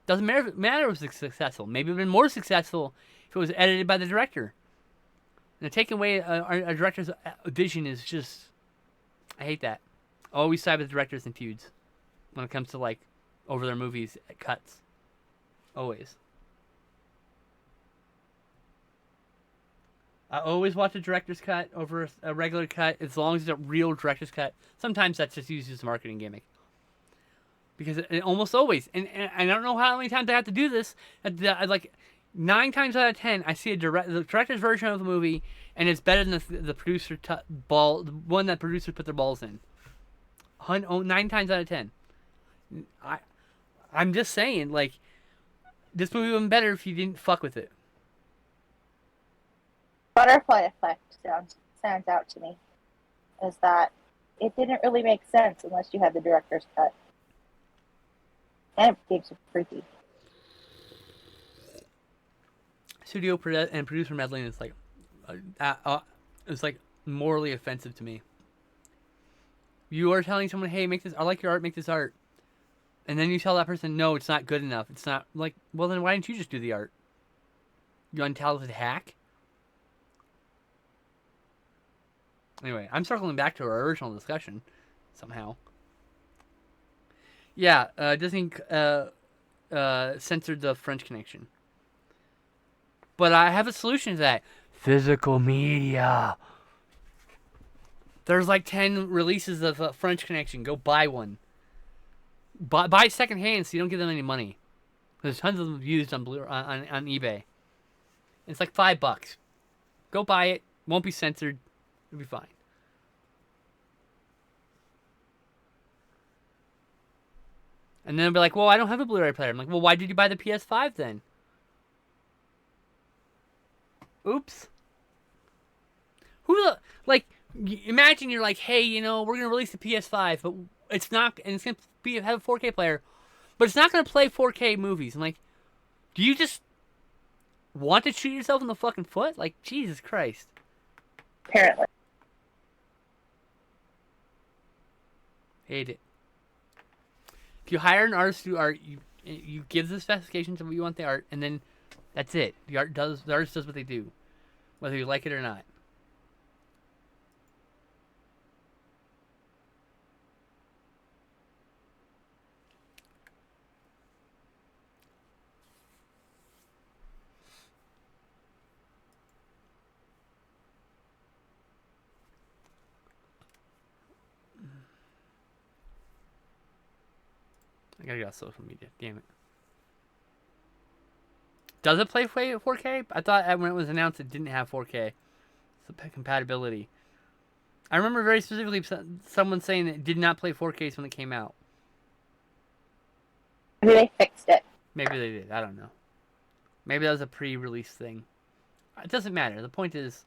Doesn't matter if it's successful. Maybe it would have been more successful if it was edited by the director. And taking away a director's vision is just... I hate that. I always side with directors in feuds when it comes to, like, over their movies cuts. Always. I always watch a director's cut over a regular cut as long as it's a real director's cut. Sometimes that's just used as a marketing gimmick. Because it almost always... And I don't know how many times I have to do this. Like... 9 times out of 10, I see the director's version of the movie, and it's better than the producer the one that producers put their balls in. 9 times out of 10. I'm just saying, like, this movie would have been better if you didn't fuck with it. Butterfly effect sounds out to me. Is that it didn't really make sense unless you had the director's cut. And it became super creepy. Studio and producer meddling is like, it's like morally offensive to me. You are telling someone, "Hey, make this. I like your art. Make this art," and then you tell that person, "No, it's not good enough. It's not like." Well, then why didn't you just do the art? You untalented hack. Anyway, I'm circling back to our original discussion, somehow. Yeah, Disney censored the French Connection. But I have a solution to that. Physical media. There's like 10 releases of French Connection. Go buy one. Buy secondhand so you don't give them any money. There's tons of them used on eBay. It's like $5. Go buy it. Won't be censored. It'll be fine. And then they'll be like, well, I don't have a Blu-ray player. I'm like, well, why did you buy the PS5 then? Oops. Imagine you're like, hey, we're going to release the PS5, but it's not, and it's going to have a 4K player, but it's not going to play 4K movies. I'm like, do you just want to shoot yourself in the fucking foot? Like, Jesus Christ. Apparently. Hate it. If you hire an artist to do art, you give the specifications of what you want the art, and then that's it. The artist does what they do, whether you like it or not. I gotta get off social media. Damn it. Does it play 4K? I thought when it was announced it didn't have 4K. It's the compatibility. I remember very specifically someone saying it did not play 4K when it came out. Maybe they fixed it. Maybe they did. I don't know. Maybe that was a pre-release thing. It doesn't matter. The point is...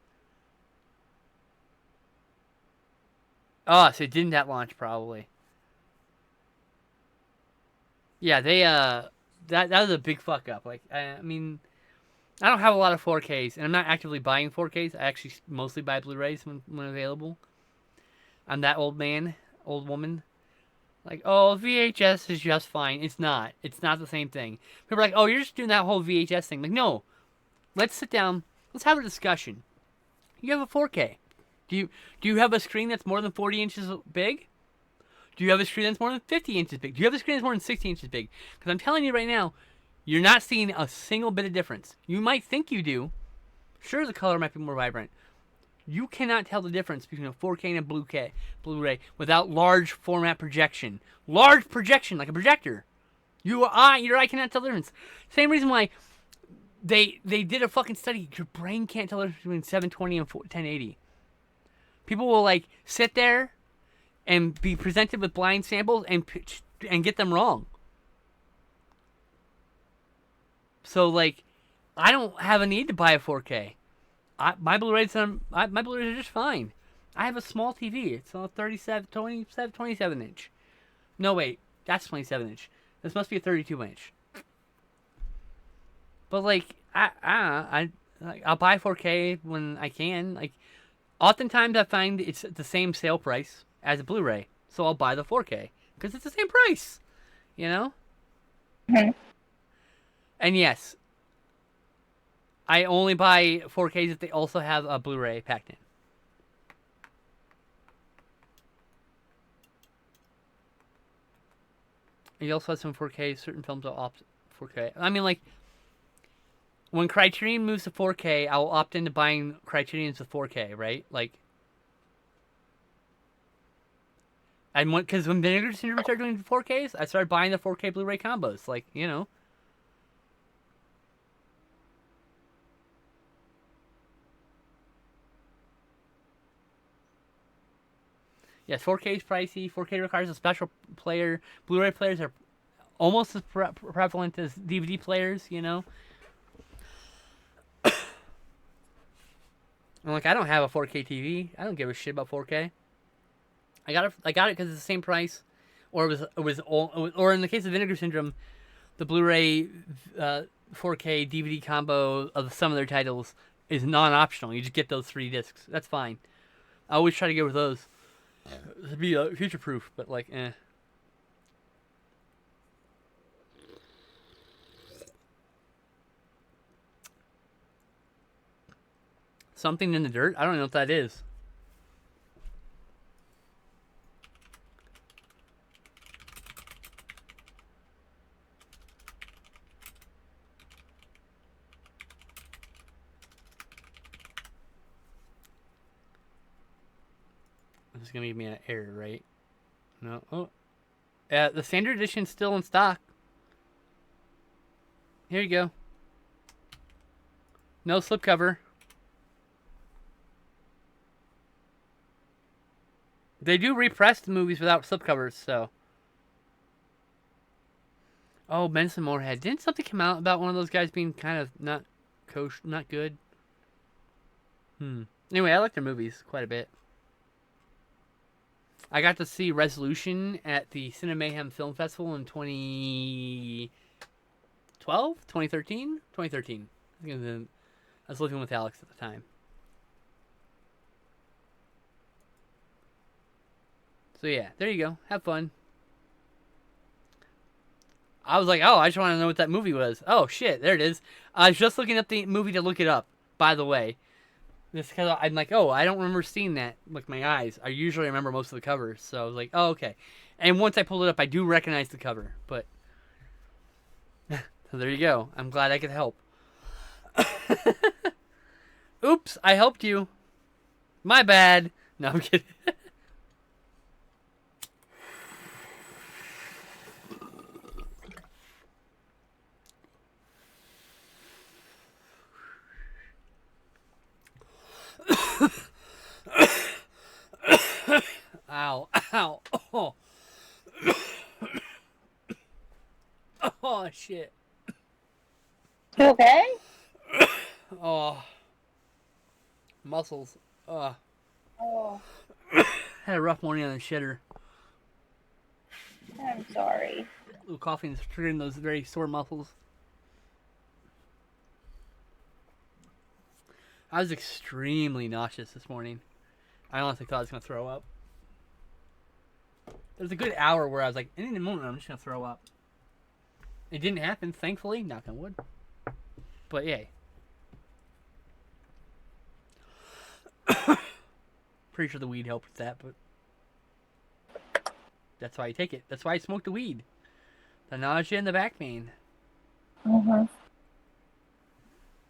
Oh, so it didn't at launch, probably. Yeah, they, that was a big fuck up. Like, I mean, I don't have a lot of 4Ks, and I'm not actively buying 4Ks. I actually mostly buy Blu-rays when available. I'm that old woman. Like, oh, VHS is just fine. It's not. It's not the same thing. People are like, oh, you're just doing that whole VHS thing. Like, no. Let's sit down. Let's have a discussion. You have a 4K. Do you have a screen that's more than 40 inches big? Do you have a screen that's more than 50 inches big? Do you have a screen that's more than 60 inches big? Because I'm telling you right now, you're not seeing a single bit of difference. You might think you do. Sure, the color might be more vibrant. You cannot tell the difference between a 4K and a Blu-ray without large format projection. Large projection, like a projector. Your eye cannot tell the difference. Same reason why they did a fucking study. Your brain can't tell the difference between 720 and 1080. People will like sit there and be presented with blind samples and get them wrong. So like, I don't have a need to buy a 4K. My Blu-rays are just fine. I have a small TV. It's a 27 inch. No wait, that's 27 inch. This must be a 32 inch. But like, I'll buy 4K when I can. Like, oftentimes I find it's the same sale price as a Blu-ray, so I'll buy the 4K because it's the same price. You know. Mm-hmm. And yes, I only buy 4Ks if they also have a Blu-ray packed in. You also have some 4K. Certain films will opt 4K. I mean, like, when Criterion moves to 4K, I'll opt into buying Criterions with 4K, right? Like, and because when Vinegar Syndrome started doing 4Ks, I started buying the 4K Blu-ray combos. Like, you know. Yes, 4K is pricey. 4K requires a special player. Blu-ray players are almost as prevalent as DVD players, you know? I'm like, I don't have a 4K TV. I don't give a shit about 4K. I got it because it's the same price, or or in the case of Vinegar Syndrome, the Blu-ray 4K DVD combo of some of their titles is non-optional. You just get those 3 discs. That's fine. I always try to go with those to be future-proof, but like, eh. Something in the dirt? I don't know what that is. This is going to give me an error, right? No. Oh. The standard edition's still in stock. Here you go. No slipcover. They do repress the movies without slipcovers, so. Oh, Benson Moorhead. Didn't something come out about one of those guys being kind of not good? Anyway, I like their movies quite a bit. I got to see Resolution at the Cinemayhem Film Festival in 2012? 2013? 2013. I was living with Alex at the time. So yeah, there you go. Have fun. I was like, oh, I just want to know what that movie was. Oh, shit, there it is. I was just looking up the movie to look it up, by the way. Just because I'm like, oh, I don't remember seeing that with my eyes. I usually remember most of the covers. So I was like, oh, okay. And once I pulled it up, I do recognize the cover. But, so there you go. I'm glad I could help. Oops, I helped you. My bad. No, I'm kidding. Ow, ow, oh. Oh, shit. You okay? Oh. Muscles. Oh. Had a rough morning on the shitter. I'm sorry. A little coughing is triggering those very sore muscles. I was extremely nauseous this morning. I honestly thought I was going to throw up. There was a good hour where I was like, any moment I'm just going to throw up. It didn't happen, thankfully. Knock on wood. But yay. Pretty sure the weed helped with that, but that's why I take it. That's why I smoke the weed. The nausea and the back pain. Mm-hmm.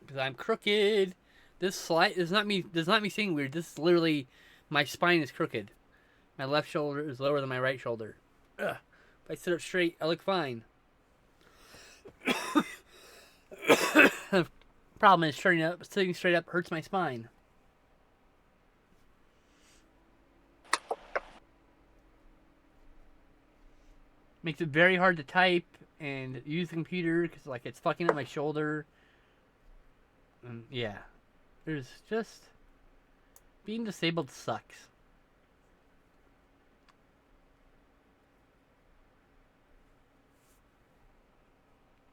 Because I'm crooked. This slide is not me. Does not me saying weird. This is literally my spine is crooked. My left shoulder is lower than my right shoulder. Ugh. If I sit up straight, I look fine. The problem is sitting straight up hurts my spine. Makes it very hard to type and use the computer because like it's fucking up my shoulder. And yeah, there's just being disabled sucks.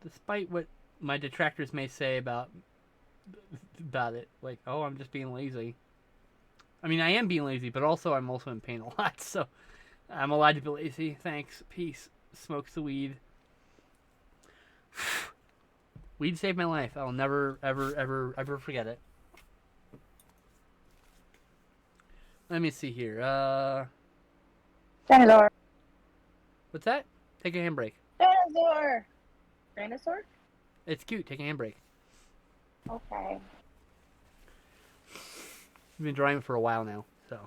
Despite what my detractors may say about it, like, oh, I'm just being lazy. I mean, I am being lazy, but also I'm also in pain a lot, so I'm allowed to be lazy. Thanks. Peace. Smokes the weed. Weed saved my life. I'll never, ever, ever, ever forget it. Let me see here. Dinosaur. What's that? Take a handbrake. Dinosaur. Dinosaur? It's cute. Take a handbrake. Okay. You've been driving for a while now, so.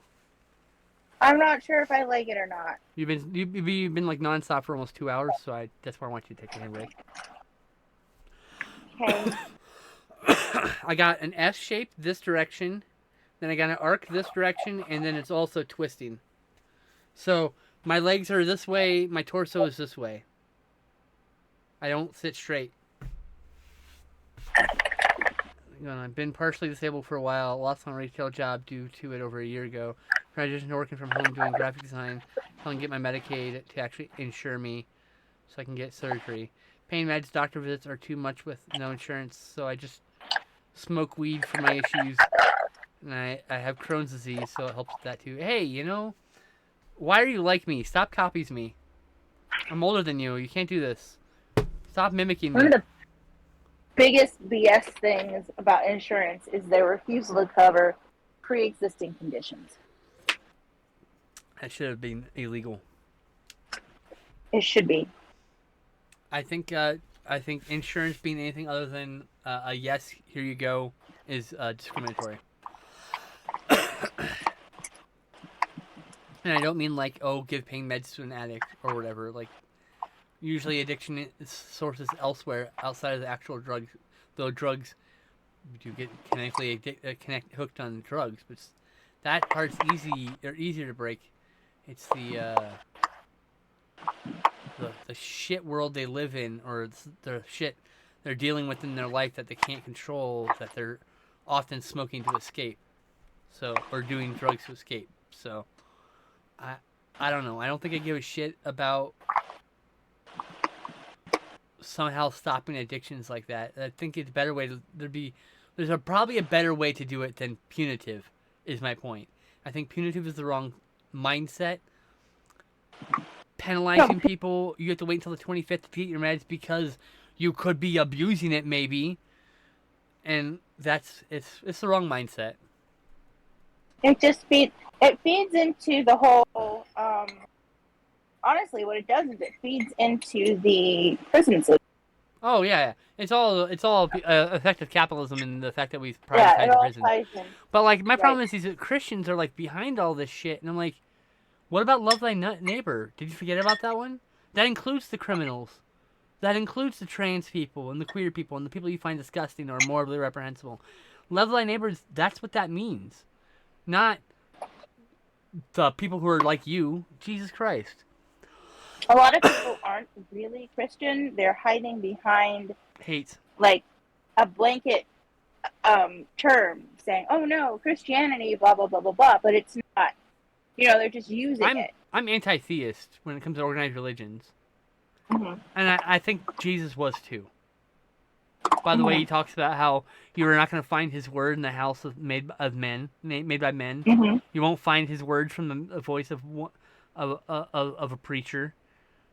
I'm not sure if I like it or not. You've been like nonstop for almost 2 hours, so that's why I want you to take a handbrake. Okay. I got an S shape this direction, then I got an arc this direction, and then it's also twisting. So my legs are this way, my torso is this way. I don't sit straight. I've been partially disabled for a while. Lost my retail job due to it over a year ago. transition to working from home doing graphic design. I can get my Medicaid to actually insure me so I can get surgery. Pain meds, doctor visits are too much with no insurance, so I just smoke weed for my issues. And I have Crohn's disease, so it helps with that too. Hey, why are you like me? Stop copies me. I'm older than you. You can't do this. Stop mimicking One me. of the biggest BS things about insurance is their refusal to cover pre-existing conditions. That should have been illegal. It should be. I think insurance being anything other than a yes, here you go, is discriminatory. And I don't mean like, oh, give pain meds to an addict or whatever. Like, usually addiction sources elsewhere outside of the actual drugs. Though drugs, you get hooked on drugs, but that part's easier to break. It's the shit world they live in, or the shit they're dealing with in their life that they can't control, that they're often smoking to escape, or doing drugs to escape. So, I don't know. I don't think I give a shit about somehow stopping addictions like that. I think it's a better way there's probably a better way to do it than punitive, is my point. I think punitive is the wrong mindset. Penalizing people, you have to wait until the 25th to get your meds because you could be abusing it maybe. And it's the wrong mindset. It feeds into the whole, honestly, what it does is it feeds into the prison system. Oh yeah, it's all effective capitalism and the fact that we've Yeah, privatized it all prison. ties in. But like my problem is these Christians are like behind all this shit, and I'm like, what about love thy neighbor? Did you forget about that one? That includes the criminals. That includes the trans people and the queer people and the people you find disgusting or morally reprehensible. Love thy neighbors. That's what that means, not the people who are like you. Jesus Christ. A lot of people aren't really Christian. They're hiding behind Hate. like a blanket term saying, "Oh no, Christianity, blah blah blah blah blah," but it's not. They're just using it. I'm anti-theist when it comes to organized religions, Mm-hmm. and I think Jesus was too. By the way, he talks about how you are not going to find his word in the house made by men. Mm-hmm. You won't find his words from the voice of a preacher.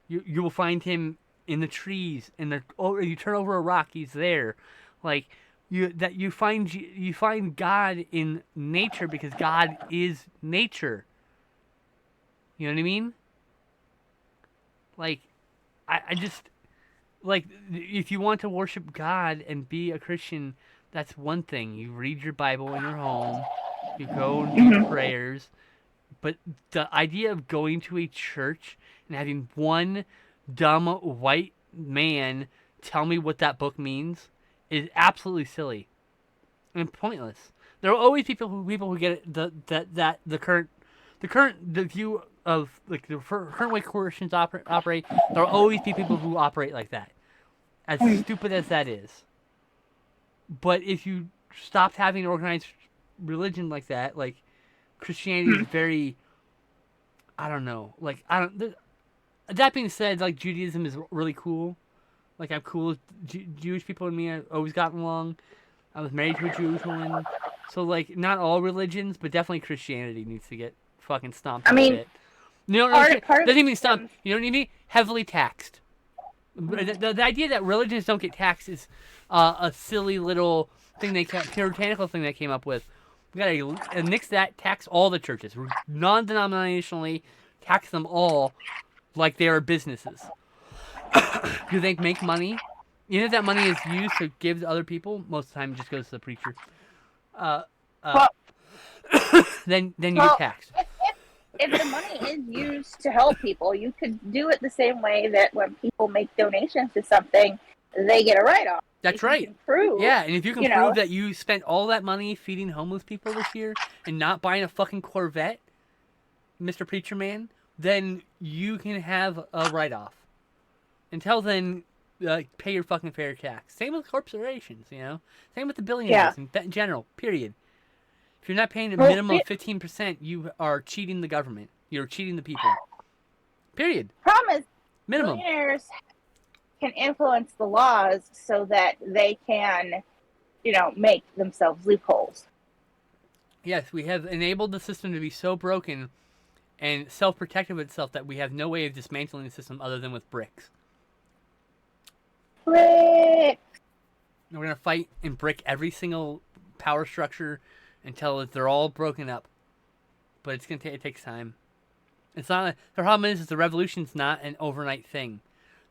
You will find him in the trees. You turn over a rock, he's there. Like you find God in nature because God is nature. You know what I mean? Like, I just like if you want to worship God and be a Christian, that's one thing. You read your Bible in your home. You go and do prayers. But the idea of going to a church and having one dumb white man tell me what that book means is absolutely silly and pointless. There are always people who get it, the current view of like the current way Christians operate. There will always be people who operate like that, as stupid as that is. But if you stopped having organized religion like that, like Christianity is very, I don't know. Like that being said, like Judaism is really cool. Like I'm cool with Jewish people and me. I've always gotten along. I was married to a Jewish woman. So like not all religions, but definitely Christianity needs to get fucking stomped. Doesn't even stomp. You know what I mean? Heavily taxed. The idea that religions don't get taxed is a silly little thing puritanical thing they came up with. We gotta nix that, tax all the churches. Non-denominationally, tax them all like they are businesses. Do they make money? Even if that money is used to give to other people, most of the time it just goes to the preacher. Then you get taxed. If the money is used to help people, you could do it the same way that when people make donations to something, they get a write-off. That's right. Yeah, and if you can prove that you spent all that money feeding homeless people this year and not buying a fucking Corvette, Mr. Preacher Man, then you can have a write-off. Until then, pay your fucking fair tax. Same with corporations, Same with the billionaires in general, period. If you're not paying a Well, minimum of 15%, you are cheating the government. You're cheating the people. Period. Problem is, Minimum. billionaires can influence the laws so that they can, make themselves loopholes. Yes, we have enabled the system to be so broken and self-protective of itself that we have no way of dismantling the system other than with bricks. Brick. We're going to fight and brick every single power structure until they're all broken up. But it's going to it takes time. It's not. The problem is the revolution's not an overnight thing.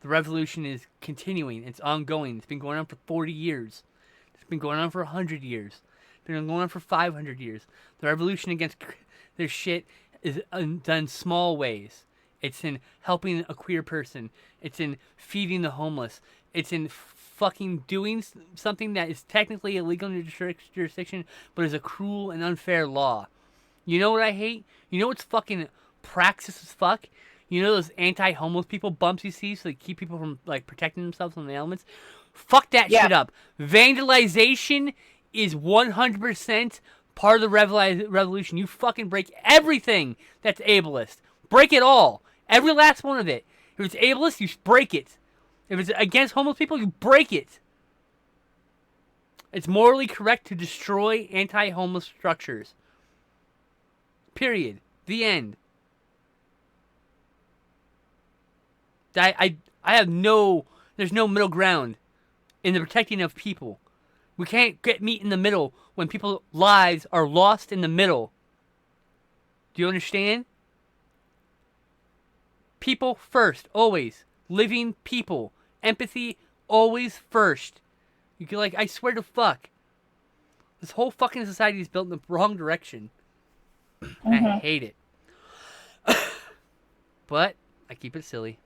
The revolution is continuing. It's ongoing. It's been going on for 40 years. It's been going on for 100 years. It's been going on for 500 years. The revolution against this shit is done small ways. It's in helping a queer person. It's in feeding the homeless. It's in fucking doing something that is technically illegal in your jurisdiction, but is a cruel and unfair law. You know what I hate? You know what's fucking praxis as fuck? You know those anti-homeless people bumps you see so they keep people from like protecting themselves from the elements? Fuck that shit up. Vandalization is 100% part of the revolution. You fucking break everything that's ableist. Break it all. Every last one of it. If it's ableist, you break it. If it's against homeless people, you break it. It's morally correct to destroy anti-homeless structures. Period. The end. I have there's no middle ground in the protecting of people. We can't meet in the middle when people's lives are lost in the middle. Do you understand? People first, always. Living people. Empathy, always first. You can I swear to fuck. This whole fucking society is built in the wrong direction. Mm-hmm. I hate it. But I keep it silly.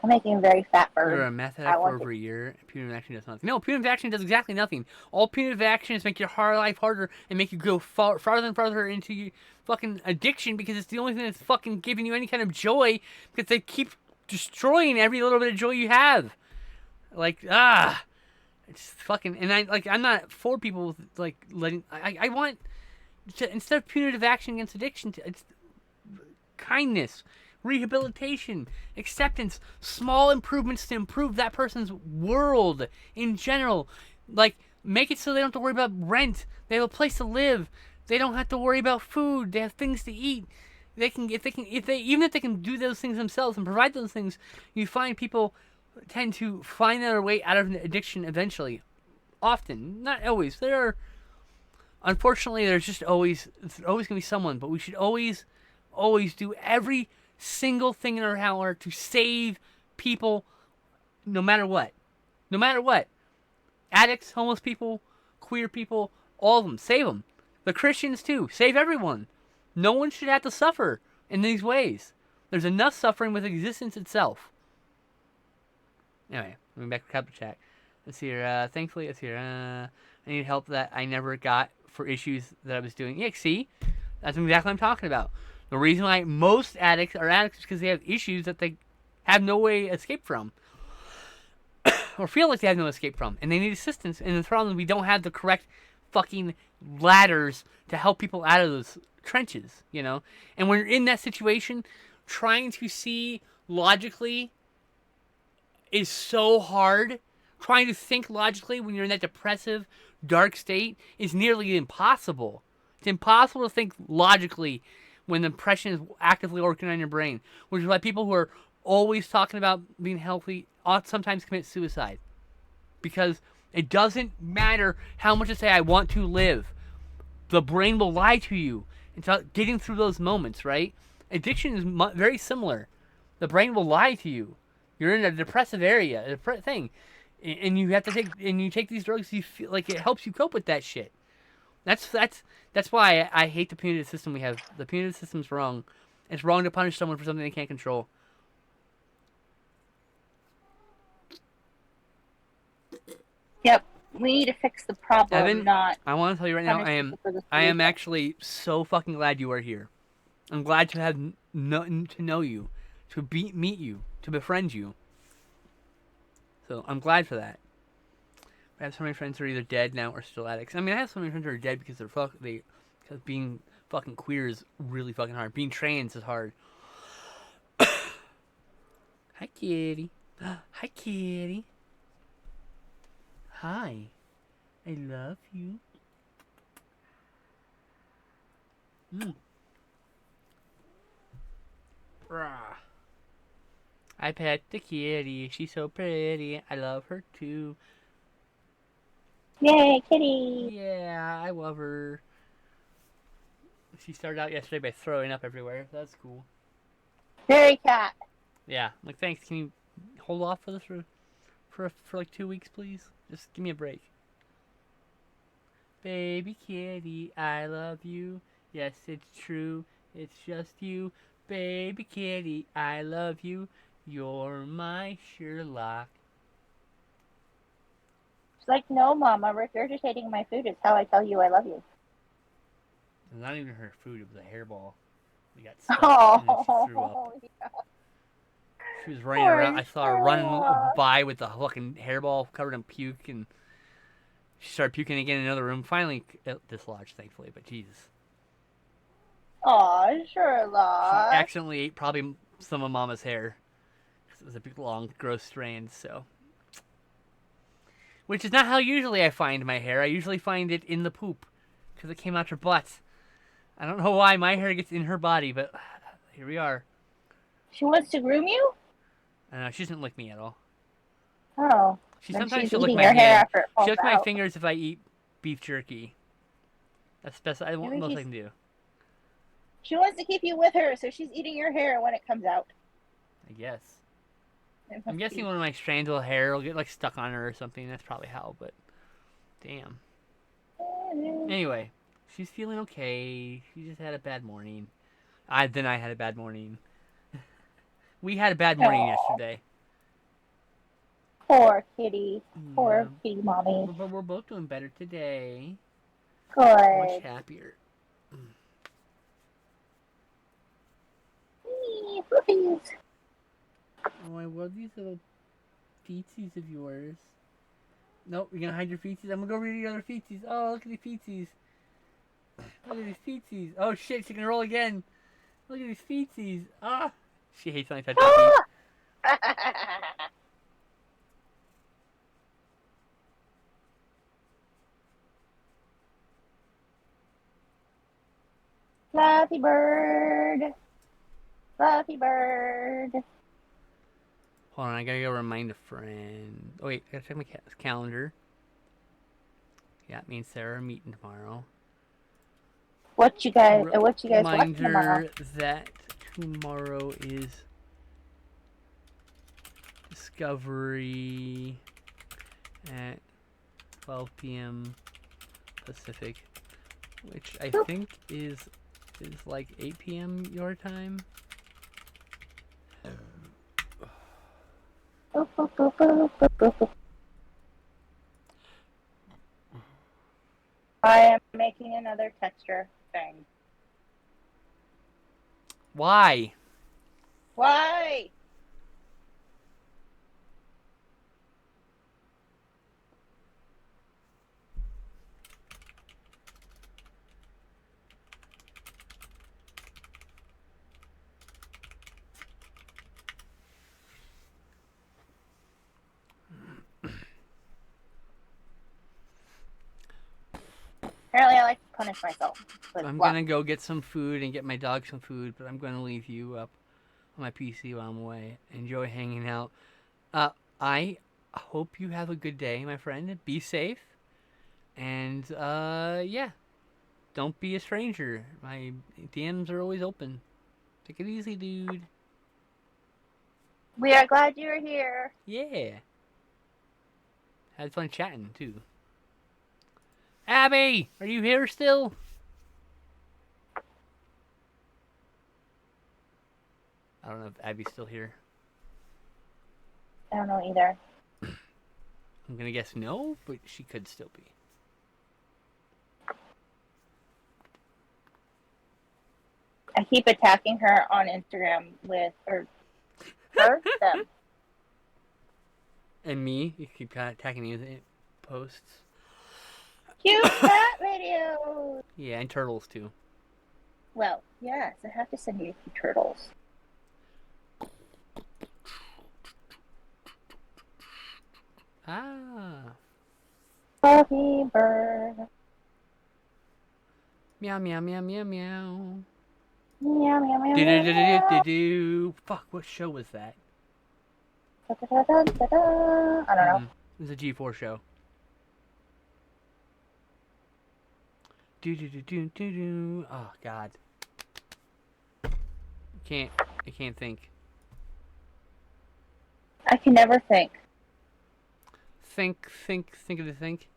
I'm making a very fat bird. You're a meth head for over a year. Punitive action does nothing. No, punitive action does exactly nothing. All punitive actions make your life harder and make you go farther and farther into your fucking addiction because it's the only thing that's fucking giving you any kind of joy because they keep destroying every little bit of joy you have. It's fucking, and I'm not for people letting. I want to, instead of punitive action against addiction, it's kindness. Rehabilitation, acceptance, small improvements to improve that person's world in general. Make it so they don't have to worry about rent. They have a place to live. They don't have to worry about food. They have things to eat. Even if they can do those things themselves and provide those things, you find people tend to find their way out of addiction eventually. Often, not always. Unfortunately, there's always gonna be someone, but we should always do every single thing in our power to save people no matter what. No matter what. Addicts, homeless people, queer people, all of them. Save them. The Christians too. Save everyone. No one should have to suffer in these ways. There's enough suffering with existence itself. Anyway, let me back to Capital Chat. Let's see here. Thankfully, let's see here. I need help that I never got for issues that I was doing. Yeah, see? That's exactly what I'm talking about. The reason why most addicts are addicts is because they have issues that they have no way to escape from. Or feel like they have no escape from. And they need assistance. And the problem is we don't have the correct fucking ladders to help people out of those trenches, you know? And when you're in that situation, trying to see logically is so hard. Trying to think logically when you're in that depressive, dark state is nearly impossible. It's impossible to think logically when the depression is actively working on your brain, which is why people who are always talking about being healthy sometimes commit suicide. Because it doesn't matter how much you say, I want to live. The brain will lie to you until getting through those moments, right? Addiction is very similar. The brain will lie to you. You're in a depressive area, thing. And you have to take these drugs, you feel like it helps you cope with that shit. That's why I hate the punitive system we have. The punitive system's wrong. It's wrong to punish someone for something they can't control. Yep. We need to fix the problem, Evan, not I want to tell you right now, I am actually so fucking glad you are here. I'm glad to have to know you, to meet you, to befriend you. So I'm glad for that. I have so many friends who are either dead now or still addicts. I mean, I have so many friends who are dead because because being fucking queer is really fucking hard. Being trans is hard. Hi, kitty. Hi, kitty. Hi. I love you. Rah. I pet the kitty. She's so pretty. I love her too. Yay, kitty. Yeah, I love her. She started out yesterday by throwing up everywhere. That's cool. Very cat. Yeah, I'm like, thanks. Can you hold off for this for like 2 weeks, please? Just give me a break. Baby kitty, I love you. Yes, it's true. It's just you. Baby kitty, I love you. You're my Sherlock. She's like, no, Mama, regurgitating my food is how I tell you I love you. It's not even her food. It was a hairball. We got stuck and then she threw up. Oh, yeah. She was running Poor around. I saw her running Sherlock. by with the fucking hairball covered in puke, and she started puking again in another room. Finally dislodged, thankfully. But Jesus, Aw, she Sherlock. accidentally ate probably some of Mama's hair. It was a big, long, gross strand. So, which is not how usually I find my hair. I usually find it in the poop because it came out her butt. I don't know why my hair gets in her body, but here we are. She wants to groom you? I don't know. She doesn't lick me at all. Oh. Then Sometimes she's she'll lick eating my your hair hand. after it She falls licks my out. fingers if I eat beef jerky. That's best. I won't Maybe most I she's- can do. She wants to keep you with her, so she's eating your hair when it comes out. I guess. It I'm must guessing be. one of my strands of hair will get like stuck on her or something. That's probably how. But damn. Anyway, she's feeling okay. She just had a bad morning. I had a bad morning. We had a bad morning Aw. yesterday. Poor kitty. Poor Yeah. kitty mommy. But we're both doing better today. Good. Much happier. Eee, fluffies. Oh, I love these little feetsies of yours. Nope, you're gonna hide your feetsies? I'm gonna go read the other feetsies. Oh, look at the feetsies. Look at these feetsies. Oh shit, she can roll again. Look at these feetsies. Ah! She hates when I touch her feet. Fluffy bird. Fluffy bird. Hold on, I gotta go remind a friend. Oh wait, I gotta check my calendar. Yeah, me and Sarah are meeting tomorrow. What you guys watching tomorrow? Reminder that tomorrow is Discovery at 12 p.m. Pacific, which I think is like 8 p.m. your time. I am making another texture thing. Why? Why? Apparently, I like to punish myself. with I'm fluff. gonna go get some food and get my dog some food, but I'm gonna leave you up on my PC while I'm away. Enjoy hanging out. I hope you have a good day, my friend. Be safe. And yeah. Don't be a stranger. My DMs are always open. Take it easy, dude. We are glad you are here. Yeah. Had fun chatting too. Abby, are you here still? I don't know if Abby's still here. I don't know either. I'm gonna guess no, but she could still be. I keep attacking her on Instagram with them. And me, you keep attacking me with posts. Cute cat videos. Yeah, and turtles too. Well, yes, I have to send you a few turtles. Ah. Fluffy bird. Meow meow meow meow meow. Meow, meow, meow, Do meow, do do meow. do do. Fuck, what show was that? Da, da, da, da, da. I don't know. It was a G4 show. Do do do do do do. Oh God. I can't think. I can never think. Think of the think.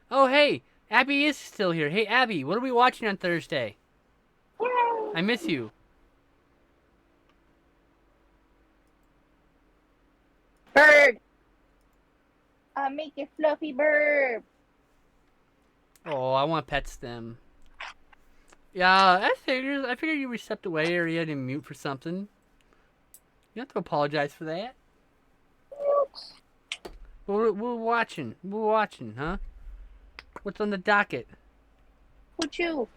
Oh hey, Abby is still here. Hey Abby, what are we watching on Thursday? Yay. I miss you. Bird. Make a fluffy bird. Oh, I want pets them. Yeah, I figured you were stepped away or you had to mute for something. You don't have to apologize for that. We're watching. We're watching, huh? What's on the docket? Would you?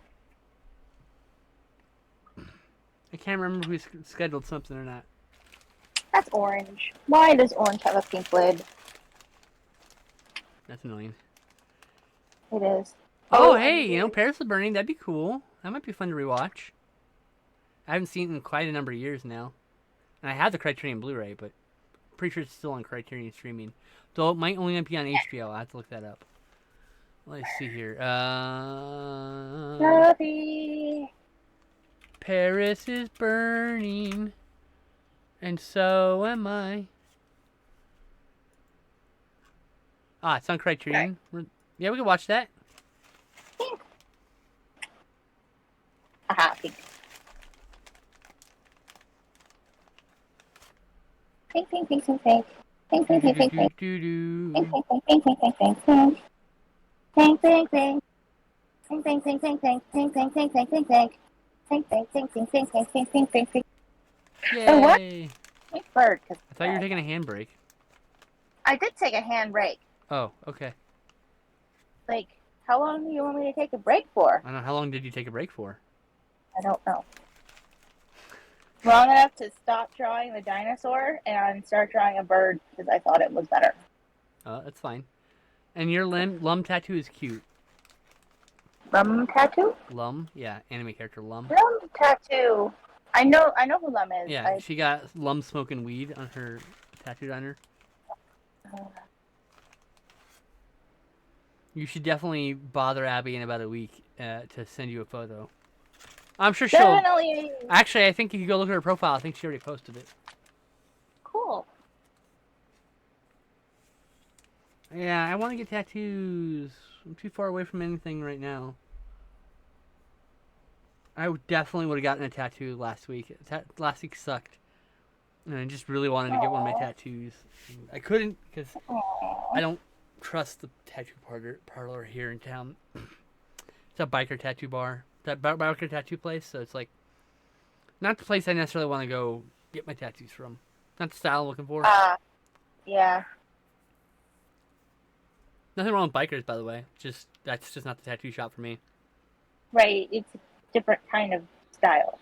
I can't remember if we scheduled something or not. That's orange. Why does orange have a pink lid? That's annoying. It is. Oh, and hey, it you know, is. Paris the Burning, that'd be cool. That might be fun to rewatch. I haven't seen it in quite a number of years now. And I have the Criterion Blu-ray, but I'm pretty sure it's still on Criterion streaming. Though it might only be on HBO. I'll have to look that up. Let's see here. Fluffy. Paris is burning, and so am I. Ah, it's on Criterion. Yeah, we can watch that. Pink. Aha, pink. Pink, pink, pink, pink, pink. Pink, pink, pink, pink, pink. Do-do-do-do-do. Pink, pink, pink, pink, pink, pink, pink. Pink, pink, pink. Pink, pink, pink, pink, pink, pink, pink, pink, pink, pink, pink. Pink, pink, pink, pink, pink, pink, pink, pink, pink, pink. Oh, what? Yay! Pink bird. I thought you were taking a handbrake. I did take a hand break. Oh, okay. Like, how long do you want me to take a break for? I don't know. How long did you take a break for? I don't know. Long enough to stop drawing the dinosaur and start drawing a bird because I thought it was better. That's fine. And your Lum tattoo is cute. Lum tattoo? Lum? Yeah, anime character Lum. Lum tattoo. I know who Lum is. Yeah, she got Lum smoking weed on her tattooed on her. You should definitely bother Abby in about a week to send you a photo. I'm sure she'll... Definitely. Actually, I think if you go look at her profile, I think she already posted it. Cool. Yeah, I want to get tattoos. I'm too far away from anything right now. I definitely would have gotten a tattoo last week. Last week sucked. And I just really wanted to get one of my tattoos. I couldn't because I don't trust the tattoo parlor here in town. It's a biker tattoo bar. That biker tattoo place, so it's like not the place I necessarily want to go get my tattoos from. Not the style I'm looking for. Yeah. Nothing wrong with bikers, by the way. That's just not the tattoo shop for me. Right. It's a different kind of style.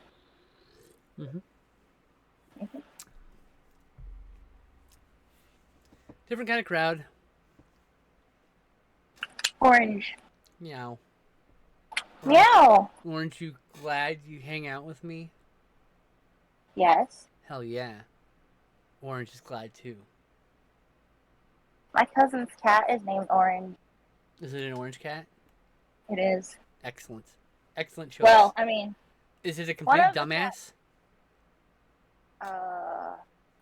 Different kind of crowd. Orange. Meow. Meow. Aren't you glad you hang out with me? Yes. Hell yeah. Orange is glad too. My cousin's cat is named Orange. Is it an orange cat? It is. Excellent. Excellent choice. Well, I mean, is it a complete of the dumbass?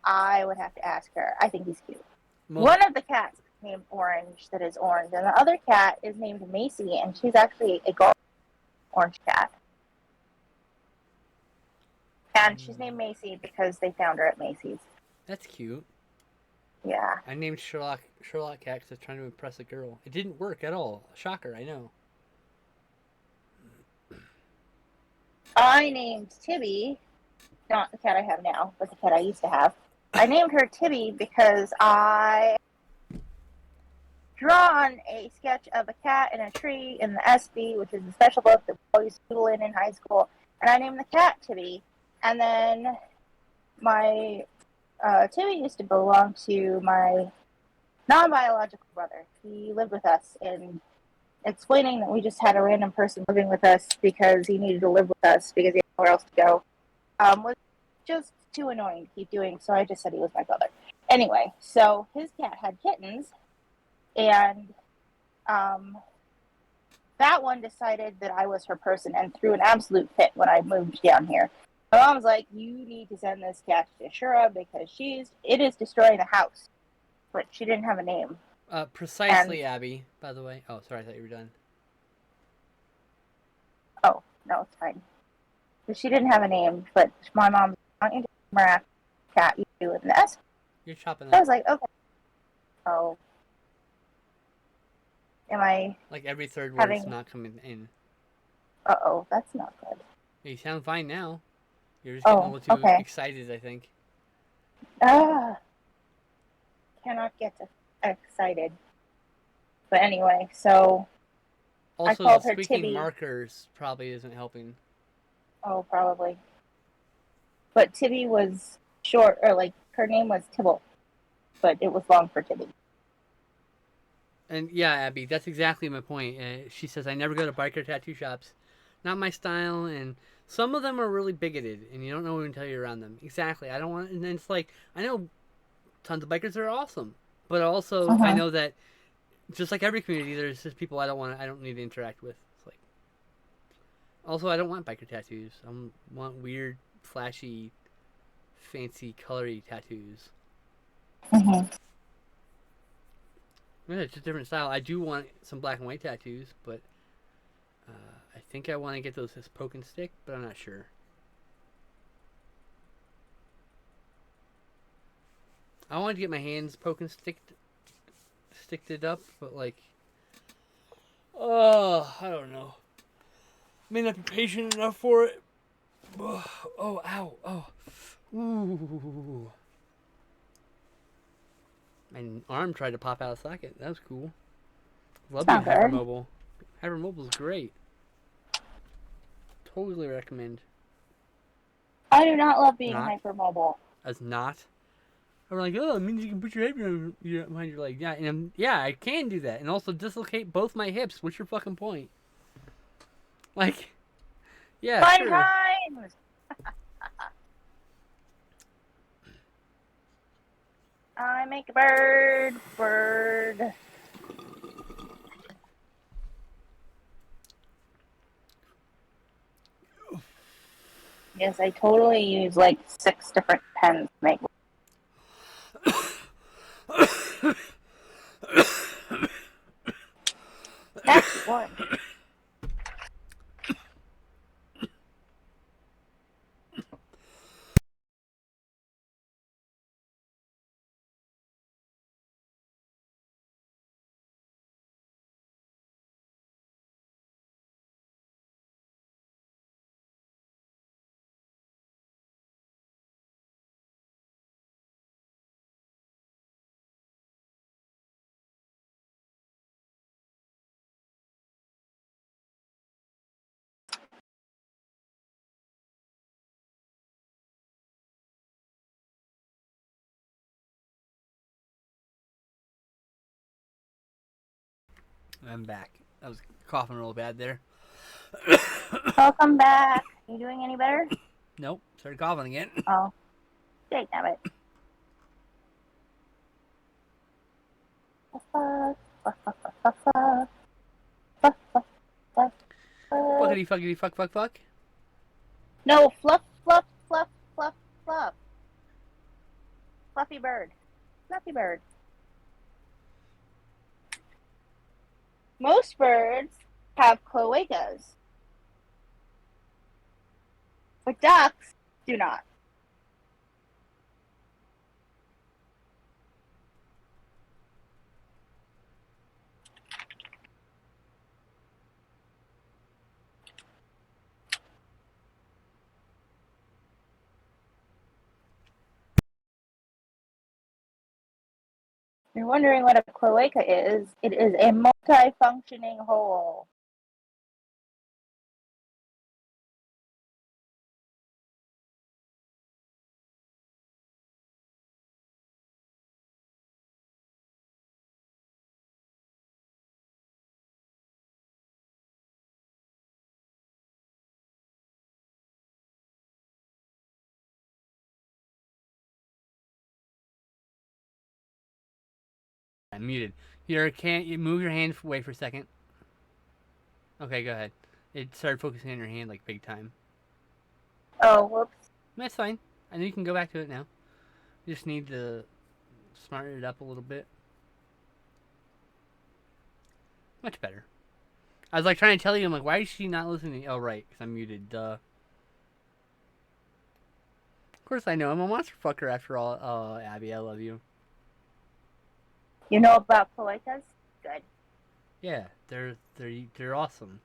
I would have to ask her. I think he's cute. Well, One of the cats is named Orange that is orange, and the other cat is named Macy, and she's actually a golden orange cat. And she's named Macy because they found her at Macy's. that's cute. Yeah. I named Sherlock Cat because I was trying to impress a girl. It didn't work at all. Shocker, I know. I named Tibby, not the cat I have now, but the cat I used to have. I named her Tibby because I drawn a sketch of a cat and a tree in the SB, which is a special book that we always doodle in high school, and I named the cat Tibby. And then my Tibby used to belong to my non-biological brother. He lived with us, and explaining that we just had a random person living with us because he needed to live with us because he had nowhere else to go was just too annoying to keep doing, so I just said he was my brother. Anyway, so his cat had kittens, and that one decided that I was her person and threw an absolute fit when I moved down here. My mom was like, you need to send this cat to Shura because it is destroying the house. But she didn't have a name. Precisely, Abby, by the way. Oh, sorry, I thought you were done. Oh, no, it's fine. She didn't have a name, but my mom was wanting to name her after the cat you live in the S. You're chopping I up. was like, okay. Oh. Am I... Like every third word's having... not coming in. Uh-oh, that's not good. You sound fine now. You're just getting a little too excited, I think. Cannot get excited. But anyway, so... Also, I called her speaking Tibby. Markers probably isn't helping. Oh, probably. But Tibby was short, or like, her name was Tibble. But it was long for Tibby. And yeah, Abby, that's exactly my point. She says, I never go to biker tattoo shops. Not my style, and some of them are really bigoted, and you don't know until you're around them. Exactly. I don't want, and it's like, I know tons of bikers that are awesome, but also I know that just like every community, there's just people I don't need to interact with. It's like, also, I don't want biker tattoos. I want weird, flashy, fancy, colory tattoos. Yeah, it's just a different style. I do want some black and white tattoos, but I think I want to get those as poke and stick, but I'm not sure. I wanted to get my hands poke and sticked up, but like, I don't know. May not be patient enough for it. Oh, ow, oh, ooh. My arm tried to pop out of the socket. That was cool. Love being hypermobile. Hypermobile is great. Totally recommend. I do not love being hypermobile. As not? I'm like, oh, it means you can put your head behind your leg. Yeah, and yeah, I can do that, and also dislocate both my hips. What's your fucking point? Like, yeah, Fun sure. times. I make a bird. Yes, I totally use like 6 different pens to make. That's one. I'm back. I was coughing real bad there. Welcome back. You doing any better? Nope. Started coughing again. Oh. Damn it. Fuckity fuckity fuck fuck fuck. No, fluff. Fluffy bird. Fluffy bird. Most birds have cloacas, but ducks do not. You're wondering what a cloaca is. It is a multifunctioning hole. I'm muted. Here, can't you move your hand away for a second? Okay, go ahead. It started focusing on your hand like big time. Oh, whoops. That's fine. I know you can go back to it now. You just need to smarten it up a little bit. Much better. I was like trying to tell you, I'm like, why is she not listening? Oh, right, because I'm muted. Duh. Of course I know. I'm a monster fucker after all. Oh, Abby, I love you. You know about cloacas? Good. Yeah, they're awesome.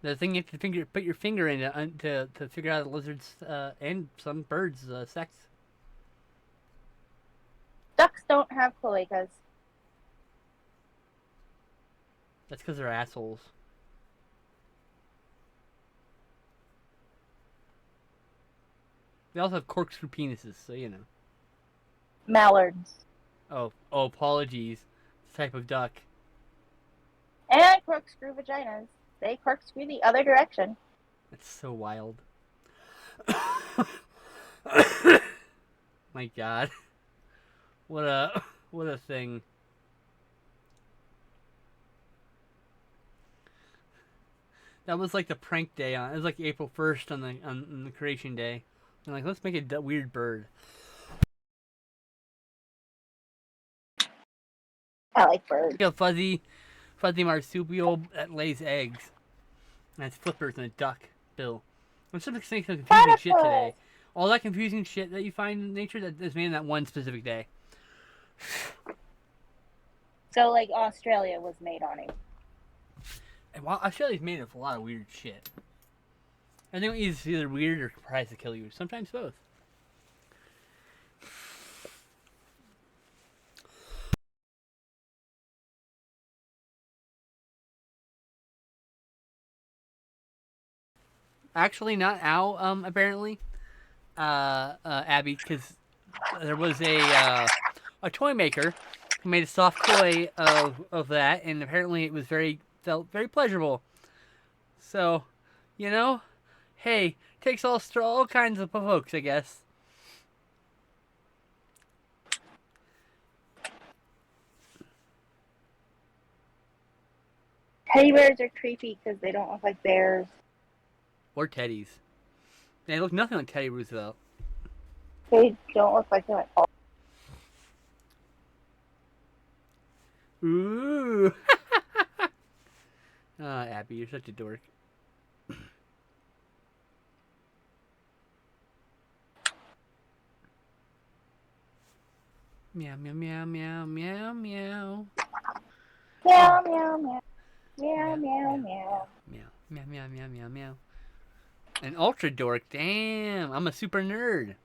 The thing you have to put your finger in to figure out a lizard's and some birds' sex. Ducks don't have cloacas. That's because they're assholes. They also have corkscrew penises, so you know. Mallards. Oh, apologies. It's a type of duck. And corkscrew vaginas. They corkscrew the other direction. That's so wild. My God. What a thing. That was like the prank day on. It was like April 1st on the creation day. And like, let's make a weird bird. I like birds. A fuzzy marsupial that lays eggs. And it's flippers and a duck bill. I'm still saying some confusing shit today. All that confusing shit that you find in nature that is made in that one specific day. So, like, Australia was made on it. And while Australia's made of a lot of weird shit. I think it's either weird or tries to kill you. Sometimes both. Actually, not Al. Apparently, Abby, because there was a toy maker who made a soft toy of that, and apparently it was felt very pleasurable. So, you know, hey, takes all kinds of folks, I guess. Teddy bears are creepy because they don't look like bears. Or teddies. They look nothing like Teddy Roosevelt. They don't look like them at all. Ooh. Abby, you're such a dork. Meow, meow, meow, meow, meow, meow. Meow, meow, meow. Meow, meow, meow. Meow, meow, meow, meow, meow, meow. An ultra dork. Damn, I'm a super nerd.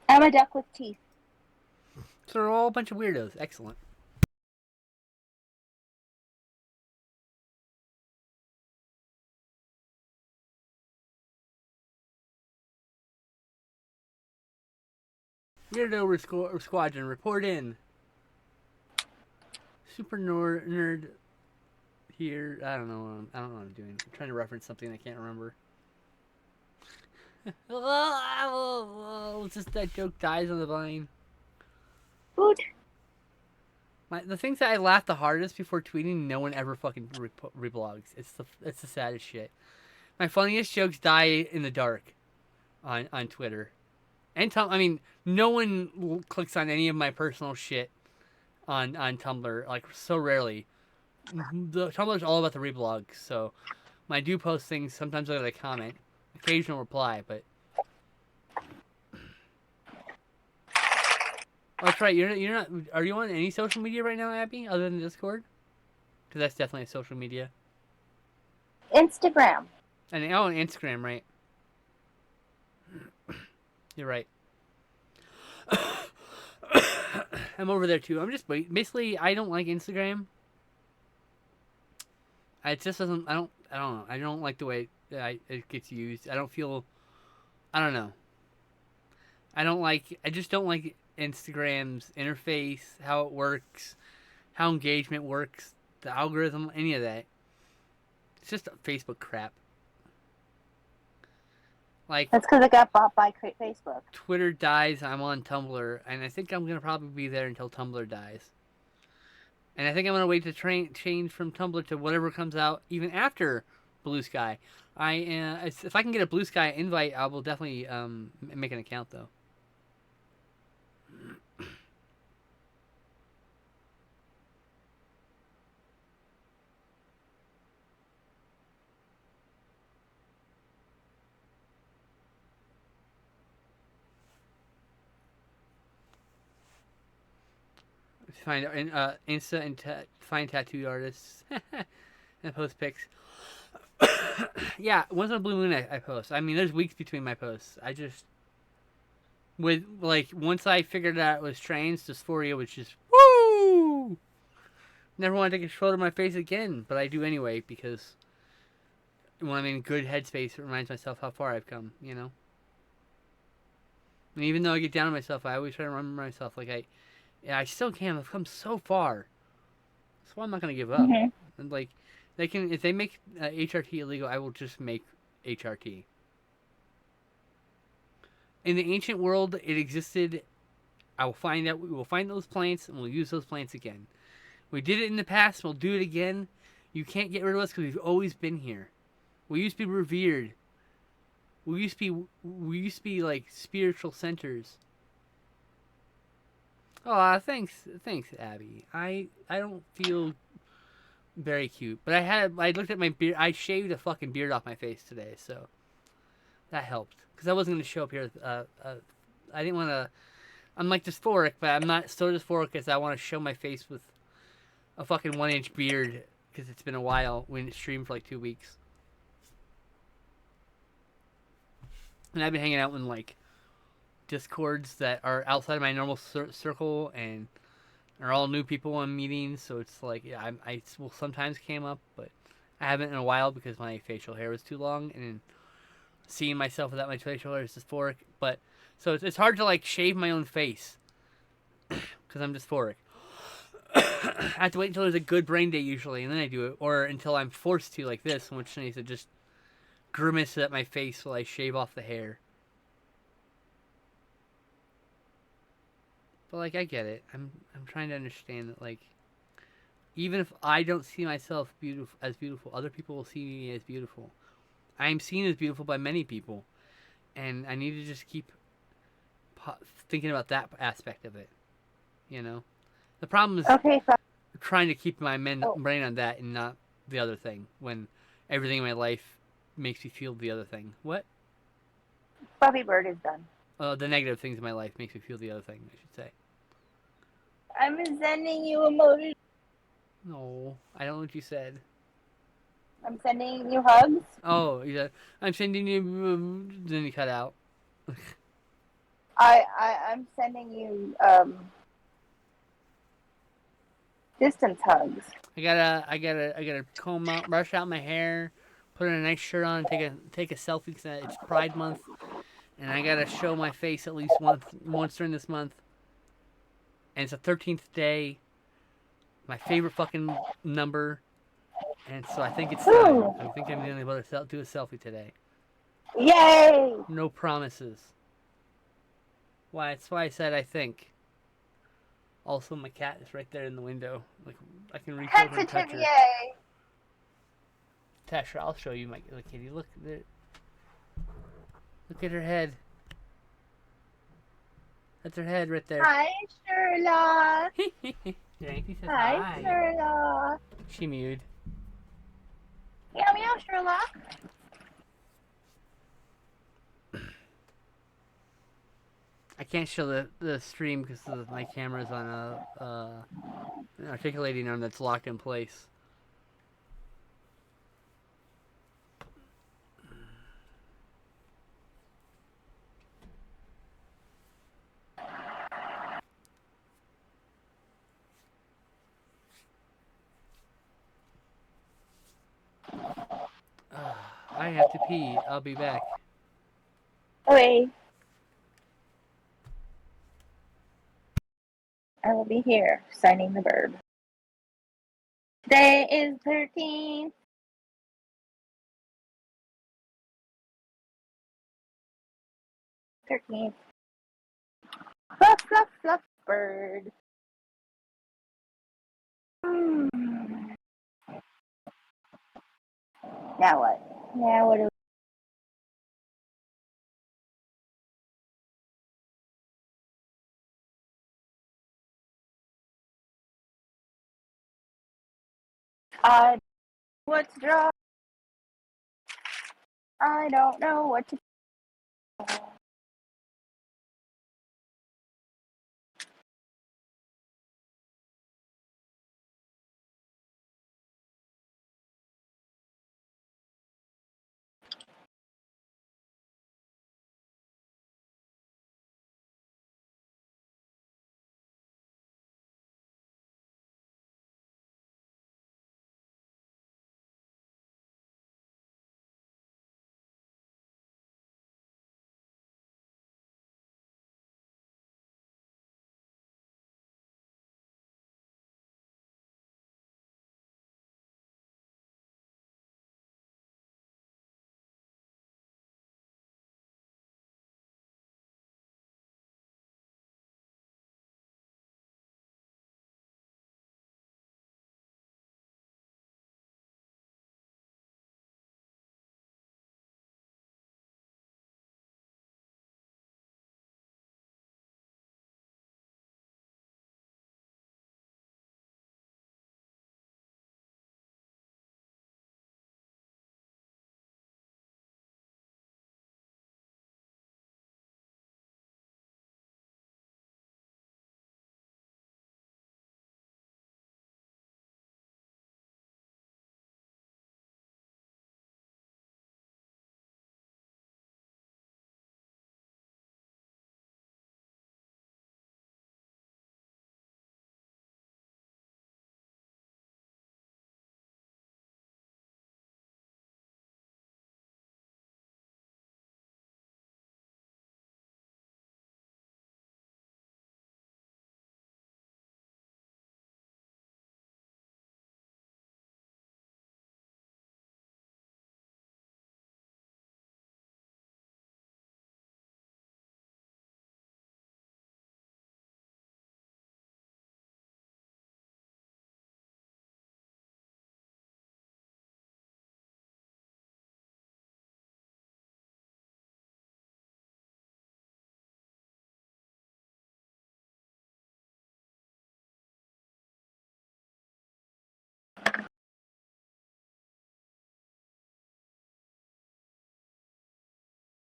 I'm a duck with teeth. So they're all a bunch of weirdos. Excellent. Weirdo Squadron, report in. Super nerd here. I don't know what I'm doing. I'm trying to reference something I can't remember. Just that joke dies on the vine. Food. The things that I laugh the hardest before tweeting, no one ever fucking reblogs. It's the saddest shit. My funniest jokes die in the dark on Twitter. And I mean, no one clicks on any of my personal shit on Tumblr, like, so rarely. The Tumblr's all about the reblogs, so when I do post things, sometimes I comment. Occasional reply, but... Oh, that's right, you're not... Are you on any social media right now, Abby, other than Discord? Because that's definitely a social media. Instagram. And Instagram, right? You're right. I'm over there too. I'm just basically I don't like Instagram. It just doesn't. I don't know. I don't like the way it gets used. I don't feel. I don't know. I don't like. I just don't like Instagram's interface, how it works, how engagement works, the algorithm, any of that. It's just Facebook crap. Like That's because it got bought by Facebook. Twitter dies, I'm on Tumblr, and I think I'm gonna probably be there until Tumblr dies. And I think I'm gonna wait to change from Tumblr to whatever comes out even after Blue Sky. If I can get a Blue Sky invite, I will definitely make an account though. Find Insta and find tattooed artists and post pics. Yeah, once on a blue moon I post. I mean, there's weeks between my posts. I just once I figured out it was trans, dysphoria was just woo. Never want to take a photo of my face again, but I do anyway because when I'm in good headspace, it reminds myself how far I've come. You know. And even though I get down on myself, I always try to remember myself I still can. I've come so far. That's why I'm not gonna give up. Mm-hmm. And if they make HRT illegal, I will just make HRT. In the ancient world, it existed. We will find those plants and we'll use those plants again. We did it in the past. We'll do it again. You can't get rid of us because we've always been here. We used to be revered. We used to be like spiritual centers. Oh, thanks, Abby. I don't feel very cute, but I looked at my beard. I shaved a fucking beard off my face today, so that helped. Because I wasn't gonna show up here. I didn't want to. I'm like dysphoric, but I'm not so dysphoric as I want to show my face with a fucking 1-inch beard because it's been a while. We didn't stream for like 2 weeks, and I've been hanging out in like Discords that are outside of my normal circle and are all new people on meetings, so it's like I will sometimes came up, but I haven't in a while because my facial hair was too long, and seeing myself without my facial hair is dysphoric. But so it's hard to like shave my own face because I'm dysphoric. I have to wait until there's a good brain day usually, and then I do it, or until I'm forced to like this, in which I need to just grimace at my face while I shave off the hair. But like I get it. I'm trying to understand that like even if I don't see myself beautiful, other people will see me as beautiful. I am seen as beautiful by many people, and I need to just keep thinking about that aspect of it. You know, the problem is trying to keep my brain on that and not the other thing. When everything in my life makes me feel the other thing. What? Bobby Bird is done. The negative things in my life makes me feel the other thing, I should say. I'm sending you emojis. No, I don't know what you said. I'm sending you hugs. Oh, yeah. I'm sending you. Then you cut out. I'm sending you distance hugs. I gotta comb out, brush out my hair, put on a nice shirt on, take a selfie because it's Pride Month, and I gotta show my face at least once during this month. And it's the 13th day, my favorite fucking number, and so I think it's time. I think I'm gonna be able to do a selfie today. Yay! No promises. Why? That's why I said I think. Also, my cat is right there in the window. Like I can reach over and touch her. Yay! Tasha, I'll show you my kitty. Look there. Look at her head. That's her head right there. Hi, Sherlock. Yankee says Hi, hi. Sherlock. She mewed. Meow meow, Sherlock. I can't show the stream because my camera's on an articulating arm that's locked in place. I have to pee. I'll be back. Okay. I will be here signing the verb. Today is 13th. 13th. Fluff, fluff, fluff, bird. Hmm. Now what? Now what do I what to draw? I don't know what to draw.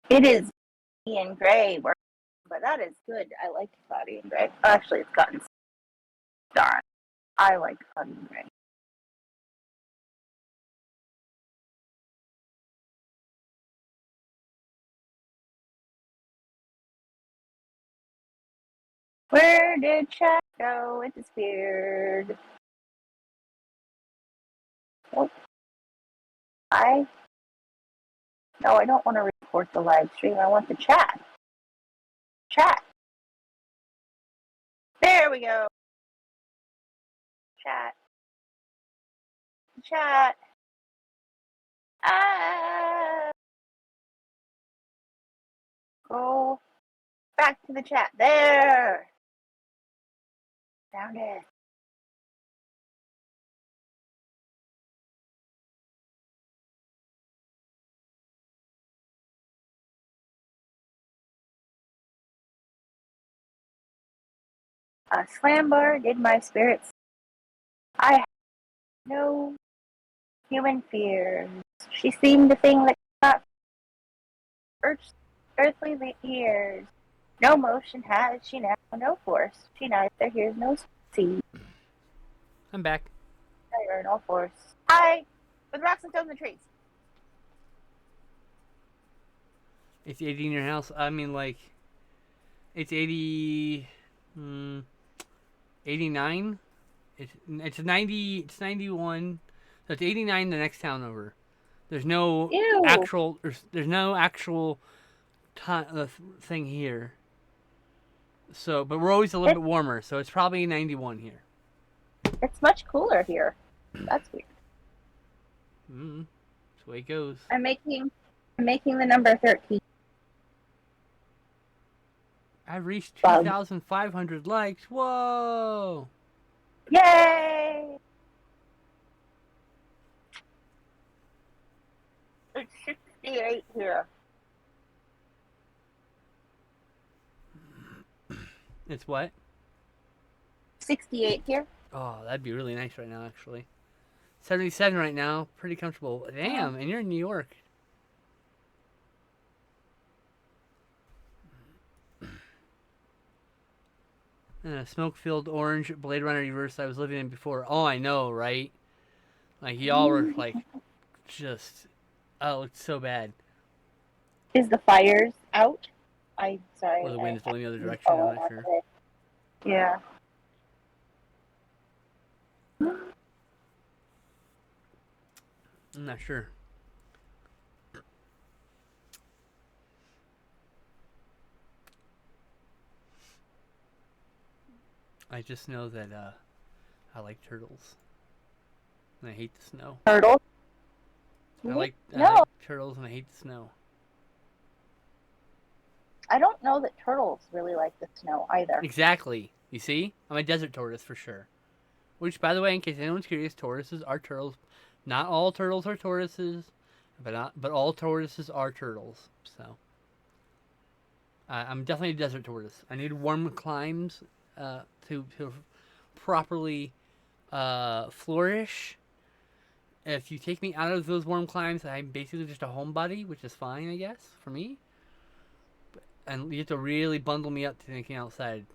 It is Ian Gray, but that is good. I like Cloudy and Gray. Actually, it's gotten darn. I like Cloudy and Gray. Where did chat go? It disappeared. Oh, I no, I don't want to report the live stream. I want the chat. Chat. There we go. Chat. Chat. Ah. Go back to the chat. There. Found it. A slam bar did my spirits. I have no human fears. She seemed a thing that got earthly ears. No motion has she now, no force. She neither hears no see. I'm back. No force. Hi, with rocks and stones and trees. It's 80 in your house. I mean, like, it's 80. 89. It's 90. It's 91. So it's 89 the next town over. There's no Ew. actual. There's no actual thing here. So, but we're always a little bit warmer, so it's probably 91 here. It's much cooler here. That's weird. That's the way it goes. I'm making the number 13. I reached Bug. 2,500 likes. Whoa! Yay! It's 68 here. It's what? 68 here. Oh, that'd be really nice right now, actually. 77 right now. Pretty comfortable. Damn, and you're in New York. Smoke-filled orange Blade Runner universe I was living in before. Oh, I know, right? Like, y'all were, like, just... Oh, it's so bad. Is the fires out? Sorry. Or the wind is blowing the other direction, I'm not sure. Yeah. I'm not sure. I just know that I like turtles. And I hate the snow. Turtles? I like turtles and I hate the snow. I don't know that turtles really like the snow either. Exactly. You see? I'm a desert tortoise for sure. Which, by the way, in case anyone's curious, tortoises are turtles. Not all turtles are tortoises, but all tortoises are turtles. So, I'm definitely a desert tortoise. I need warm climes to properly flourish. If you take me out of those warm climes, I'm basically just a homebody, which is fine, I guess, for me. And you have to really bundle me up to anything outside.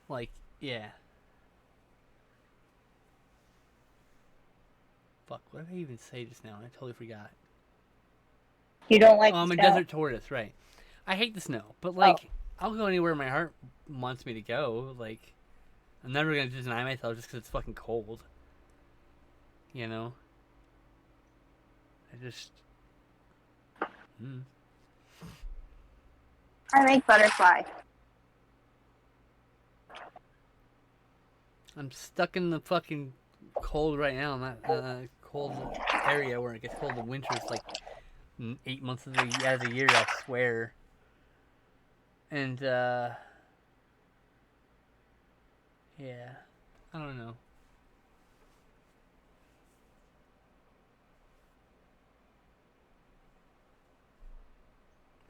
Like, yeah. Fuck, what did I even say just now? I totally forgot. You don't like I'm the a snow? desert tortoise, right. I hate the snow, but, like, I'll go anywhere my heart wants me to go. Like, I'm never going to deny myself just because it's fucking cold. You know? I just... I make butterfly. I'm stuck in the fucking cold right now. I'm not cold area where it gets cold in winter. It's like 8 months out of the year, I swear. And, yeah. I don't know.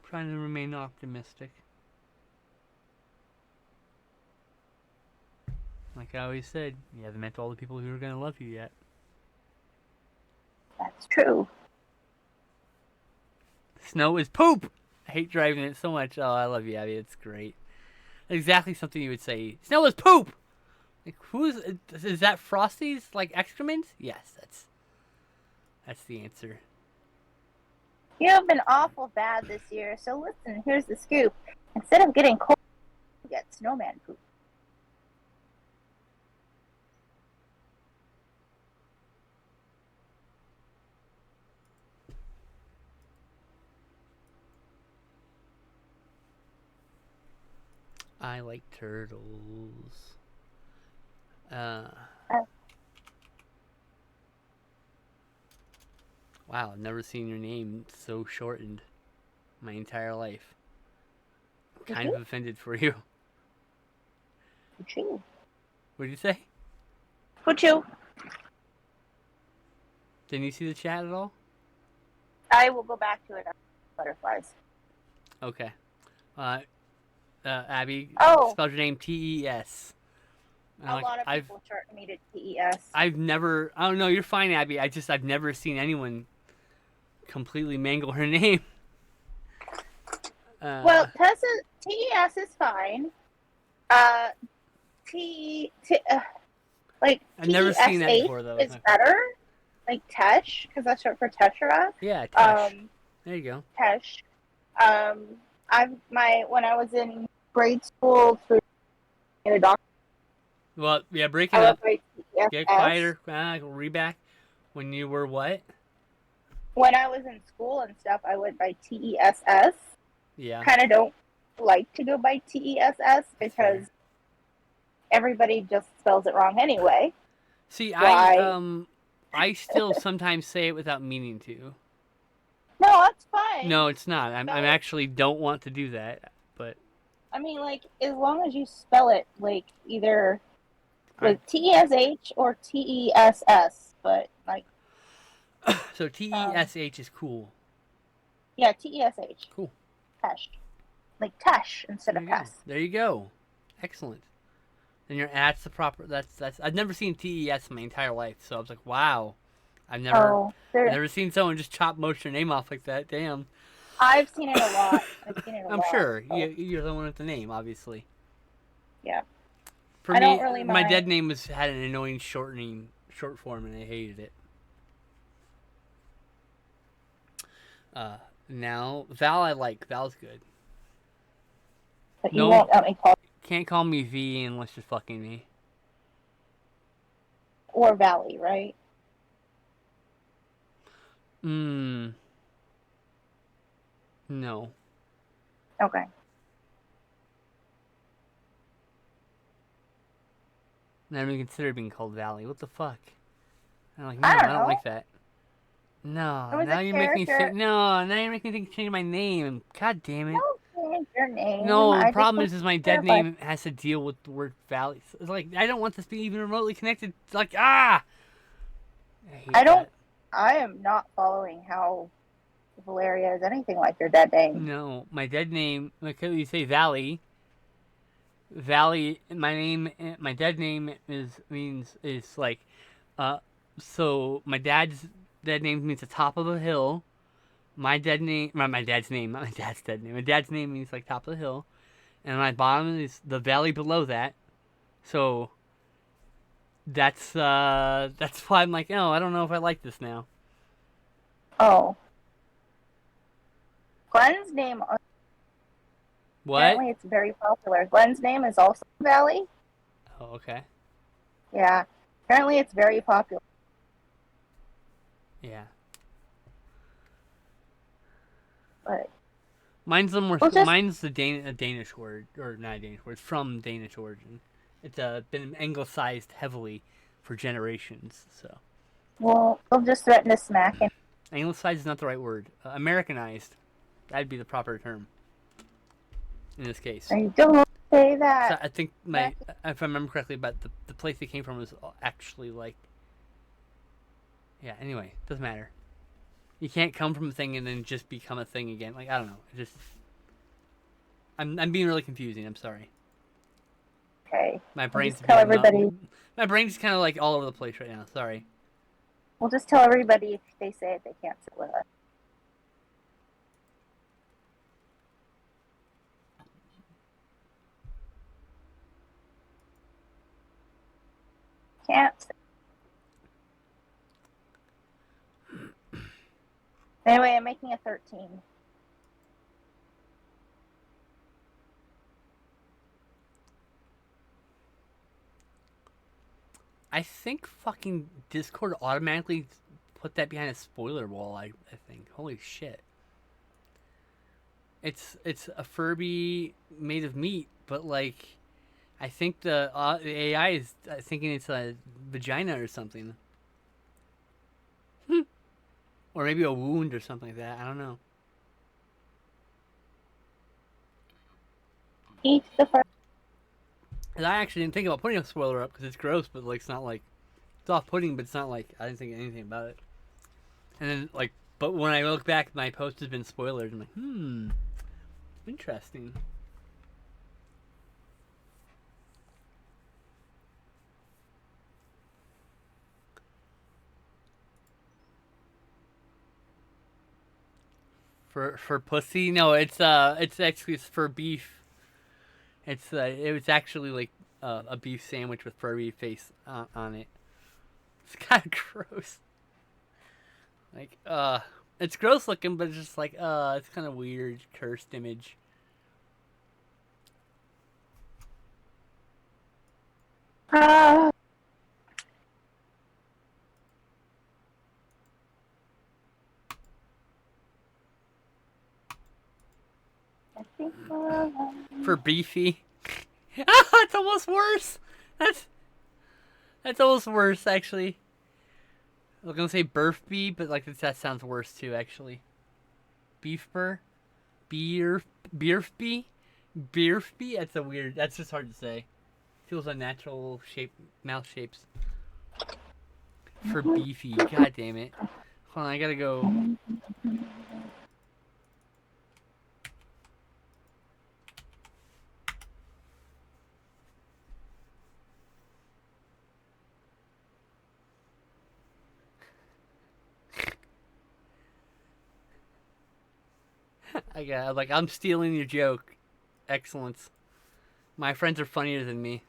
Trying to remain optimistic. Like I always said, you haven't met all the people who are going to love you yet. That's true. Snow is poop! I hate driving it so much. Oh, I love you, Abby. It's great. Exactly something you would say. Snow is poop! Like, is that Frosty's, like, excrement? Yes, that's the answer. You have been awful bad this year, so listen, here's the scoop. Instead of getting cold, you get snowman poop. I like turtles. Wow, I've never seen your name so shortened my entire life. I'm kind of offended for you. Choo. What did you say? Choo. Didn't you see the chat at all? I will go back to it after butterflies. Okay. Abby, Oh. spelled your name T-E-S. A lot of people shorten me to T-E-S. I've never... I don't know, you're fine, Abby. I've never seen anyone completely mangle her name. Well, Tessa, T-E-S is fine. Like, I've never seen that before, though. is better. Like Tesh, because that's short for Tetra. Yeah, Tesh. There you go. Tesh. When I was in grade school through in a doctor. Well, yeah, break it I up. went by TESS. Get quieter. Read back. When you were what? When I was in school and stuff, I went by TESS. Yeah. Kind of don't like to go by TESS because fair. everybody just spells it wrong anyway. See, Why? I still sometimes say it without meaning to. No, that's fine. No, it's not. I'm Spell it. actually don't want to do that, but I mean, like, as long as you spell it, like, either I- with TESH or TESS, but, like, so TESH is cool. yeah, TESH. Cool. Tesh. Like, Tesh instead There of you go. Tess. There you go. Excellent. And that's the proper. That's. I've never seen TES in my entire life, so I was like, wow. I've never seen someone just chop most your name off like that. Damn. I've seen it a lot. I'm sure so. you're the one with the name, obviously. Yeah. For I me, don't really my mind. dead name had an annoying short form, and I hated it. Now Val, I like. Val's good. But you No. won't let me call Can't call me V unless you're fucking me. or Valley, right? No. Okay. Never even considered being called Valley. What the fuck? I'm like, no, I I don't don't know. like that. No, It was now a you make me character. think. No, now you make me think change my name. God damn it. Don't change your name. No, I the just problem want is to my dead clarify. name has to deal with the word Valley. So it's like I don't want this to be even remotely connected. It's like I hate I don't. that. I am not following how Valeria is anything like your dead name. No, my dead name. Like you say, Valley. Valley. My dead name is like, so my dad's dead name means the top of a hill. My dad's name, not my dad's name. My dad's name means like top of the hill, and my bottom is the valley below that. So that's why I'm like, oh, I don't know if I like this now. Oh. Glenn's name. What? Apparently, it's very popular. Glenn's name is also Valley. Oh, okay. Yeah. Apparently, it's very popular. Yeah. But Mine's the more. Well, just- Mine's a Danish word, or not a Danish word. It's from Danish origin. It's been anglicized heavily for generations. So we'll just threaten to smack him. anglicized is not the right word. Americanized, that'd be the proper term. In this case. I don't say So that. I think if I remember correctly, but the place they came from was actually like. Yeah. Anyway, doesn't matter. You can't come from a thing and then just become a thing again. Like I don't know. I'm being really confusing. I'm sorry. Okay. My brain's just tell being everybody. My brain's kind of like all over the place right now. Sorry. We'll just tell everybody if they say it, they can't sit with us. Can't. Anyway, I'm making a 13. I think fucking Discord automatically put that behind a spoiler wall. I think. Holy shit. It's a Furby made of meat, but like, I think the AI is thinking it's a vagina or something. Or maybe a wound or something like that. I don't know. Eat the first. And I actually didn't think about putting a spoiler up because it's gross, but like it's not like it's off-putting, but it's not like I didn't think anything about it. And then like, but when I look back, my post has been spoilers. I'm like, interesting. For pussy, no, it's actually it's for beef. It was actually like a beef sandwich with Furby face on it. It's kind of gross. Like it's gross looking, but it's just like it's kind of weird, cursed image. Ah. I think For beefy. It's almost worse. That's almost worse, actually. I was gonna say burfby, but like that sounds worse too, actually. Beefber, beerfby, beerfby. That's a weird. That's just hard to say. Feels unnatural shape, mouth shapes. For beefy, god damn it. Hold on, I gotta go. I'm stealing your joke. Excellence. My friends are funnier than me.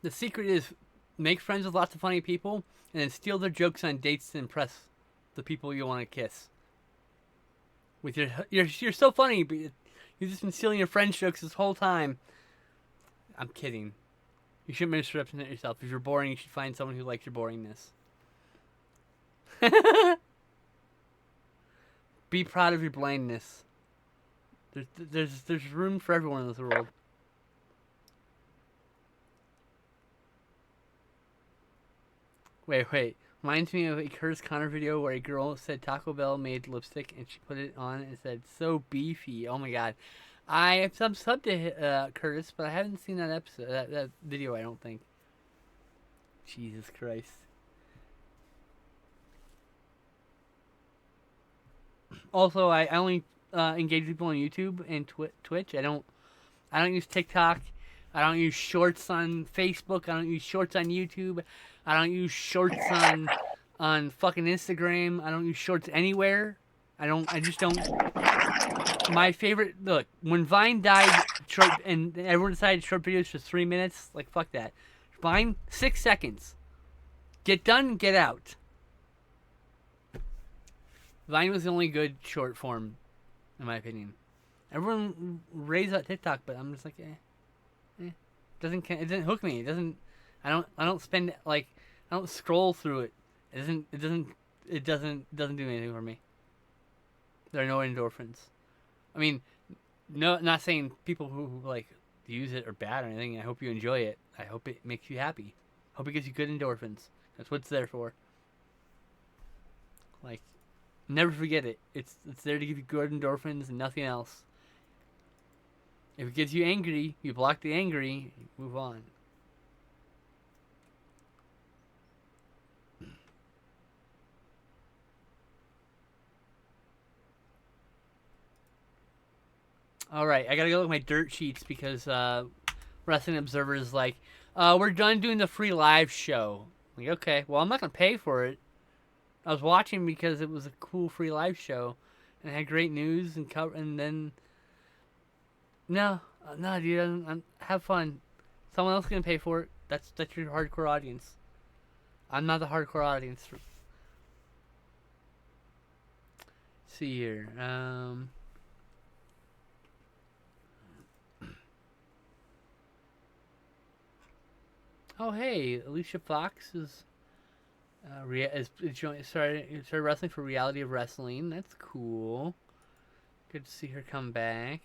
The secret is make friends with lots of funny people and then steal their jokes on dates to impress the people you want to kiss. With you're so funny, but you've just been stealing your friends' jokes this whole time. I'm kidding. You shouldn't misrepresent yourself. If you're boring, you should find someone who likes your boringness. Be proud of your blindness. There's room for everyone in this world. Wait. Reminds me of a Curtis Connor video where a girl said Taco Bell made lipstick and she put it on and said, "So beefy." Oh my god. I have some sub to Curtis, but I haven't seen that episode, that video, I don't think. Jesus Christ. Also, I only engage people on YouTube and Twitch. I don't use TikTok. I don't use Shorts on Facebook. I don't use Shorts on YouTube. I don't use Shorts on fucking Instagram. I don't use Shorts anywhere. I just don't. My favorite, look, when Vine died, and everyone decided short videos for 3 minutes, like, fuck that. Vine, 6 seconds. Get done, get out. Vine was the only good short form, in my opinion. Everyone raves at TikTok, but I'm just like, it doesn't hook me. It doesn't. I don't spend like. I don't scroll through it. It doesn't do anything for me. There are no endorphins. I mean, no, not saying people who like use it are bad or anything. I hope you enjoy it. I hope it makes you happy. Hope it gives you good endorphins. That's what it's there for. Like, never forget it. It's there to give you good endorphins and nothing else. If it gets you angry, you block the angry, move on. Alright, I gotta go look at my dirt sheets because Wrestling Observer is like, we're done doing the free live show. I'm like, okay, well, I'm not gonna pay for it. I was watching because it was a cool free live show and it had great news and then no, dude, have fun. Someone else can pay for it. That's your hardcore audience. I'm not the hardcore audience. See here. Oh hey, Alicia Fox is started wrestling for Reality of Wrestling. That's cool. Good to see her come back.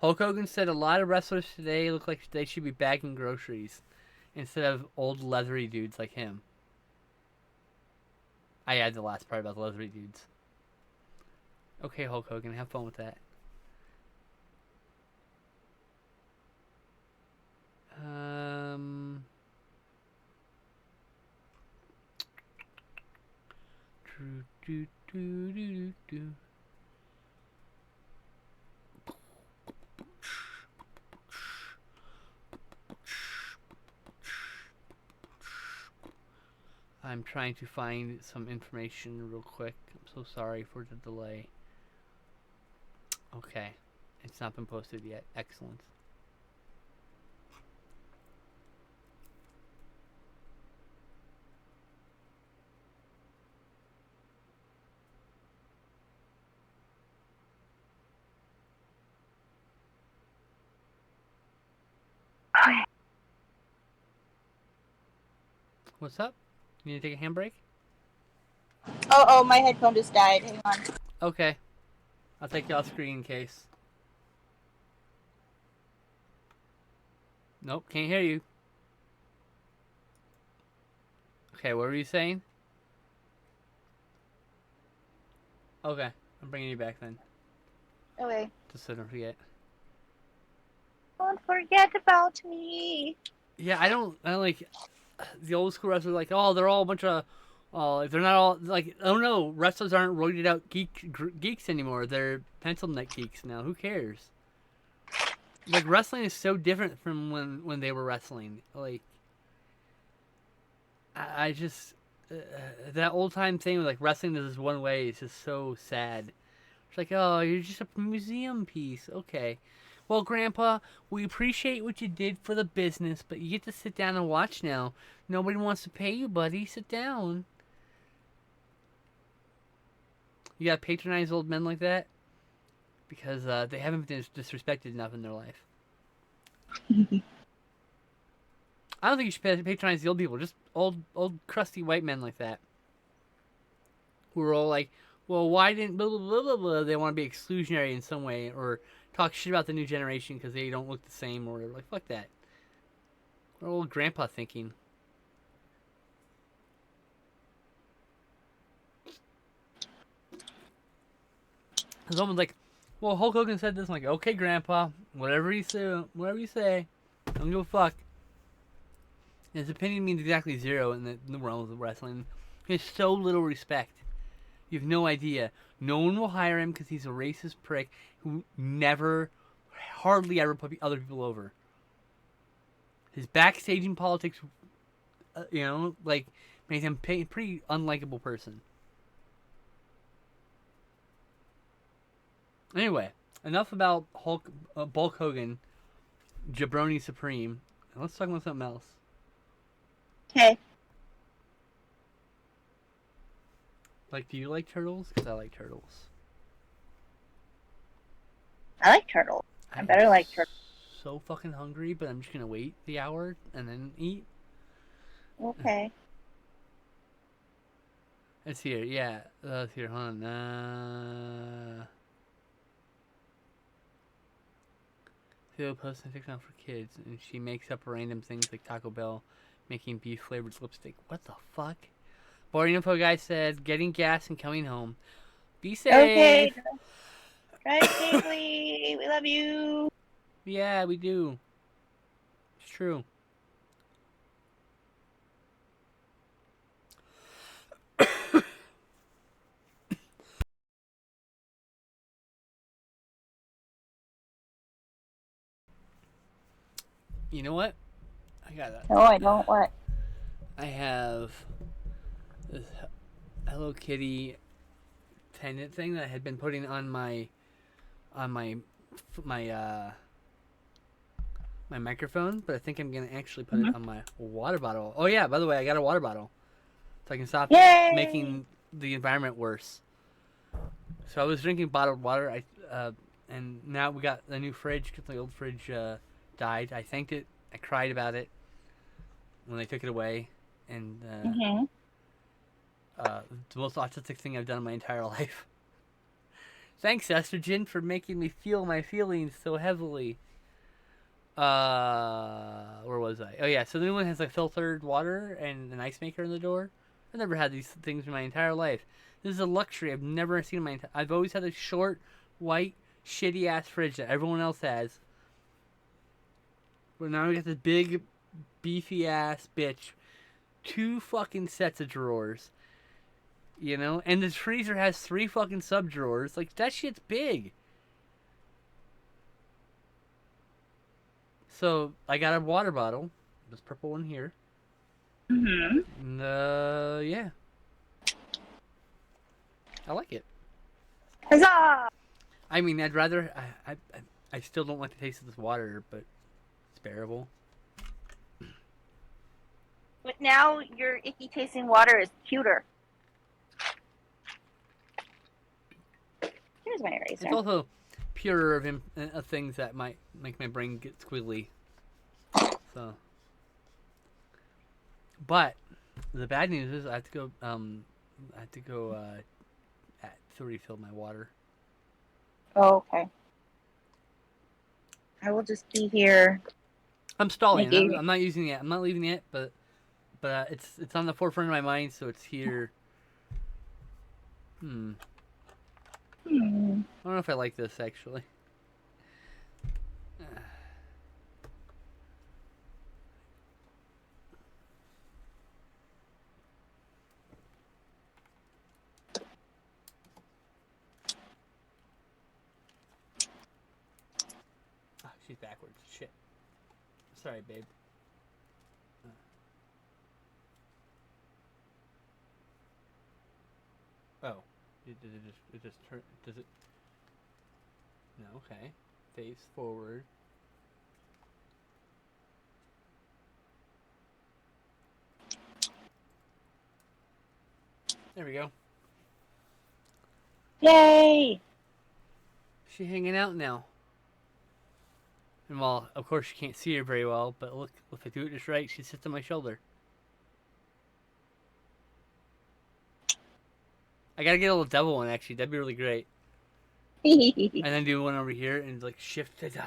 Hulk Hogan said a lot of wrestlers today look like they should be bagging groceries instead of old leathery dudes like him. I add the last part about the leathery dudes. Okay, Hulk Hogan, have fun with that. I'm trying to find some information real quick. I'm so sorry for the delay. Okay. It's not been posted yet. Excellent. What's up? You need to take a handbrake? Oh, my headphone just died. Hang on. Okay. I'll take you off screen in case. Nope, can't hear you. Okay, what were you saying? Okay, I'm bringing you back then, Okay. just so I don't forget. Don't forget about me. Yeah, I don't like the old school wrestlers. Like, oh, they're all a bunch of, if they're not all like, oh no, wrestlers aren't roided out geeks anymore. They're pencil neck geeks now. Who cares? Like, wrestling is so different from when they were wrestling. Like, I just that old time thing with like wrestling is one way is just so sad. It's like, oh, you're just a museum piece. Okay. Well, Grandpa, we appreciate what you did for the business, but you get to sit down and watch now. Nobody wants to pay you, buddy. Sit down. You gotta patronize old men like that? Because they haven't been disrespected enough in their life. I don't think you should patronize the old people. Just old crusty white men like that. Who are all like, well, why didn't blah, blah, blah, blah, blah. They want to be exclusionary in some way, or talk shit about the new generation because they don't look the same, or like, fuck that. What old grandpa thinking? Someone's like, well, Hulk Hogan said this. I'm like, okay, Grandpa, whatever you say, I don't give a fuck. His opinion means exactly zero in the realm of wrestling. He has so little respect. You have no idea. No one will hire him because he's a racist prick who hardly ever put other people over. His backstaging politics, like, made him a pretty unlikable person. Anyway, enough about Bulk Hogan, Jabroni Supreme. Let's talk about something else. Okay. Like, do you like turtles? Because I like turtles. I like turtles. I better like turtles. So fucking hungry, but I'm just gonna wait the hour and then eat. Okay. It's here, yeah. It's here, hold on. Theo posts on TikTok for kids, and she makes up random things like Taco Bell making beef flavored lipstick. What the fuck? Boring info guy said, getting gas and coming home. Be safe. Okay. Drive safely. We love you. Yeah, we do. It's true. You know what? I got that. No, I don't. What? I have this Hello Kitty pendant thing that I had been putting on my microphone, but I think I'm gonna actually put it on my water bottle. Oh yeah, by the way, I got a water bottle, so I can stop Yay! making the environment worse. So I was drinking bottled water, and now we got the new fridge because the old fridge died. I thanked it. I cried about it when they took it away, and the most autistic thing I've done in my entire life. Thanks, Estrogen, for making me feel my feelings so heavily. Where was I? Oh yeah, so the new one has like filtered water and an ice maker in the door. I've never had these things in my entire life. This is a luxury I've never seen in my entire. I've always had a short, white, shitty ass fridge that everyone else has. But now we got this big, beefy ass bitch. 2 fucking sets of drawers. You know? And this freezer has 3 fucking sub drawers. Like, that shit's big. So, I got a water bottle. This purple one here. And, yeah. I like it. Huzzah! I mean, I'd rather... I still don't like the taste of this water, but it's bearable. But now your icky tasting water is cuter. Here's my eraser. It's also purer of things that might make my brain get squiggly. So, but The bad news is I have to go. To refill my water. Oh, okay. I will just be here. I'm stalling. Maybe. I'm not using it. I'm not leaving it, but it's on the forefront of my mind, so it's here. I don't know if I like this actually. Oh, she's backwards. Shit. Sorry, babe. Oh, it just turn. Does it? No. Okay. Face forward. There we go. Yay! She's hanging out now. And while, of course, you can't see her very well, but look, if I do it just right, she sits on my shoulder. I gotta get a little double one, actually. That'd be really great. And then do one over here and, like, shift. Ta-da.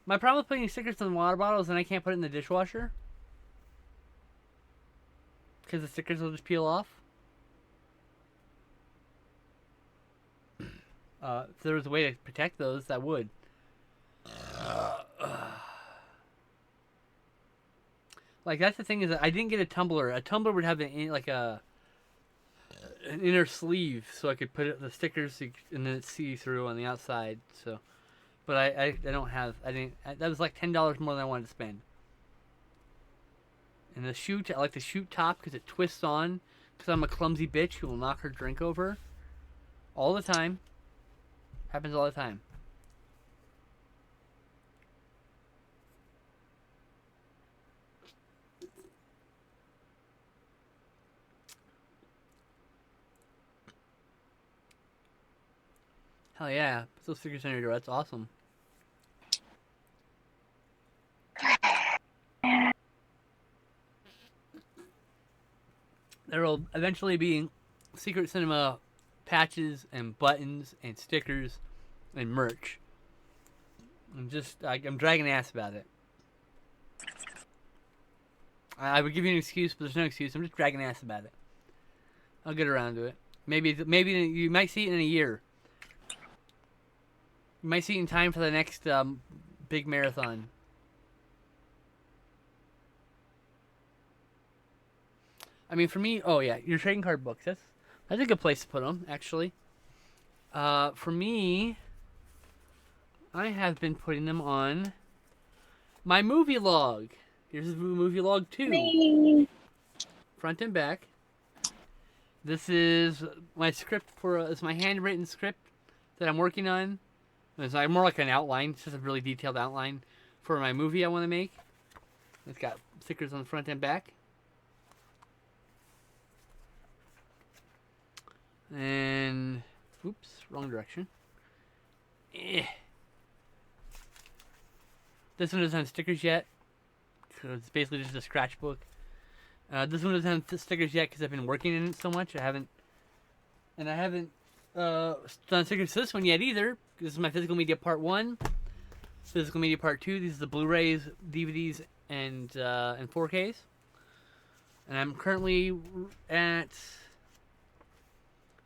My problem with putting stickers on water bottles is I can't put it in the dishwasher. Because the stickers will just peel off. If there was a way to protect those, that would. Like, that's the thing, is that I didn't get a tumbler. A tumbler would have an inner sleeve, so I could put the stickers and then it's see-through on the outside. So, but I don't have. That was like $10 more than I wanted to spend. And the chute, I like the chute top because it twists on. Because I'm a clumsy bitch who will knock her drink over all the time. Happens all the time. Hell yeah. Put those stickers on your door. That's awesome. There will eventually be Secret Cinema patches and buttons and stickers and merch. I'm dragging ass about it. I would give you an excuse, but there's no excuse. I'm just dragging ass about it. I'll get around to it. Maybe you might see it in a year. You might see it in time for the next big marathon. I mean, for me, oh yeah, your trading card books. That's a good place to put them, actually. For me, I have been putting them on my movie log. Here's the movie log 2. Front and back. This is my script it's my handwritten script that I'm working on. It's like more like an outline. It's just a really detailed outline for my movie I want to make. It's got stickers on the front and back. And, oops, wrong direction. This one doesn't have stickers yet, because it's basically just a scratch book. This one doesn't have stickers yet because I've been working in it so much. I haven't done stickers to this one yet either. This is my physical media part 1, physical media part 2. These are the Blu-rays, DVDs, and 4Ks. And I'm currently at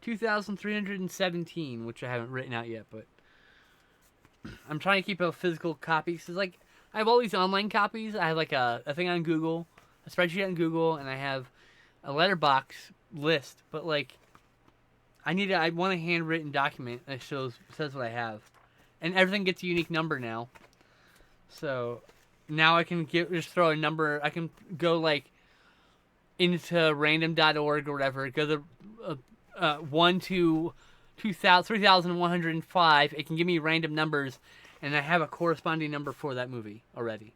2,317, which I haven't written out yet, but I'm trying to keep a physical copy. Cause like I have all these online copies. I have like a thing on Google, a spreadsheet on Google, and I have a letterbox list. But like, I want a handwritten document that says what I have, and everything gets a unique number now. So now I can just throw a number. I can go like into random.org or whatever. Go to 1 to 3,105. It can give me random numbers, and I have a corresponding number for that movie already.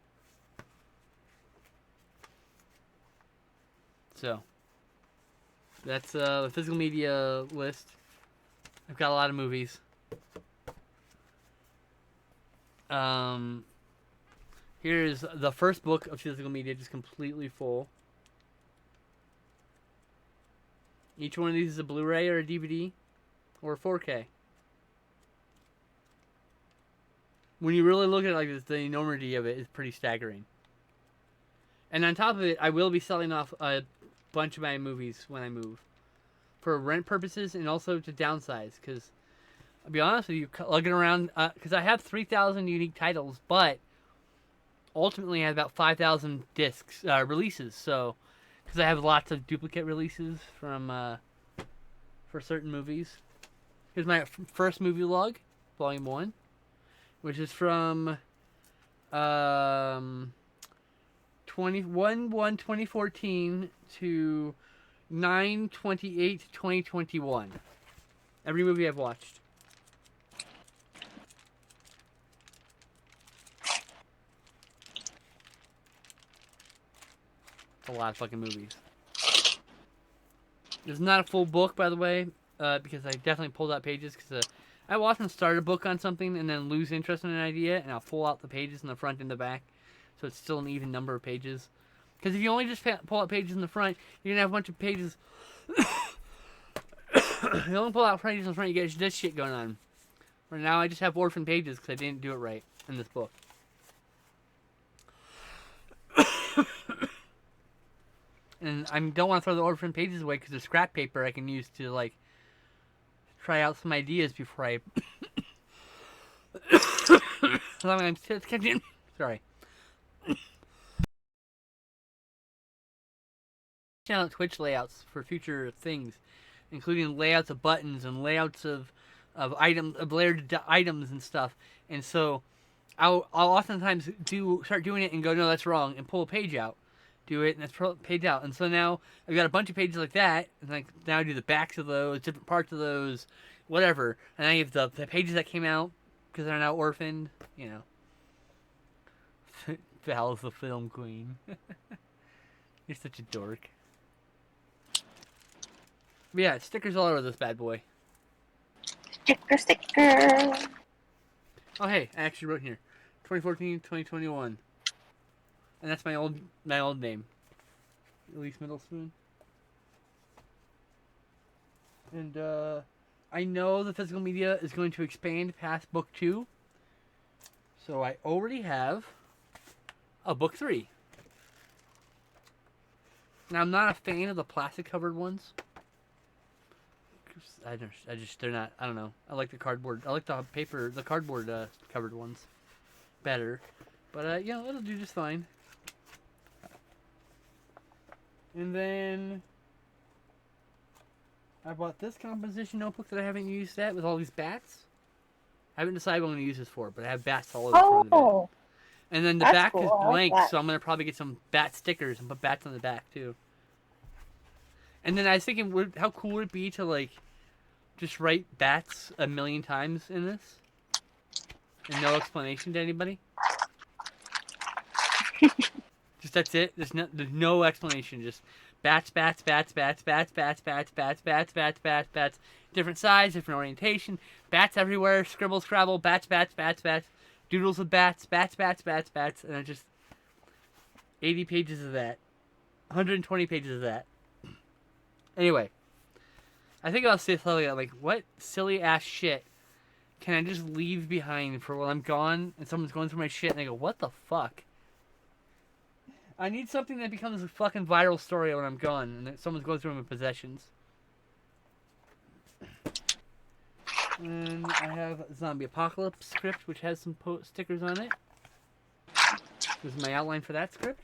So that's the physical media list. I've got a lot of movies. Here's the first book of Physical Media, just completely full. Each one of these is a Blu-ray or a DVD or a 4K. When you really look at it like this, the enormity of it is pretty staggering. And on top of it, I will be selling off a bunch of my movies when I move. For rent purposes and also to downsize. Because, I'll be honest with you, looking around, because I have 3,000 unique titles, but ultimately I have about 5,000 discs, releases. So, because I have lots of duplicate releases from, for certain movies. Here's my first movie log, volume 1. Which is from 2014 to 9/28/2021. Every movie I've watched. A lot of fucking movies. This is not a full book, by the way, because I definitely pulled out pages because I will often start a book on something and then lose interest in an idea, and I'll pull out the pages in the front and the back, so it's still an even number of pages. Because if you only just pull out pages in the front, you're gonna have a bunch of pages. If you only pull out pages in the front, you get this shit going on. Right now, I just have orphan pages because I didn't do it right in this book. And I don't want to throw the orphan pages away because they're scrap paper I can use to, like, try out some ideas before I... Sorry. Channel Twitch layouts for future things, including layouts of buttons and layouts of items, of layered items and stuff. And so I'll oftentimes start doing it and go, no, that's wrong, and pull a page out. Do it, and that's page out. And so now I've got a bunch of pages like that, and like now I do the backs of those, different parts of those, whatever. And I have the pages that came out because they're now orphaned, you know. Val's the film queen. You're such a dork. But yeah, stickers all over this bad boy. Sticker. Oh hey, I actually wrote here, 2014, 2021. And that's my old name, Elise Middlespoon. And I know the physical media is going to expand past book 2, so I already have a book 3. Now I'm not a fan of the plastic covered ones. They're not. I don't know. I like the cardboard. I like the cardboard covered ones better. But you know, it'll do just fine. And then I bought this composition notebook that I haven't used yet with all these bats. I haven't decided what I'm going to use this for, but I have bats all over the front of it. And then the back is blank, so I'm going to probably get some bat stickers and put bats on the back too. And then I was thinking, how cool would it be to like just write bats 1,000,000 times in this? And no explanation to anybody? Just that's it. There's no explanation. Just bats, bats, bats, bats, bats, bats, bats, bats, bats, bats, bats, bats. Different size, different orientation. Bats everywhere. Scribble, scrabble. Bats, bats, bats, bats. Doodles of bats, bats, bats, bats, bats, and then just 80 pages of that. 120 pages of that. Anyway, I think I'll say something like, what silly ass shit can I just leave behind for when I'm gone and someone's going through my shit and they go, what the fuck? I need something that becomes a fucking viral story when I'm gone and that someone's going through my possessions. And I have Zombie Apocalypse script, which has some stickers on it. This is my outline for that script.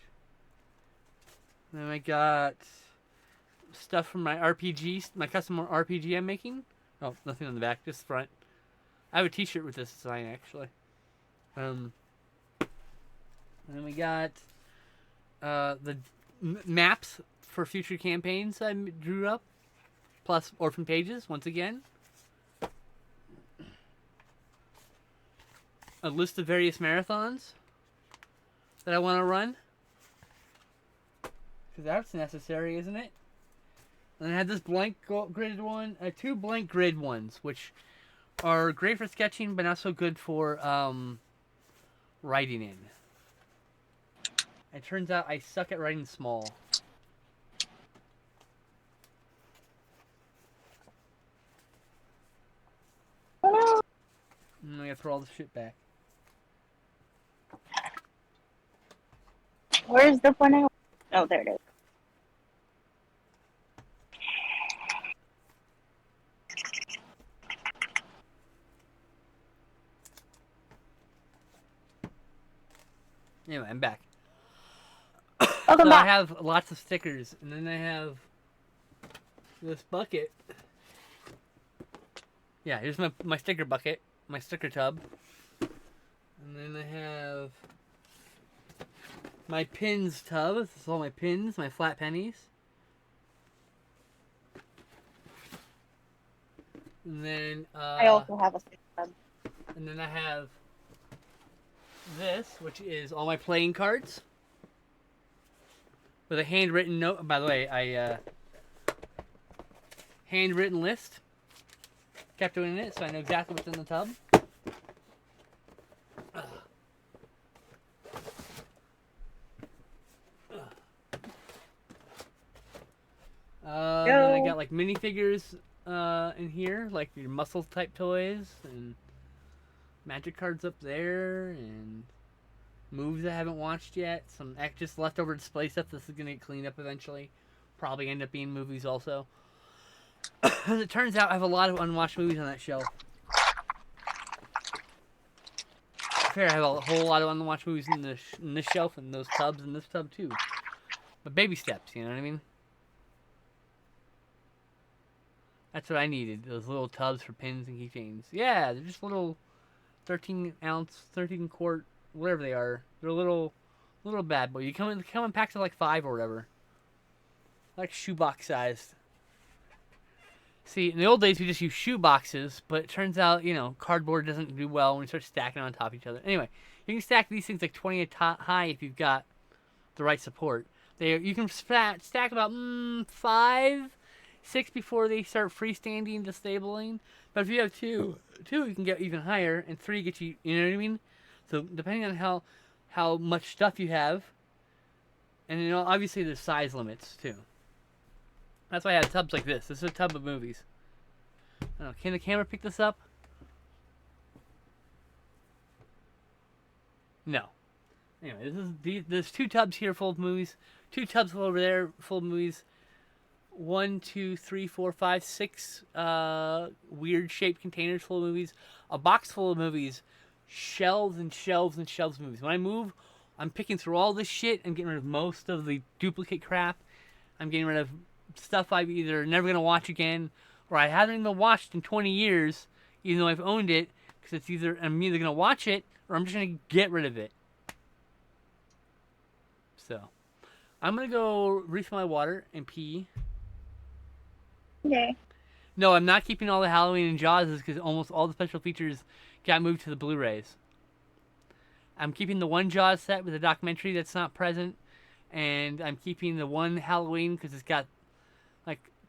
And then I got stuff from my RPG, my custom RPG I'm making. Oh, nothing on the back, just front. I have a t-shirt with this design, actually. And then we got the maps for future campaigns I drew up, plus orphan pages, once again. A list of various marathons that I want to run. Because that's necessary, isn't it? And I had this blank gridded one, 2 blank grid ones, which are great for sketching, but not so good for writing in. It turns out I suck at writing small. And I gotta throw all this shit back. Where's the one? Oh, there it is. Anyway, I'm back. Welcome So I back. have lots of stickers, and then I have this bucket. Yeah, here's my sticker bucket, my sticker tub. And then I have my pins tub. This is all my pins, my flat pennies. And then I also have a stick tub. and then I have this, which is all my playing cards. With a handwritten note. By the way, I handwritten list. Kept doing it, so I know exactly what's in the tub. Then I got like minifigures in here, like your muscle type toys and magic cards up there, and movies I haven't watched yet. Some just leftover display stuff. This is gonna get cleaned up eventually. Probably end up being movies also. As it turns out, I have a lot of unwatched movies on that shelf. Fair, I have a whole lot of unwatched movies in this shelf and those tubs and this tub too. But baby steps, you know what I mean? That's what I needed. Those little tubs for pins and keychains. Yeah, they're just little 13-ounce, 13-quart, whatever they are. They're a little bad boy. They come in packs of like 5 or whatever. Like shoebox sized. See, in the old days we just used shoe boxes, but it turns out, cardboard doesn't do well when you start stacking on top of each other. Anyway, you can stack these things like 20 high if you've got the right support. You can stack about 5, 6 before they start freestanding, disabling. But if you have two you can get even higher, and 3 gets you, you know what I mean? So depending on how much stuff you have, and obviously there's size limits too. That's why I have tubs like this. This is a tub of movies. I don't know, can the camera pick this up? No. Anyway, there's 2 tubs here full of movies. 2 tubs over there full of movies. 1, 2, 3, 4, 5, 6 weird shaped containers full of movies. A box full of movies. Shelves and shelves and shelves of movies. When I move, I'm picking through all this shit. I'm getting rid of most of the duplicate crap. I'm getting rid of stuff I'm either never going to watch again, or I haven't even watched in 20 years, even though I've owned it, because I'm either going to watch it, or I'm just going to get rid of it. So, I'm going to go refill my water and pee. Okay. No, I'm not keeping all the Halloween and Jaws because almost all the special features got moved to the Blu-rays. I'm keeping the one Jaws set with the documentary that's not present, and I'm keeping the one Halloween because it's got,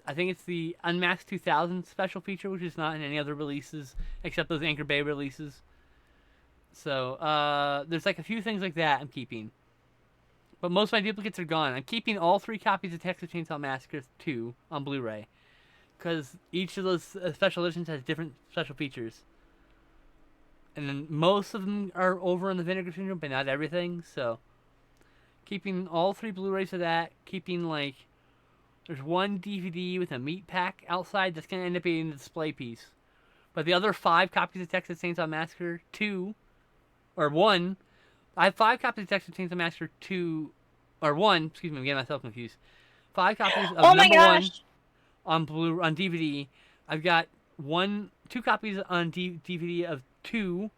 I think it's the Unmasked 2000 special feature, which is not in any other releases except those Anchor Bay releases. So, there's a few things like that I'm keeping. But most of my duplicates are gone. I'm keeping all 3 copies of Texas Chainsaw Massacre 2 on Blu-ray, because each of those special editions has different special features. And then most of them are over in the Vinegar Syndrome, but not everything, so keeping all 3 Blu-rays of that, keeping there's 1 DVD with a meat pack outside that's going to end up being a display piece. But the other 5 copies of Texas Chainsaw Massacre 2, or 1, I have 5 copies of Texas Chainsaw Massacre 2, or 1, excuse me, I'm getting myself confused. 5 copies of number 1 on DVD. I've got 2 copies on DVD of 2.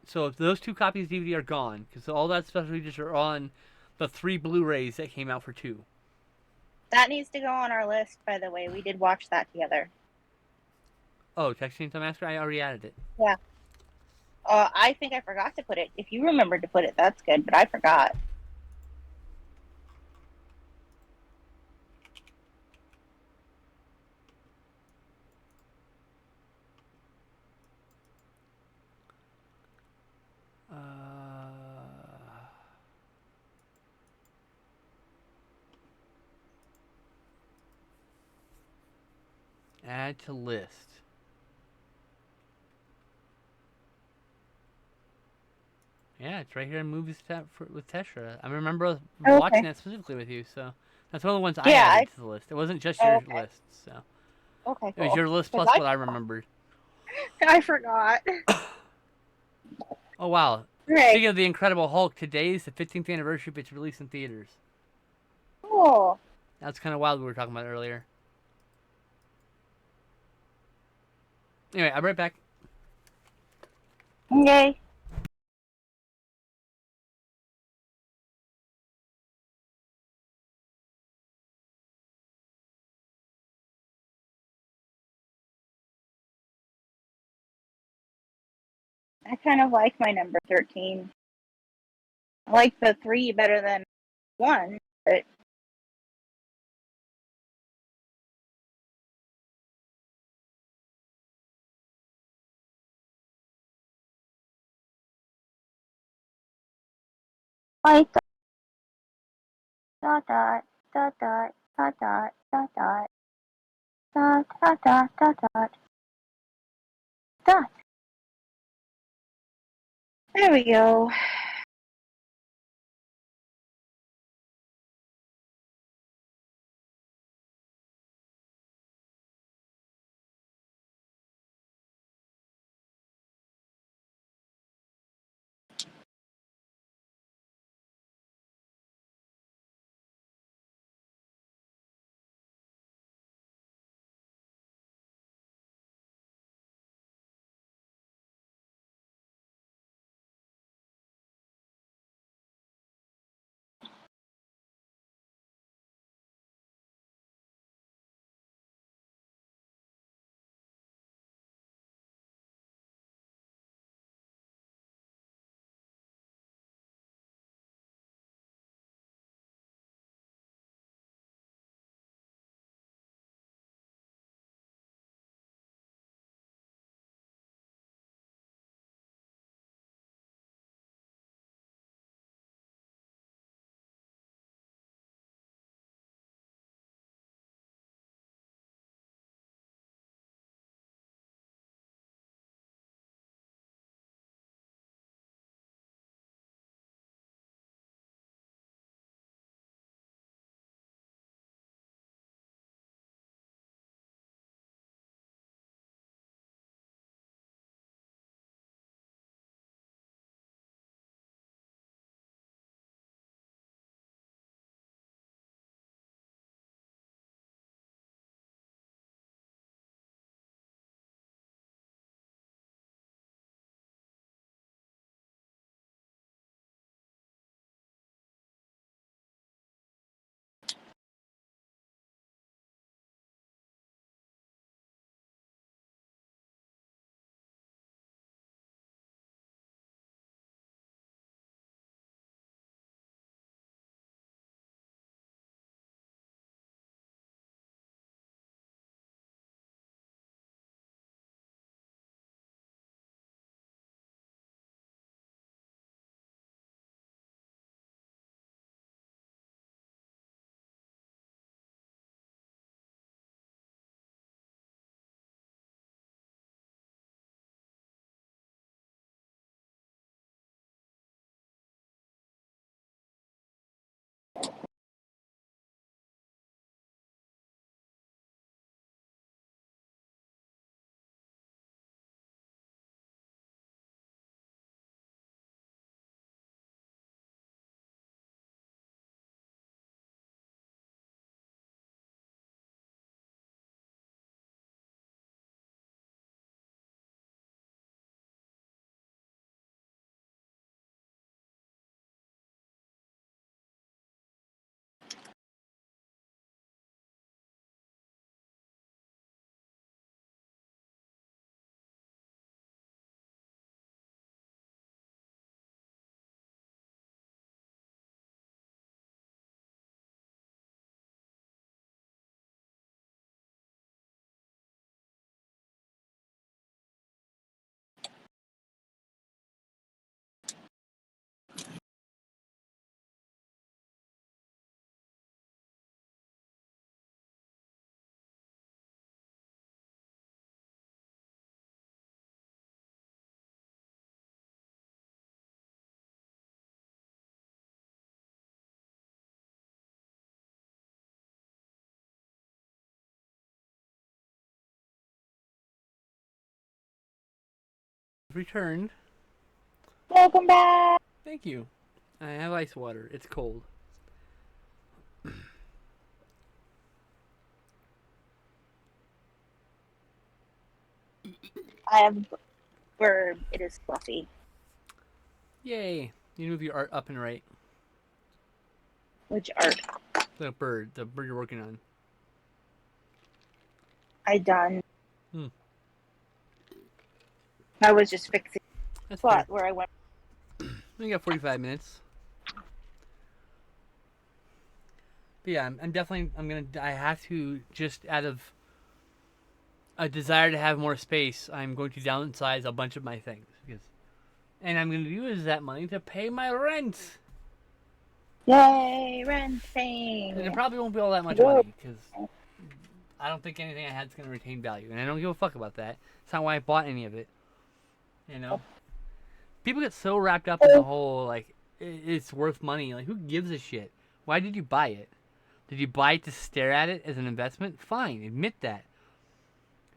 So if those 2 copies of DVD are gone, because all that special features are on the 3 Blu-rays that came out for 2. That needs to go on our list, by the way. We did watch that together. Oh, Texas Chainsaw Massacre? I already added it. Yeah. I think I forgot to put it. If you remembered to put it, that's good, but I forgot. Add to list. Yeah, it's right here in movies with Tesha. I remember watching that specifically with you, so that's one of the ones I Yeah, added to the list. It wasn't just your Okay. list, so Okay, it was cool. your list 'Cause plus what I remembered. I forgot. Oh wow! Right. Speaking of the Incredible Hulk, today is the 15th anniversary of its release in theaters. Cool. That's kind of wild. We were talking about earlier. Anyway, I'll be right back. Okay. I kind of like my number 13. I like the 3 better than 1, but like dot dot dot dot dot dot dot dot dot dot dot dot dot dot. There we go. returned. Welcome back. Thank you. I have ice water. It's cold. I have bird. It is fluffy. Yay. You move your art up and right. Which art? The bird you're working on. I done. Hmm. I was just fixing the That's fair. spot where I went. We got 45 minutes. But yeah, I have to, just out of a desire to have more space, I'm going to downsize a bunch of my things. And I'm going to use that money to pay my rent. Yay, And it renting. probably won't be all that much Whoa. money, because I don't think anything I had is going to retain value. And I don't give a fuck about that. It's not why I bought any of it. You know? People get so wrapped up in the whole, like, it's worth money. Like, who gives a shit? Why did you buy it? Did you buy it to stare at it as an investment? Fine, admit that.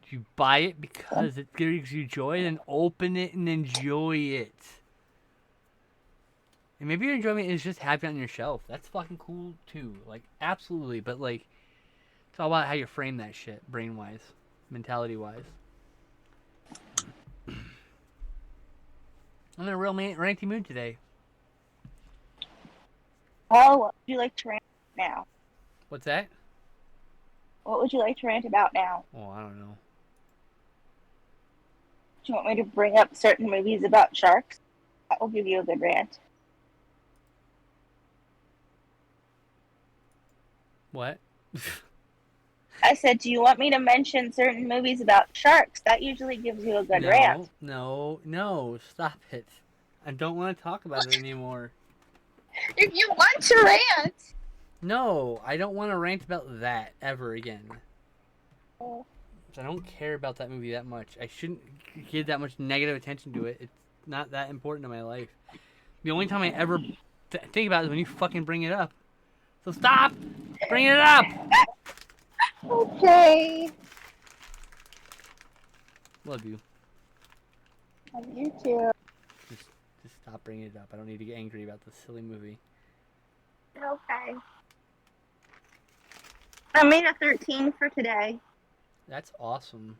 Did you buy it because it gives you joy? Then open it and enjoy it. And maybe your enjoyment is just having it on your shelf. That's fucking cool too. Like, absolutely. But, like, it's all about how you frame that shit, brain-wise, mentality-wise. I'm in a real ranty mood today. Oh, what would you like to rant now? What's that? What would you like to rant about now? Oh, I don't know. Do you want me to bring up certain movies about sharks? That will give you a good rant. What? I said, do you want me to mention certain movies about sharks? That usually gives you a good rant. No, stop it. I don't want to talk about it anymore. If you want to rant. No, I don't want to rant about that ever again. Oh. I don't care about that movie that much. I shouldn't give that much negative attention to it. It's not that important in my life. The only time I ever think about it is when you fucking bring it up. So stop bringing it up! Okay. Love you. Love you too. Just stop bringing it up. I don't need to get angry about this silly movie. Okay. I made a 13 for today. That's awesome.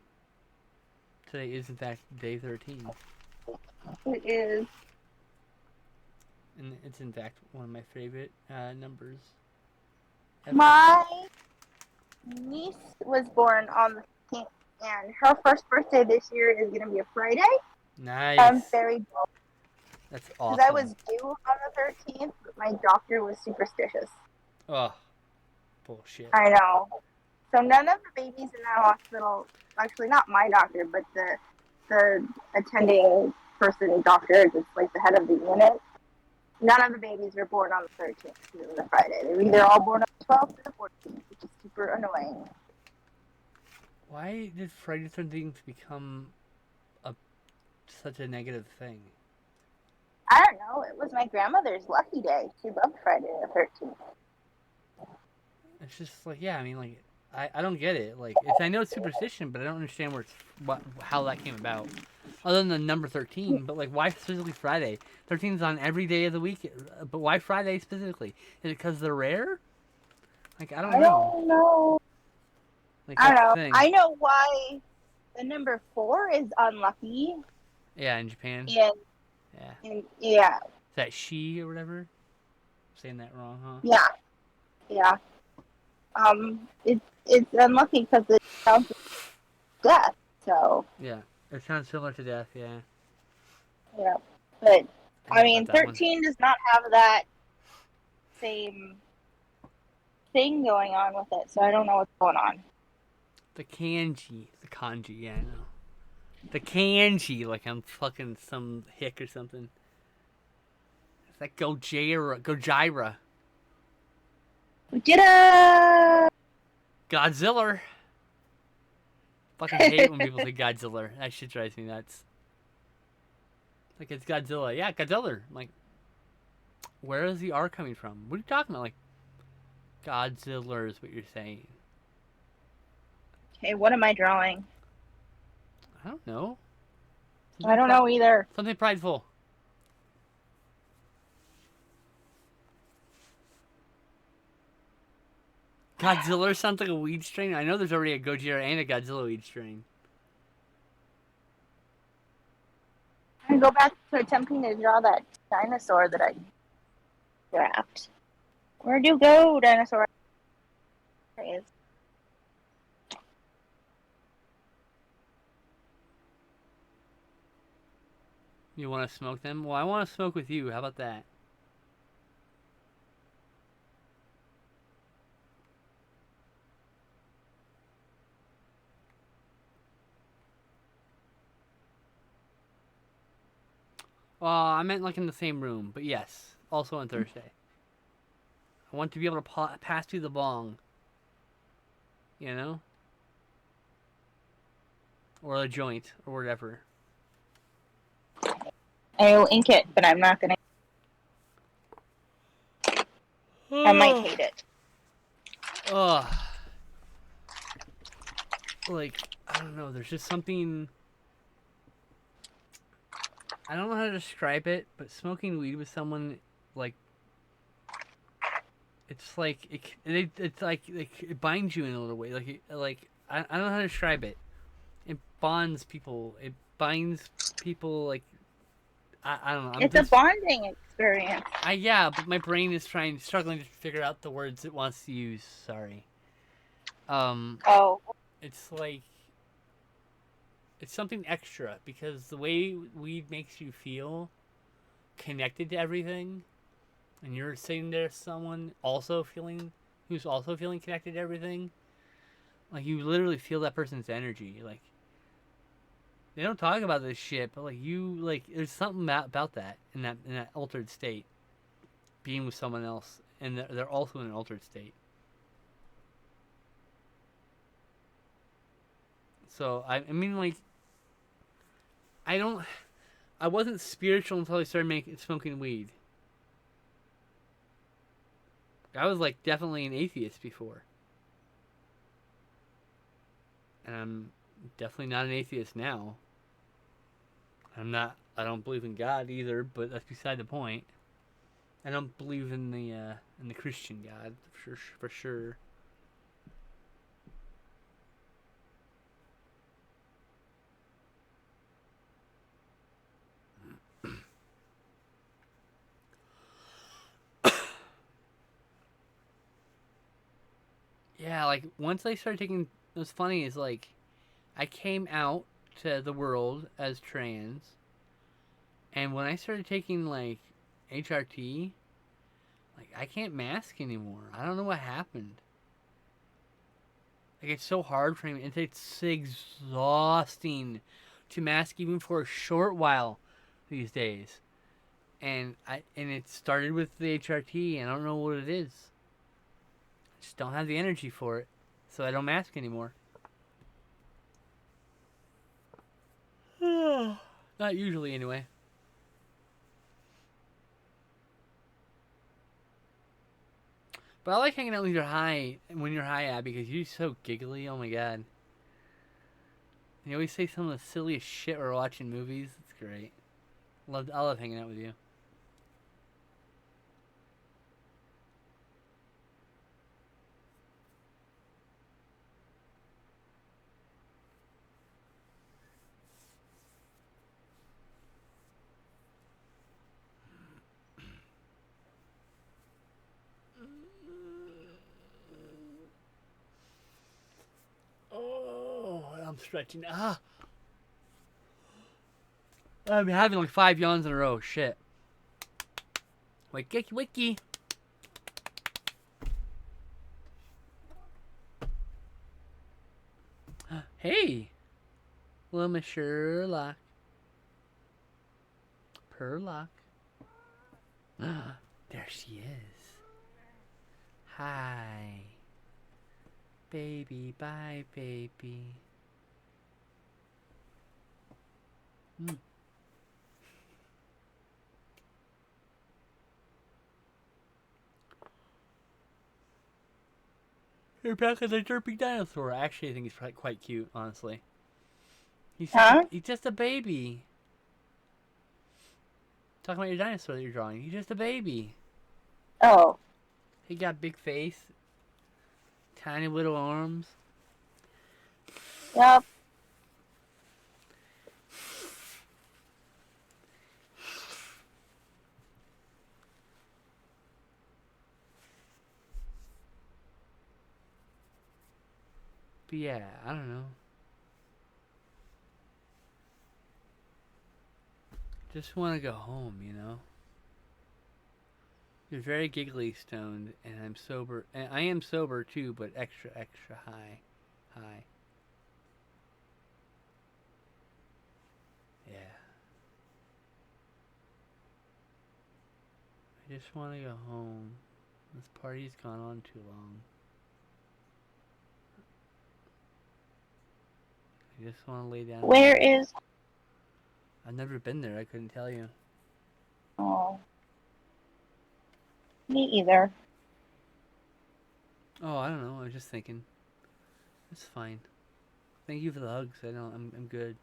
Today is, in fact, day 13. It is. And it's, in fact, one of my favorite numbers ever. My niece was born on the 15th, and her first birthday this year is going to be a Friday. Nice. I'm very jealous. That's awesome. Because I was due on the 13th, but my doctor was superstitious. Oh, bullshit. I know. So none of the babies in that hospital, actually not my doctor, but the attending person doctor, just like the head of the unit, none of the babies were born on the 13th because it was a Friday. They were either all born on the 12th or the 14th, which is super annoying. Why did Friday the 13th become such a negative thing? I don't know. It was my grandmother's lucky day. She loved Friday the 13th. It's just like, yeah, I mean, like, I don't get it. Like, I know it's superstition, but I don't understand how that came about. Other than the number 13, but like, why specifically Friday? 13 is on every day of the week, but why Friday specifically? Is it because they're rare? Like, I don't know. Like, I that's don't the know. thing. I know why the number 4 is unlucky. Yeah, in Japan. And yeah. Is that she or whatever? I'm saying that wrong, huh? Yeah. It's unlucky because it sounds like death. So Yeah, it sounds similar to death. Yeah. yeah, but I mean, about that one. 13 does not have that same thing going on with it. So I don't know what's going on. The kanji, yeah, I know. The kanji, like I'm fucking some hick or something. It's like Gojira. We did it! Godzilla. Fucking hate when people say Godzilla. That shit drives me nuts. Like, it's Godzilla. Yeah, Godzilla. I'm like, where is the R coming from? What are you talking about? Like, Godzilla is what you're saying. Okay, what am I drawing? I don't know. I don't know either. Something prideful. Godzilla sounds like a weed strain. I know there's already a Gojira and a Godzilla weed strain. I go back to attempting to draw that dinosaur that I grabbed. Where'd you go, dinosaur? There he is. You want to smoke them? Well, I want to smoke with you. How about that? I meant like in the same room, but yes, also on Thursday. I want to be able to pass you the bong. You know? Or a joint, or whatever. I will ink it, but I'm not gonna. I might hate it. Ugh. Like, I don't know, there's just something... I don't know how to describe it, but smoking weed with someone, like... It's like, it's like it binds you in a little way. I don't know how to describe it. It bonds people. It binds people, like... I don't know. It's a bonding experience. Yeah, but my brain is struggling to figure out the words it wants to use. Sorry. Oh. It's like, it's something extra because the way weed makes you feel connected to everything, and you're sitting there, someone who's also feeling connected to everything. Like, you literally feel that person's energy. Like, they don't talk about this shit, but there's something about that in that altered state, being with someone else, and they're also in an altered state. So I mean, like, I wasn't spiritual until I started smoking weed. I was like definitely an atheist before, and I'm definitely not an atheist now. I don't believe in God either, but that's beside the point. I don't believe in the Christian God for sure. Yeah, like once I started taking, what's funny is like, I came out to the world as trans, and when I started taking like HRT, like I can't mask anymore. I don't know what happened. Like, it's so hard for me. It's exhausting to mask even for a short while these days. And it started with the HRT. And I don't know what it is. I just don't have the energy for it, so I don't mask anymore. Not usually, anyway. But I like hanging out when you're high, Abby, because you're so giggly. Oh my god. You always say some of the silliest shit we're watching movies. It's great. I love hanging out with you. Oh, I'm stretching. I'm having like 5 yawns in a row. Shit. Wiki. Hey. Little Miss Sherlock. Perlock. There she is. Hi. Baby, bye, baby. You're back as a derpy dinosaur. Actually, I think he's quite cute, honestly. He's just a baby. Talking about your dinosaur that you're drawing. He's just a baby. Oh, He got big face, tiny little arms. yep. But yeah, I don't know. Just want to go home, you know? You're very giggly stoned, and I'm sober. And I am sober too, but extra, extra high. High. Yeah. I just want to go home. This party's gone on too long. I just want to lay down. Where is? I've never been there. I couldn't tell you. Oh, me either. Oh, I don't know. I was just thinking. It's fine. Thank you for the hugs. I know I'm good.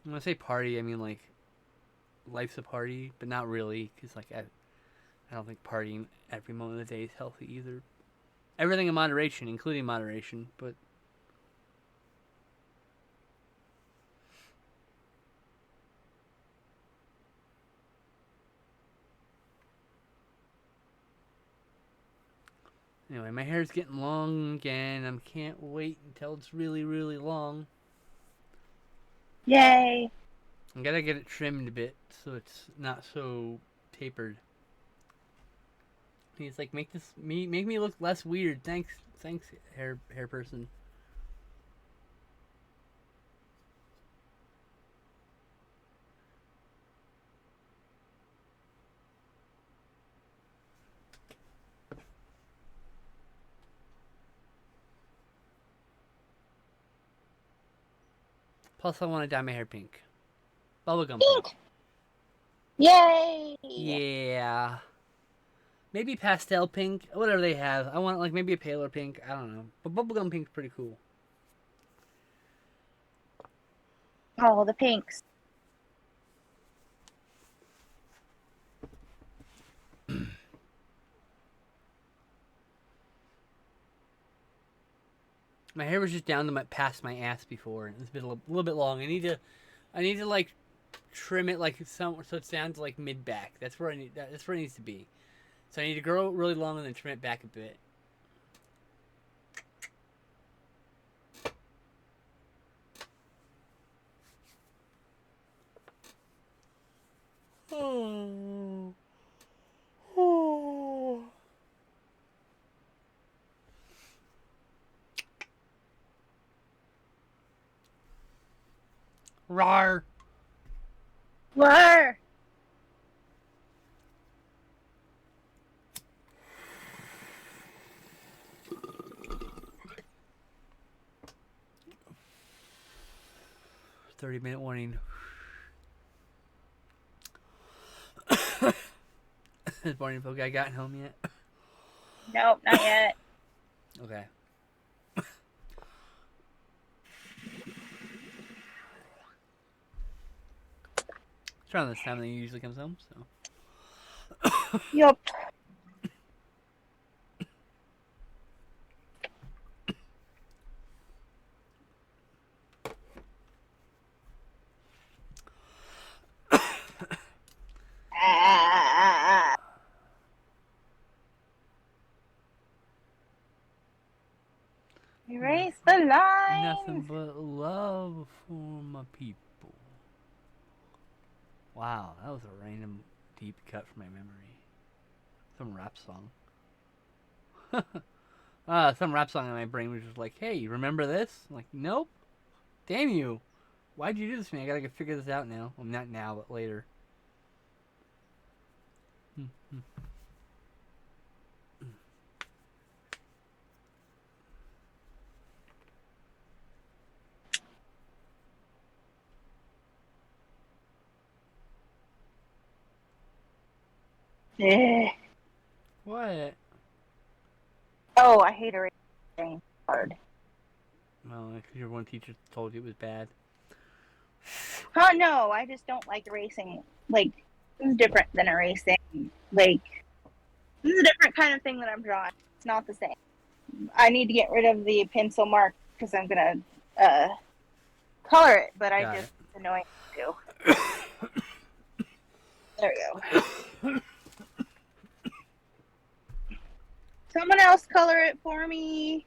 When I say party, I mean like life's a party, but not really, because like I don't think partying every moment of the day is healthy either. Everything in moderation, including moderation, but anyway, my hair's getting long again. I can't wait until it's really, really long. Yay! I gotta get it trimmed a bit so it's not so tapered. He's like, make me look less weird. Thanks, hair person. Plus, I want to dye my hair pink. Bubblegum pink. Yay! Yeah. Maybe pastel pink, whatever they have. I want like maybe a paler pink. I don't know, but bubblegum pink's pretty cool. Oh, the pinks. My hair was just down to past my ass before, and it's been a little bit long. I need to like trim it like so it's down to like mid back. That's where that's where it needs to be. So I need to grow really long and then trim it back a bit. Oh. Oh. Rar. Where? Minute warning. Has Barney Folk guy gotten home yet? Nope, not yet. Okay. It's around this time that he usually comes home, so. Yup. Erase the line. Nothing but love for my people. Wow, that was a random deep cut from my memory. Some rap song. Some rap song in my brain was just like, hey, you remember this? I'm like, nope. Damn you. Why'd you do this to me? I gotta figure this out now. Well, not now, but later. Eh. What? Oh, I hate erase hard. Well, because your one teacher told you it was bad. Oh no, I just don't like erasing. Like, this is different than erasing. Like, this is a different kind of thing that I'm drawing. It's not the same. I need to get rid of the pencil mark because I'm gonna color it, but I Got just it. it's annoying to do. There we go. Someone else color it for me.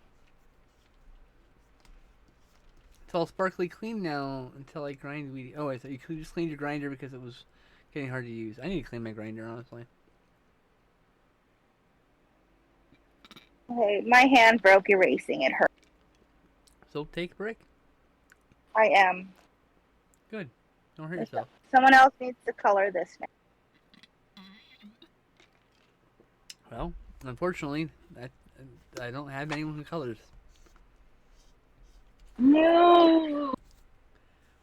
It's all sparkly clean now until I grind weedy. Oh, I thought you just cleaned your grinder because it was getting hard to use. I need to clean my grinder, honestly. Okay, my hand broke erasing. It hurt. So take a break. I am. Good. Don't hurt yourself. Someone else needs to color this now. Well, unfortunately, I don't have anyone who colors. No.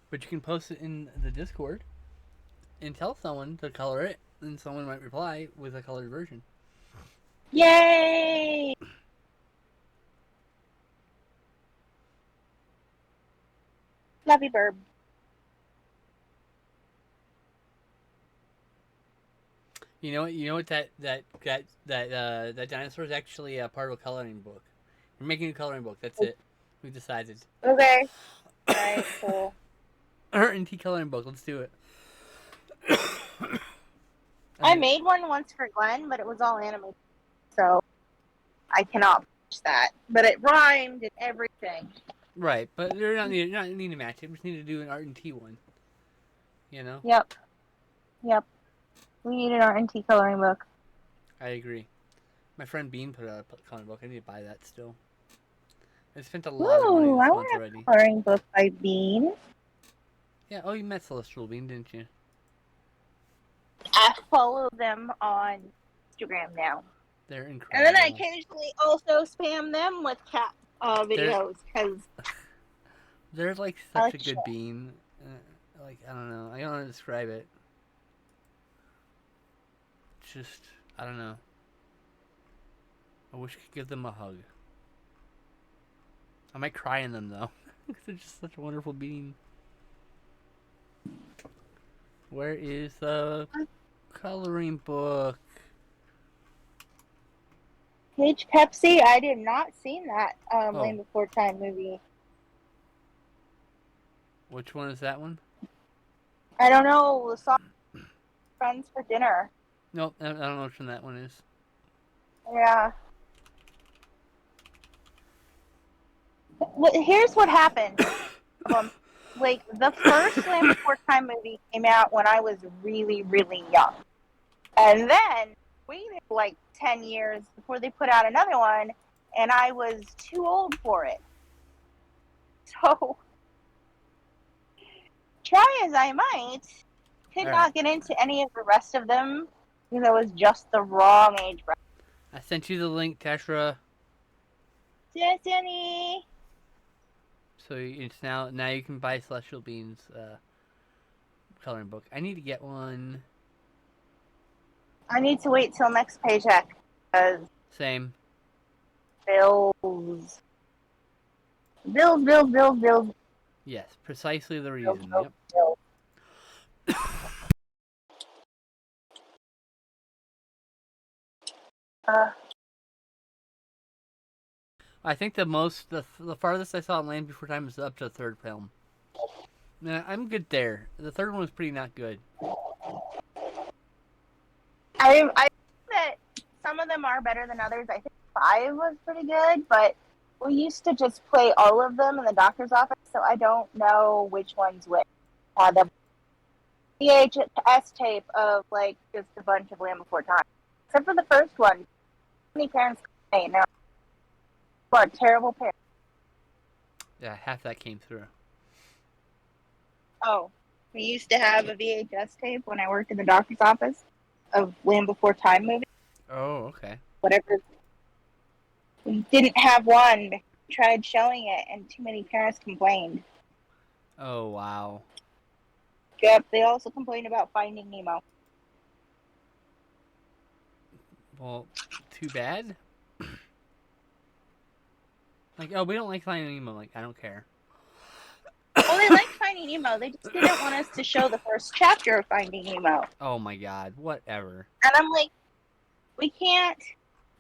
But you can post it in the Discord and tell someone to color it, and someone might reply with a colored version. Yay! Love you, Burb. You know what? You know what? That dinosaur is actually a part of a coloring book. We're making a coloring book. That's it. We decided. Okay. Alright, cool. R&T coloring book. Let's do it. I made one once for Glenn, but it was all animated, so I cannot finish that. But it rhymed and everything. Right, but you're not need to match it. We just need to do an R&T one. You know? Yep. We need an R&T coloring book. I agree. My friend Bean put out a coloring book. I need to buy that still. I spent a lot of money Ooh, this I month want a already. coloring book by Bean. Yeah. Oh, you met Celestial Bean, didn't you? I follow them on Instagram now. They're And incredible. then I occasionally also spam them with cat videos because They're like I such like a to good share. bean. Like, I don't know. I don't know how to describe it. Just, I don't know. I wish I could give them a hug. I might cry in them though. Because they're just such a wonderful bean. Where is the coloring book? Peach Pepsi, I did not see that Oh. Land Before Time movie. Which one is that one? I don't know. The song Friends for Dinner. Nope, I don't know which one that one is. Yeah. Here's what happened. Like, the first Land Before Time movie came out when I was really, really young. And then waited like 10 years before they put out another one, and I was too old for it. So, try as I might, could All not right. get into any of the rest of them because I was just the wrong age bracket. I sent you the link, Tashra. Destiny! So it's now you can buy Celestial Bean's coloring book. I need to get one. I need to wait till next paycheck because Same. bills. Yes, precisely the reason. Yep. I think the farthest I saw in Land Before Time is up to the third film. Nah, I'm good there. The third one was pretty not good. I think that some of them are better than others. I think 5 was pretty good, but we used to just play all of them in the doctor's office, so I don't know which one's which. The VHS tape of like just a bunch of Land Before Time, except for the first one. Many parents complain. Now, what terrible parents. Yeah, half that came through. Oh, we used to have a VHS tape when I worked in the doctor's office of Land Before Time movie. Oh, okay. Whatever. We didn't have one. We tried showing it, and too many parents complained. Oh, wow. Yep. They also complained about Finding Nemo. Well, too bad. Like, oh, we don't like Finding Nemo. Like, I don't care. Well, they liked Finding Nemo. They just didn't want us to show the first chapter of Finding Nemo. Oh my god, whatever. And I'm like, we can't,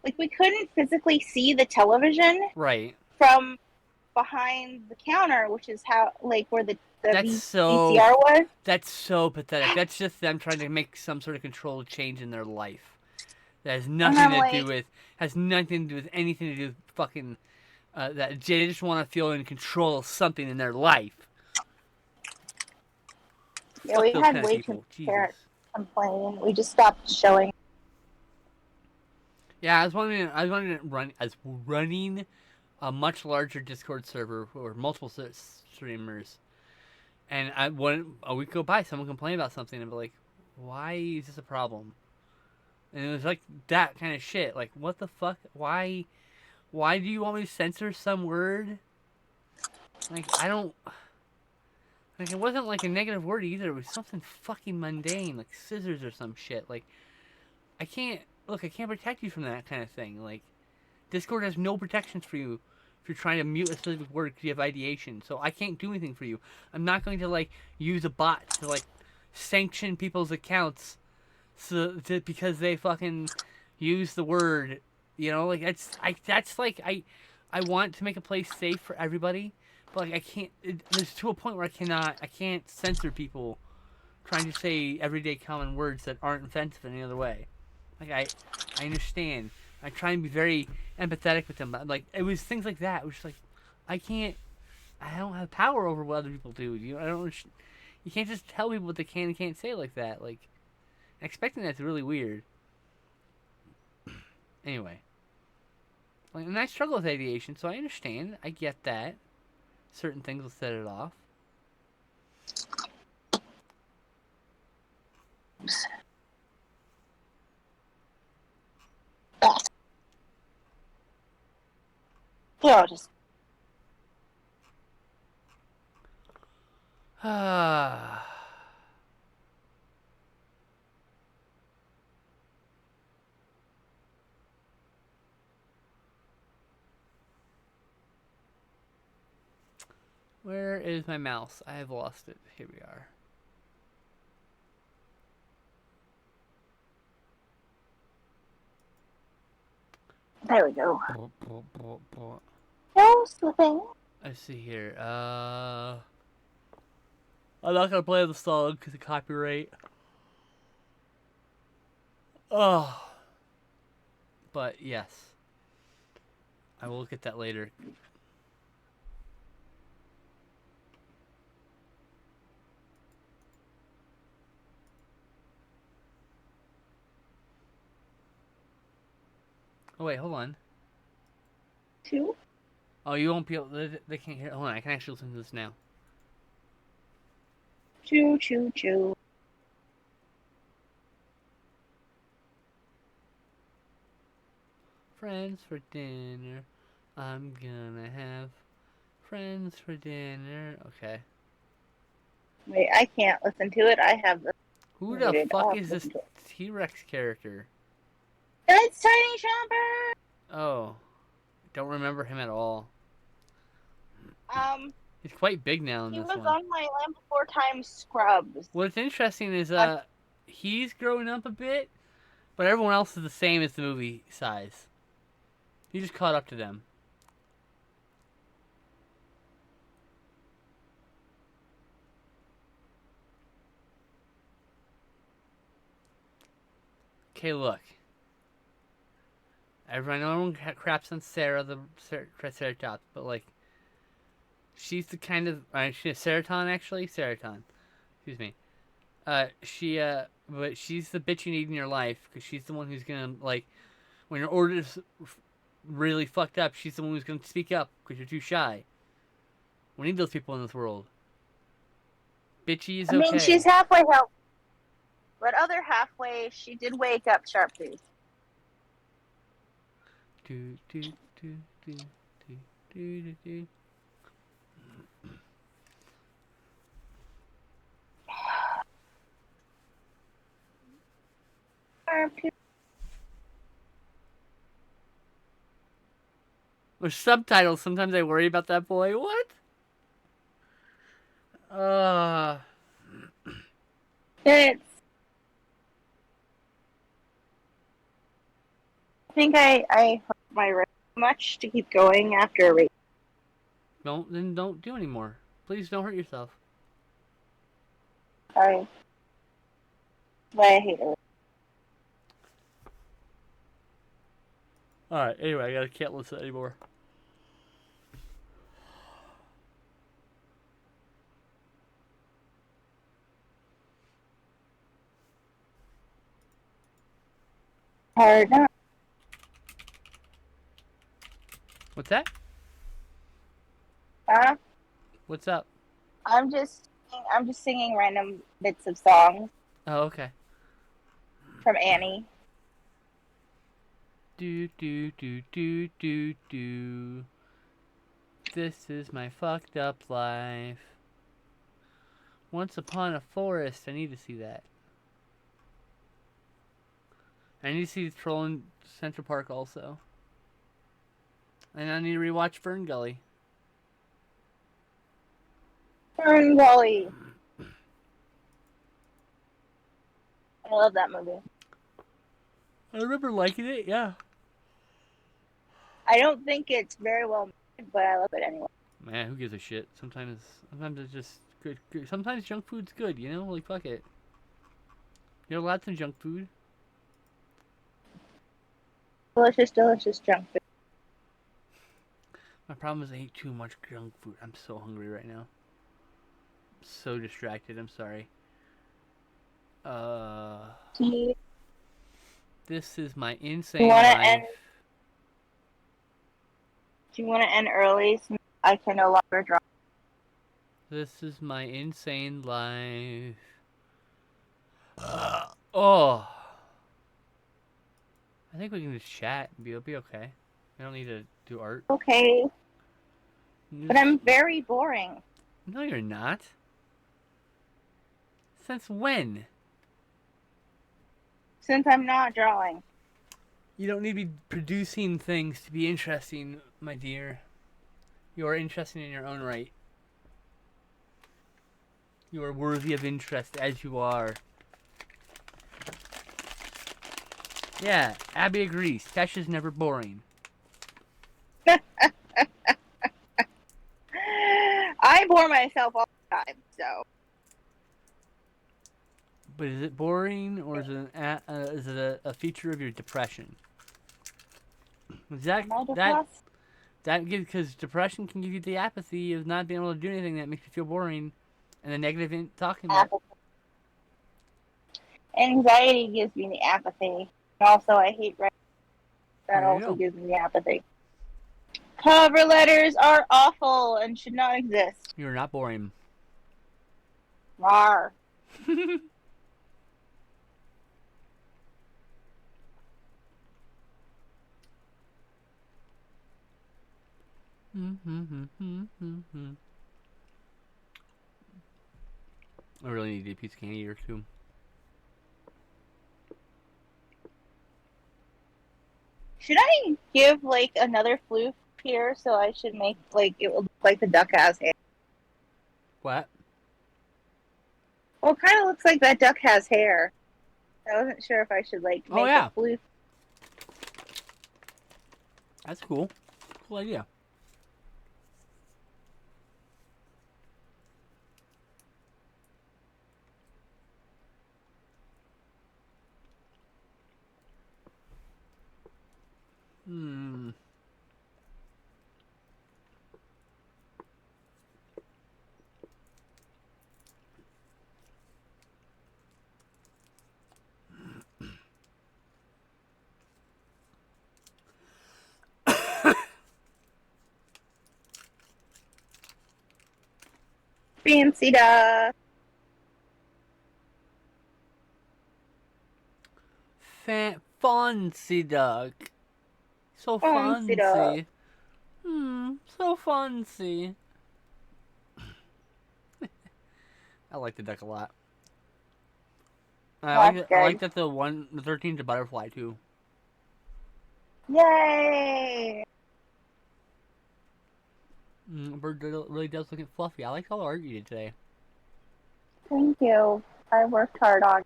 like, we couldn't physically see the television Right. from behind the counter, which is how, like, where the That's so VCR was. That's so pathetic. That's just them trying to make some sort of controlled change in their life. That has nothing to do with anything to do with fucking that they just want to feel in control of something in their life. Yeah, Fuck we those had kind of way people. too Jesus. many parents complain. We just stopped showing. Yeah, I was running a much larger Discord server or multiple streamers, and a week go by, someone complained about something, and be like, "Why is this a problem?" And it was like that kind of shit. Like, what the fuck? Why do you want me to censor some word? Like, I don't. Like, it wasn't like a negative word either. It was something fucking mundane, like scissors or some shit. Like, I can't protect you from that kind of thing. Like, Discord has no protections for you if you're trying to mute a specific word because you have ideation. So I can't do anything for you. I'm not going to like use a bot to like sanction people's accounts because they fucking use the word. You know, like I want to make a place safe for everybody, but like I can't. There's to a point where I can't censor people trying to say everyday common words that aren't offensive in any other way. Like I understand. I try and be very empathetic with them, but like it was things like that. It was just like I don't have power over what other people do. You know, I don't. You can't just tell people what they can and can't say like that. Like expecting that's really weird. Anyway, like, and I struggle with aviation, so I understand. I get that. Certain things will set it off. Yeah, just Ah. Where is my mouse? I have lost it. Here we are. there we go. No slipping. Let's see here. I'm not gonna play the song because of copyright. Oh. But yes. I will look at that later. Oh wait, hold on. Two. Oh, you won't be able. They can't hear. Hold on, I can actually listen to this now. Choo choo choo. Friends for dinner. I'm gonna have friends for dinner. Okay. Wait, I can't listen to it. I have the. Who the Muted. fuck I'll is this listen to it. T-Rex character? It's Tiny Chomper. Oh, don't remember him at all. He's quite big now in He this was one. on my Land Before Time Scrubs. What's interesting is he's growing up a bit, but everyone else is the same as the movie size. He just caught up to them. Okay, look. Everyone craps on Sarah, the Triceratops, but like, she's the kind of she's Ceraton actually, Ceraton. Excuse me. But she's the bitch you need in your life because she's the one who's gonna like, when your order's really fucked up, she's the one who's gonna speak up because you're too shy. We need those people in this world. Bitchy is okay. I mean, she's halfway helped, but other halfway, she did wake up Sharptooth. Do do do do do do do do. Sharptooth. With subtitles, sometimes I worry about that boy. What? It's. I think I hurt my wrist too much to keep going after a race. Don't do anymore. Please don't hurt yourself. Sorry. Why I hate it. Alright, anyway, I can't listen anymore. Hard enough. What's that? Huh? What's up? I'm just singing random bits of songs Oh, okay. from Annie. Do do do do do do. This is my fucked up life. Once upon a forest. I need to see that. I need to see Troll in Central Park also. And I need to rewatch Fern Gully. Fern Gully. I love that movie. I remember liking it, yeah. I don't think it's very well made, but I love it anyway. Man, who gives a shit? Sometimes it's just good. Sometimes junk food's good, you know? Like, fuck it. There are lots of junk food. Delicious, delicious junk food. My problem is I eat too much junk food. I'm so hungry right now. I'm so distracted. I'm sorry. Do This is my insane wanna life. you want to end early since I can no longer draw? This is my insane life. Oh. I think we can just chat. It'll be okay. I don't need to do art. Okay, but I'm very boring. No, you're not. Since when? Since I'm not drawing. You don't need to be producing things to be interesting, my dear. You are interesting in your own right. You are worthy of interest as you are. Yeah, Abby agrees. Tesh is never boring. I bore myself all the time, so. But is it boring, or is it a feature of your depression? Is that Am I that depressed? because depression can give you the apathy of not being able to do anything that makes you feel boring, and the negative talking about. Apathy. Anxiety gives me the apathy. And also, I hate writing. That There you also go. gives me the apathy. Cover letters are awful and should not exist. You're not boring. Rawr. I really need a piece of candy or two. Should I give like another floof here? So I should make like it will look like the duck has hair. What? Well, it kind of looks like that duck has hair. I wasn't sure if I should like Oh, make yeah. a floof. That's cool. Cool idea. Hmm. Fancy duck. Fancy duck. So Fancy duck. fancy. So fancy. I like the duck a lot. I like that the 13's a butterfly too. Yay! Bird really does look fluffy. I like all the art you did today. Thank you. I worked hard on.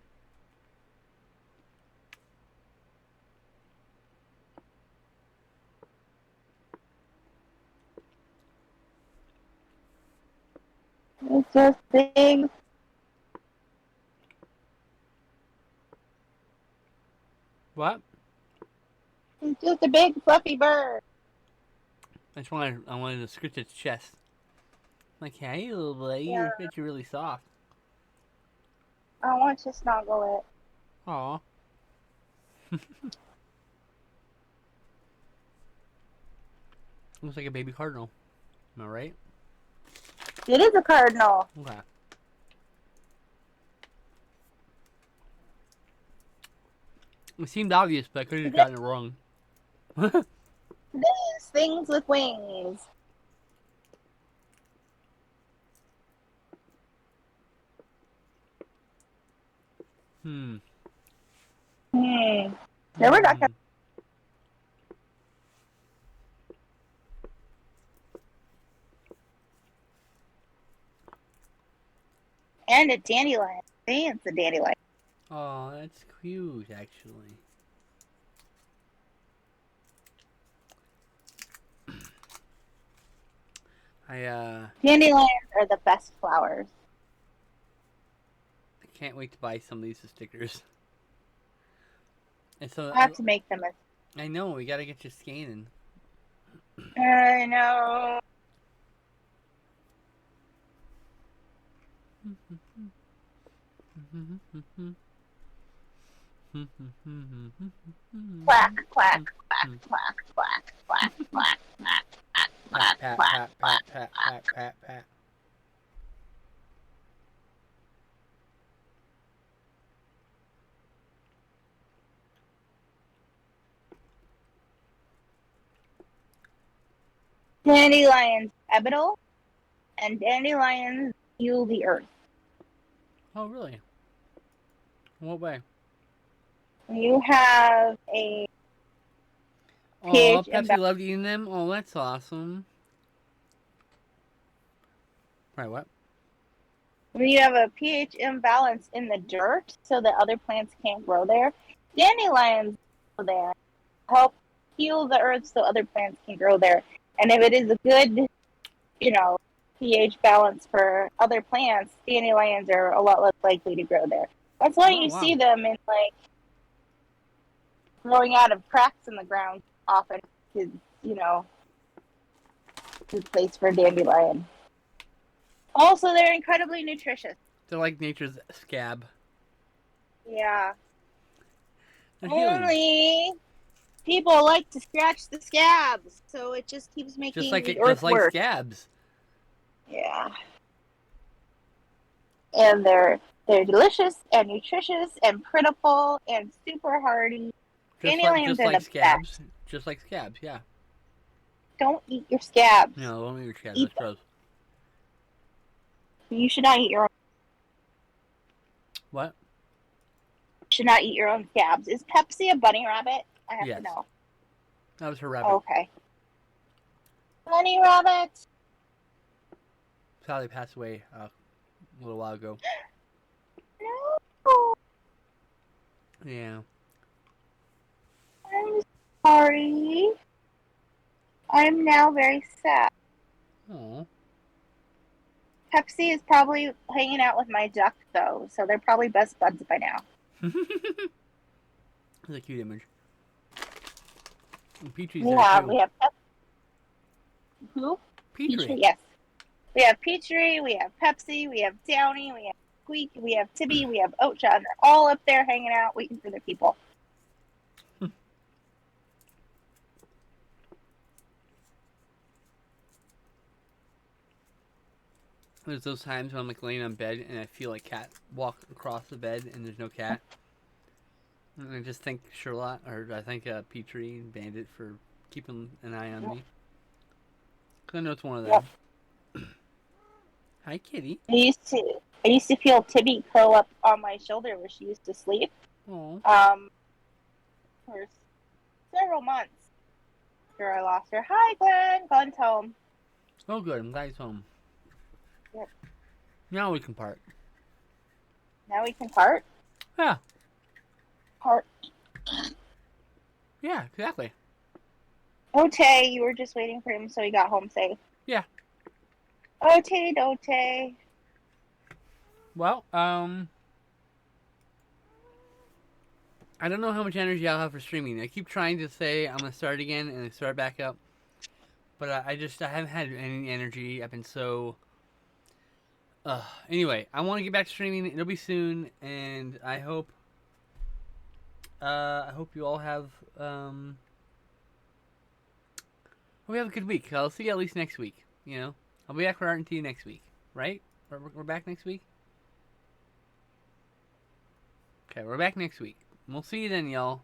It's just big. What? It's just a big fluffy bird. I wanted to scratch its chest. Like, hey, little boy, Yeah. you're really soft. I want to snuggle it. Aw. Looks like a baby cardinal. Am I right? It is a cardinal. Okay. It seemed obvious, but I could have gotten it wrong. This things with wings. Hmm. No, we're not gonna. And a dandelion. See, it's a dandelion. Oh, that's cute, actually. Dandelions are the best flowers. I can't wait to buy some of these stickers. And so I have to make them. I know we gotta get you scanning. I know. Quack, quack, quack, quack, quack, quack, quack, quack, quack, Pat, quack, pat, quack, pat, pat, pat, pat, pat. Dandelions habitable, and dandelions heal the earth. Oh, really? In what way? You have a Oh, pH Pepsi imbalance. loved eating them? Oh, that's awesome. Right, what? You have a pH imbalance in the dirt, so that other plants can't grow there. Dandelions go there, help heal the earth, so other plants can grow there. And if it is a good, pH balance for other plants, dandelions are a lot less likely to grow there. That's why Oh, you wow. see them in growing out of cracks in the ground often. Is good place for dandelion. Also, they're incredibly nutritious. They're like nature's scab. Yeah. They're healing. Only people like to scratch the scabs, so it just keeps making the earth Just like worse. scabs. Yeah. And they're delicious and nutritious and prettiful and super hardy. Dandelions are the scabs. best. Just like scabs, yeah. Don't eat your scabs. No, don't eat your scabs. Eat That's gross. You should not eat your own. What? You should not eat your own scabs. Is Pepsi a bunny rabbit? I have Yes. to know. That was her rabbit. Okay. Bunny rabbit. Sally passed away a little while ago. No. Yeah. I'm sorry. I'm now very sad. Oh. Pepsi is probably hanging out with my duck, though, so they're probably best buds by now. That's a cute image. And Petrie's Yeah, there too. we have who? Petrie. Yes. We have Petrie, we have Pepsi, we have Downy, we have Squeak, we have Tibby, we have Ocha, and they're all up there hanging out, waiting for their people. There's those times when I'm like laying on bed and I feel like cat walk across the bed and there's no cat. And I just thank Sherlock, or I thank Petrie and Bandit for keeping an eye on me. Cause I know it's one of them. Yep. Hi, kitty. I used to feel Tibby curl up on my shoulder where she used to sleep. Oh. For several months after I lost her. Hi, Glenn. Glenn's home. Oh, good. I'm glad he's home. Yep. Now we can part. Now we can part. Yeah. Part. Yeah, exactly. Ote, you were just waiting for him so he got home safe. Yeah. Ote, Dote. Well, I don't know how much energy I'll have for streaming. I keep trying to say I'm gonna start again and start back up, but I haven't had any energy. I've been so. Anyway, I want to get back to streaming. It'll be soon, and I hope you all have hope you have a good week. I'll see you at least next week. You know, I'll be back for Art and Tea next week, right? We're back next week. Okay, we're back next week. We'll see you then, y'all.